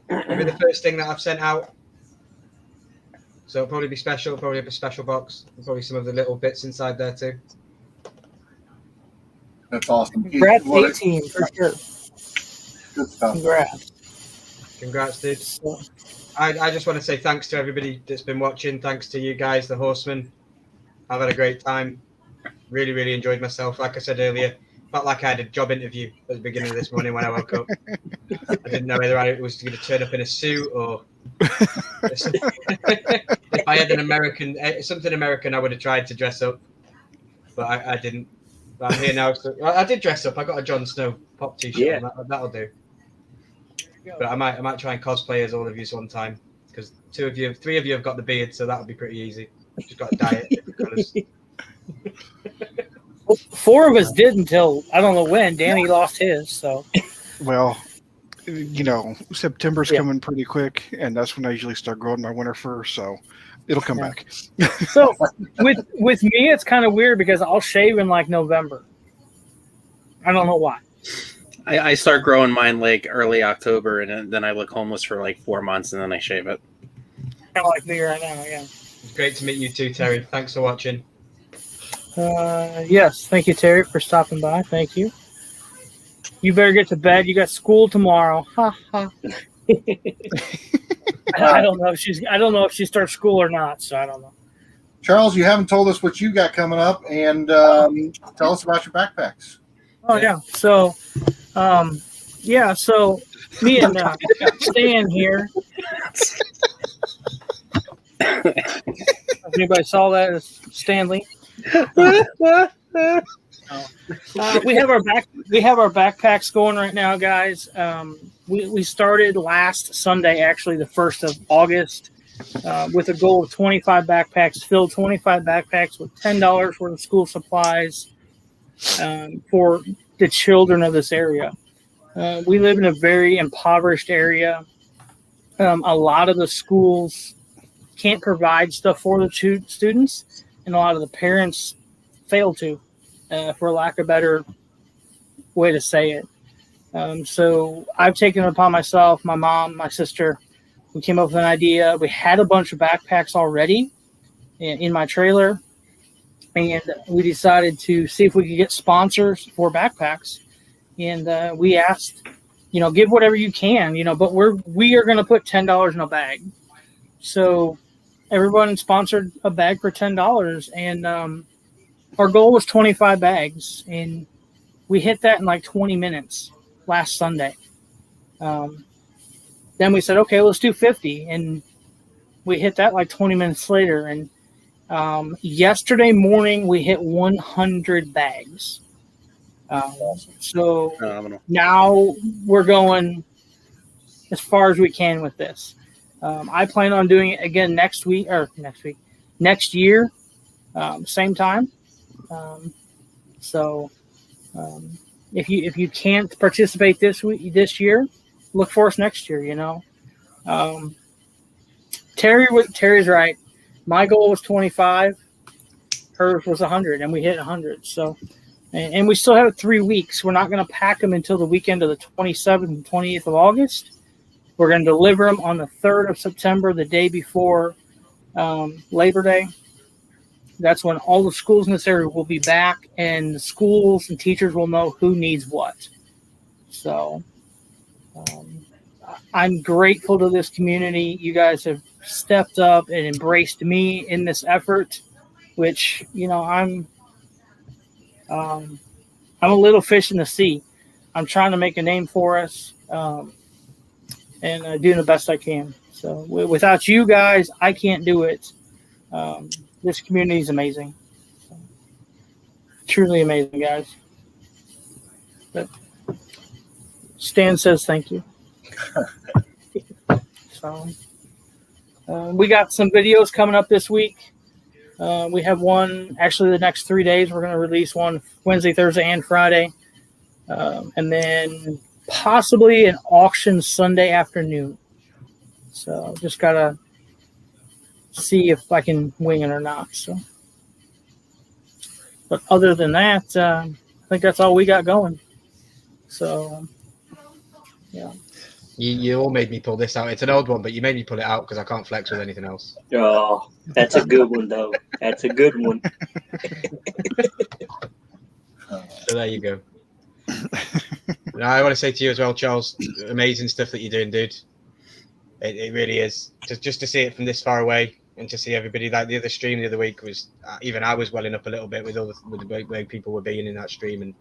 It'll be the first thing that I've sent out. So it'll probably be special. Probably have a special box. And probably some of the little bits inside there too. That's awesome. Congrats, What a- A-Team, for sure. Good stuff. Congrats. Congrats, dude. I just want to say thanks to everybody that's been watching. Thanks to you guys, the Horsemen. I've had a great time. Really, really enjoyed myself. Like I said earlier, felt like I had a job interview at the beginning of this morning when I woke up. I didn't know whether I was going to turn up in a suit or if I had an American, something American, I would have tried to dress up, but I didn't. I'm here now. So I did dress up. I got a Jon Snow pop t-shirt. Yeah. On. That'll do. But I might try and cosplay as all of you one time because 3 of you have got the beard, so that'll be pretty easy. Just got to dye it different colours. 4 of us did until I don't know when. Danny lost his, so Well, September's coming pretty quick, and that's when I usually start growing my winter fur, so it'll come back. So with me, it's kind of weird because I'll shave in like November. I don't know why. I start growing mine like early October, and then I look homeless for like 4 months, and then I shave it. Kind of like me right now, yeah. It's great to meet you too, Terry. Thanks for watching. Yes, thank you, Terry, for stopping by. Thank you. You better get to bed. You got school tomorrow. Ha ha. I don't know if she starts school or not, so I don't know. Charles, you haven't told us what you got coming up, and tell us about your backpacks. Oh yeah. So, so me and Stan here. If anybody saw that, it's Stanley. We have our backpacks going right now, guys. We started last Sunday, actually the 1st of August, with a goal of 25 backpacks. Filled 25 backpacks with $10 worth of school supplies for the children of this area. We live in a very impoverished area. A lot of the schools can't provide stuff for the students, and a lot of the parents fail to, for lack of a better way to say it. So I've taken it upon myself, my mom, my sister. We came up with an idea. We had a bunch of backpacks already in my trailer, and we decided to see if we could get sponsors for backpacks. And we asked, give whatever you can, but we are going to put $10 in a bag. So everyone sponsored a bag for $10, and our goal was 25 bags, and we hit that in like 20 minutes last Sunday. Then we said, okay, let's do 50, and we hit that like 20 minutes later. And yesterday morning we hit 100 bags. So Phenomenal. now we're going as far as we can with this. I plan on doing it again next year, same time. If you can't participate this year, look for us next year. Terry's right. My goal was 25. Hers was 100, and we hit 100. So, and we still have 3 weeks. We're not going to pack them until the weekend of the 27th and 28th of August. We're going to deliver them on the 3rd of September, the day before Labor Day. That's when all the schools in this area will be back, and the schools and teachers will know who needs what. So I'm grateful to this community. You guys have stepped up and embraced me in this effort, which, I'm a little fish in the sea. I'm trying to make a name for us and doing the best I can. So without you guys, I can't do it. This community is amazing. Truly amazing, guys. But Stan says thank you. So we got some videos coming up this week. We have one, actually the next 3 days. We're going to release one Wednesday, Thursday, and Friday. And then possibly an auction Sunday afternoon. So just got to see if I can wing it or not. So, but other than that, I think that's all we got going. So, yeah. You all made me pull this out. It's an old one, but you made me pull it out because I can't flex with anything else. Oh, that's a good one, though. That's a good one. So there you go. Now, I want to say to you as well, Charles, amazing stuff that you're doing, dude. It really is. Just to see it from this far away and to see everybody, like the other stream the other week was, even I was welling up a little bit with the way people were being in that stream, and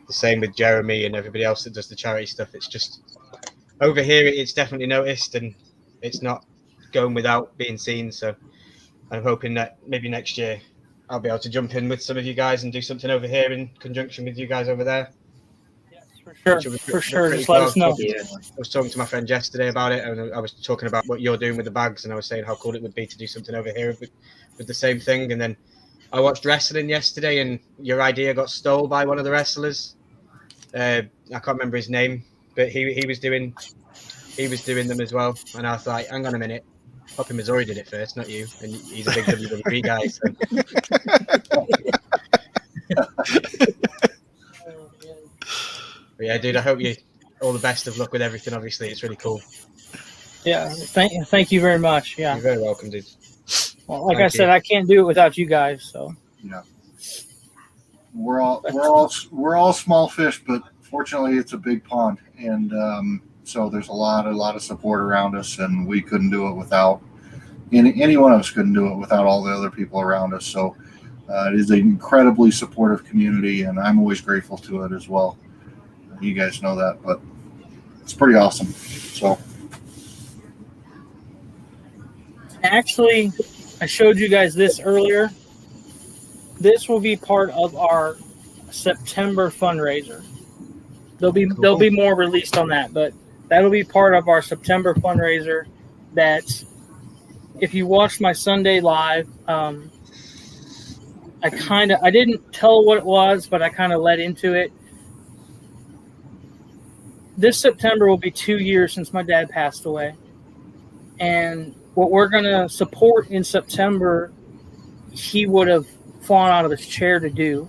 the same with Jeremy and everybody else that does the charity stuff. It's just, over here, it's definitely noticed, and it's not going without being seen. So I'm hoping that maybe next year I'll be able to jump in with some of you guys and do something over here in conjunction with you guys over there. Yes, for sure. Which will be For sure. pretty Just let cool. us know. Yeah. I was talking to my friend yesterday about it, and I was talking about what you're doing with the bags, and I was saying how cool it would be to do something over here with the same thing. And then I watched wrestling yesterday, and your idea got stole by one of the wrestlers. I can't remember his name, but he was doing them as well. And I was like, hang on a minute, Poppy Missouri did it first, not you. And he's a big WWE guy. So. But yeah, dude, I hope you all the best of luck with everything. Obviously, it's really cool. Yeah. Thank you very much. Yeah. You're very welcome, dude. Well, like Thank I said, you. I can't do it without you guys. So. Yeah. We're all small fish, but fortunately, it's a big pond, and so there's a lot of support around us, and we couldn't do it without any one of us couldn't do it without all the other people around us. So it is an incredibly supportive community, and I'm always grateful to it as well. You guys know that, but it's pretty awesome. So Actually, I showed you guys this earlier. This will be part of our September fundraiser. There'll be more released on that, but that'll be part of our September fundraiser. That if you watched my Sunday live, I didn't tell what it was, but I kind of led into it. This September will be 2 years since my dad passed away. And what we're going to support in September, he would have fallen out of his chair to do.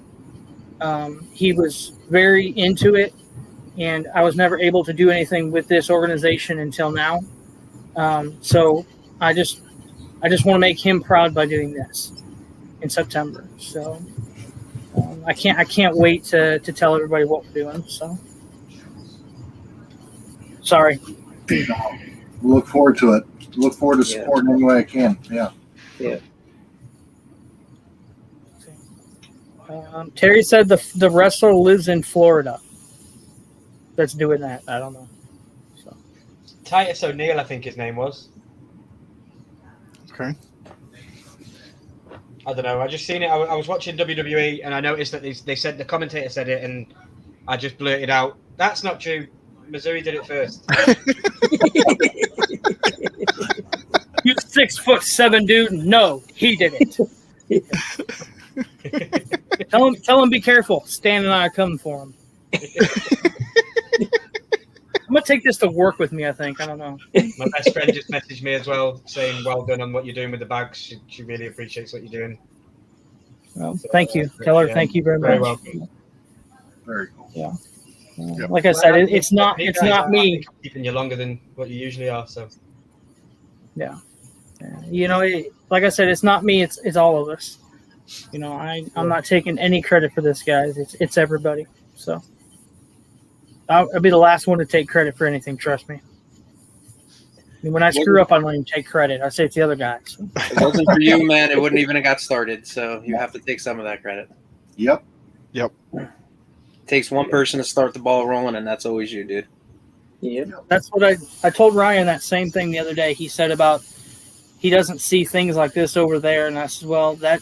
He was very into it, and I was never able to do anything with this organization until now. So I just want to make him proud by doing this in September. So I can't wait to tell everybody what we're doing. So sorry. look forward to it. Look forward to supporting any way I can. Yeah. Yeah. Terry said the wrestler lives in Florida. That's doing that. I don't know. So. Titus O'Neil, I think his name was. Okay. I don't know. I just seen it. I was watching WWE, and I noticed that they said the commentator said it, and I just blurted out, "That's not true. Missouri did it first." You 6'7" dude. No, he did it. Tell him be careful. Stan and I are coming for him. I'm gonna take this to work with me. I think. I don't know. My best friend just messaged me as well, saying, "Well done on what you're doing with the bags. She really appreciates what you're doing." Well, So, thank you. Tell her thank you very much. welcome. Very cool. Yeah. Yep. Like I said, it's not me. Keeping you longer than what you usually are. So Yeah. You know, like I said, it's not me. It's all of us. You know, I'm not taking any credit for this, guys. It's everybody. So I'll be the last one to take credit for anything. Trust me. I mean, when I screw up, I don't even take credit. I say it's the other guys. If it wasn't for you, man, it wouldn't even have got started. So you have to take some of that credit. Yep. Yep. It takes one person to start the ball rolling, and that's always you, dude. Yeah. That's what I told Ryan that same thing the other day. He said about he doesn't see things like this over there, and I said, well, then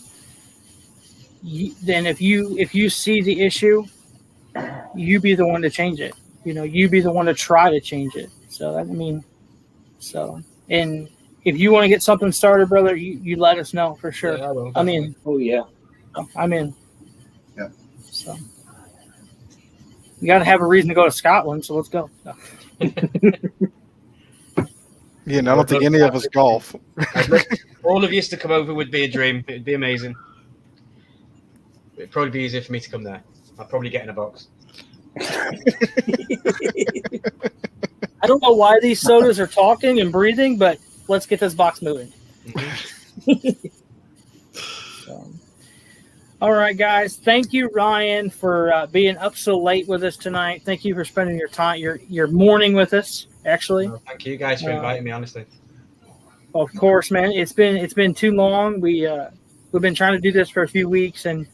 if you see the issue, you be the one to change it. You know, you be the one to try to change it. So and if you want to get something started, brother, you let us know for sure. Yeah, I will, I mean, Oh yeah. I'm in. Yeah. So you got to have a reason to go to Scotland, so let's go. Yeah, and I don't think any of us golf. all of you to come over would be a dream. It'd be amazing. It'd probably be easier for me to come there. I'd probably get in a box. I don't know why these sodas are talking and breathing, but let's get this box moving. So, all right, guys. Thank you, Ryan, for being up so late with us tonight. Thank you for spending your time, your morning with us. Actually, No, thank you guys for inviting me. Honestly, of course, man. It's been too long. We've been trying to do this for a few weeks, and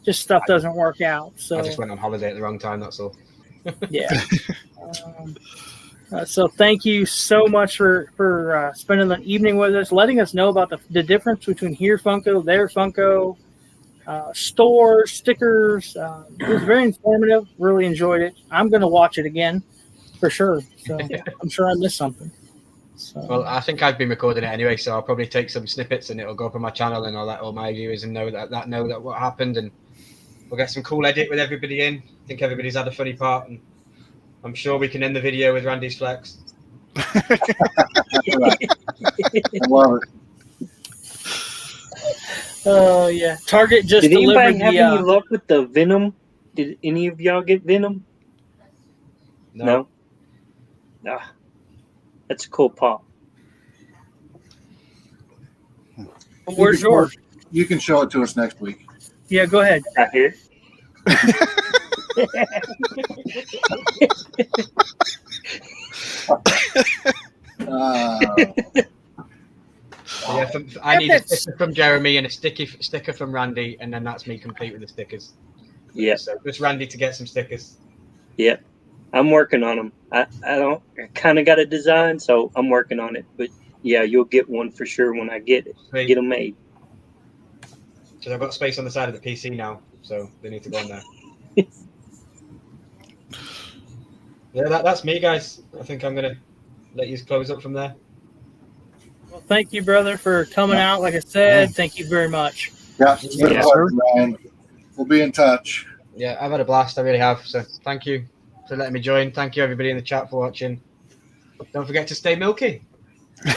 just stuff doesn't work out. So I just went on holiday at the wrong time. That's all. yeah. So thank you so much for spending the evening with us, letting us know about the difference between here Funko, there Funko, stores, stickers. It was very informative. Really enjoyed it. I'm going to watch it again for sure. So I'm sure I missed something. So, Well, I think I've been recording it anyway, so I'll probably take some snippets and it'll go up on my channel, and I'll let all my viewers know that what happened, and we'll get some cool edit with everybody in. I think everybody's had a funny part, and I'm sure we can end the video with Randy's flex. I love it. oh yeah, Target just Did anybody delivered have the. any luck with the Venom? Did any of y'all get Venom? No. Ah, that's a cool pop. Where's yours? You can show it to us next week. Yeah, go ahead. Right here. Yeah, I need a sticker from Jeremy and a sticker from Randy, and then that's me complete with the stickers. Yeah. So just Randy to get some stickers. Yeah. I'm working on them. I kind of got a design, so I'm working on it. But yeah, you'll get one for sure when I get it. Sweet. Get them made. Because I've got space on the side of the PC now, so they need to go on there. Yeah, that's me, guys. I think I'm gonna let you close up from there. Well, thank you, brother, for coming out. Like I said, thank you very much. Yeah, it's been a pleasure, Ryan. We'll be in touch. Yeah, I've had a blast. I really have. So thank you for letting me join. Thank you, everybody in the chat, for watching. Don't forget to stay milky. Guys,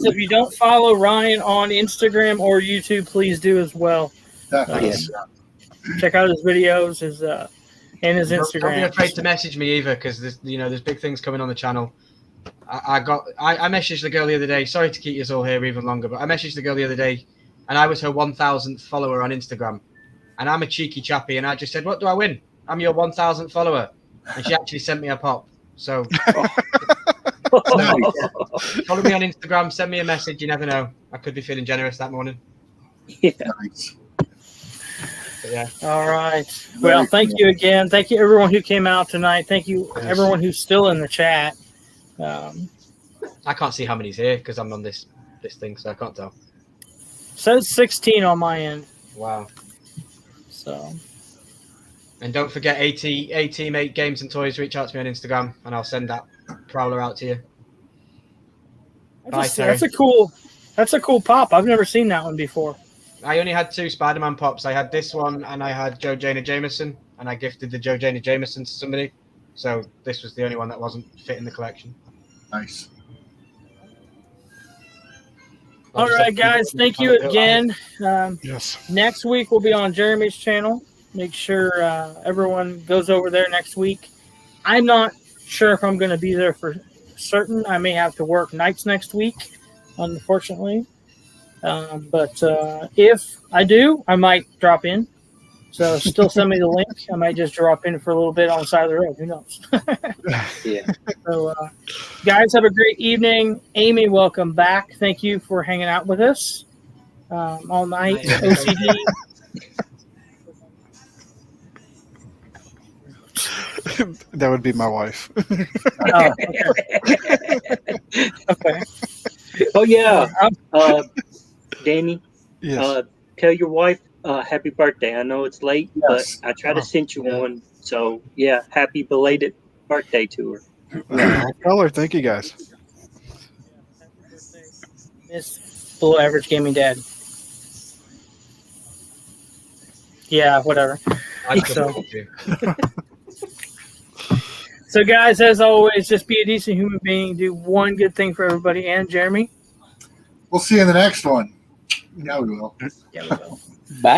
if you don't follow Ryan on Instagram or YouTube, please do as well. Definitely. Check out his videos, and his Don't be Instagram. afraid to message me either, because there's big things coming on the channel. I messaged the girl the other day. Sorry to keep you all here even longer, but I messaged the girl the other day, and I was her 1,000th follower on Instagram. And I'm a cheeky chappy, and I just said, "What do I win? I'm your 1,000th follower." And she actually sent me a pop. So follow me on Instagram, send me a message. You never know. I could be feeling generous that morning. Yeah. Nice. But yeah. All right. Well, thank you again. Thank you, everyone who came out tonight. Thank you, everyone who's still in the chat. I can't see how many's here because I'm on this thing, so I can't tell. Says 16 on my end. Wow. So. And don't forget, A-Team8 Games and Toys, reach out to me on Instagram, and I'll send that prowler out to you. That's a cool pop. I've never seen that one before. I only had 2 Spider-Man pops. I had this one, and I had Joe Jonah Jameson, and I gifted the Joe Jonah Jameson to somebody. So this was the only one that wasn't fit in the collection. Nice. All right, guys. Thank you again. Yes. Next week we'll be on Jeremy's channel. Make sure everyone goes over there next week. I'm not sure if I'm going to be there for certain. I may have to work nights next week, unfortunately. But if I do, I might drop in. So still send me the link. I might just drop in for a little bit on the side of the road. Who knows? Yeah. So, guys, have a great evening. Amy, welcome back. Thank you for hanging out with us all night. OCD. That would be my wife. Oh, okay. Oh yeah. Danny. Yes. Tell your wife happy birthday. I know it's late, Yes. but I try to send you one. So yeah, happy belated birthday to her. I'll tell her. Thank you, guys. Miss Below Average Gaming Dad. Yeah, whatever. So, guys, as always, just be a decent human being. Do one good thing for everybody. And Jeremy? We'll see you in the next one. Yeah, we will. Yeah, we will. Bye.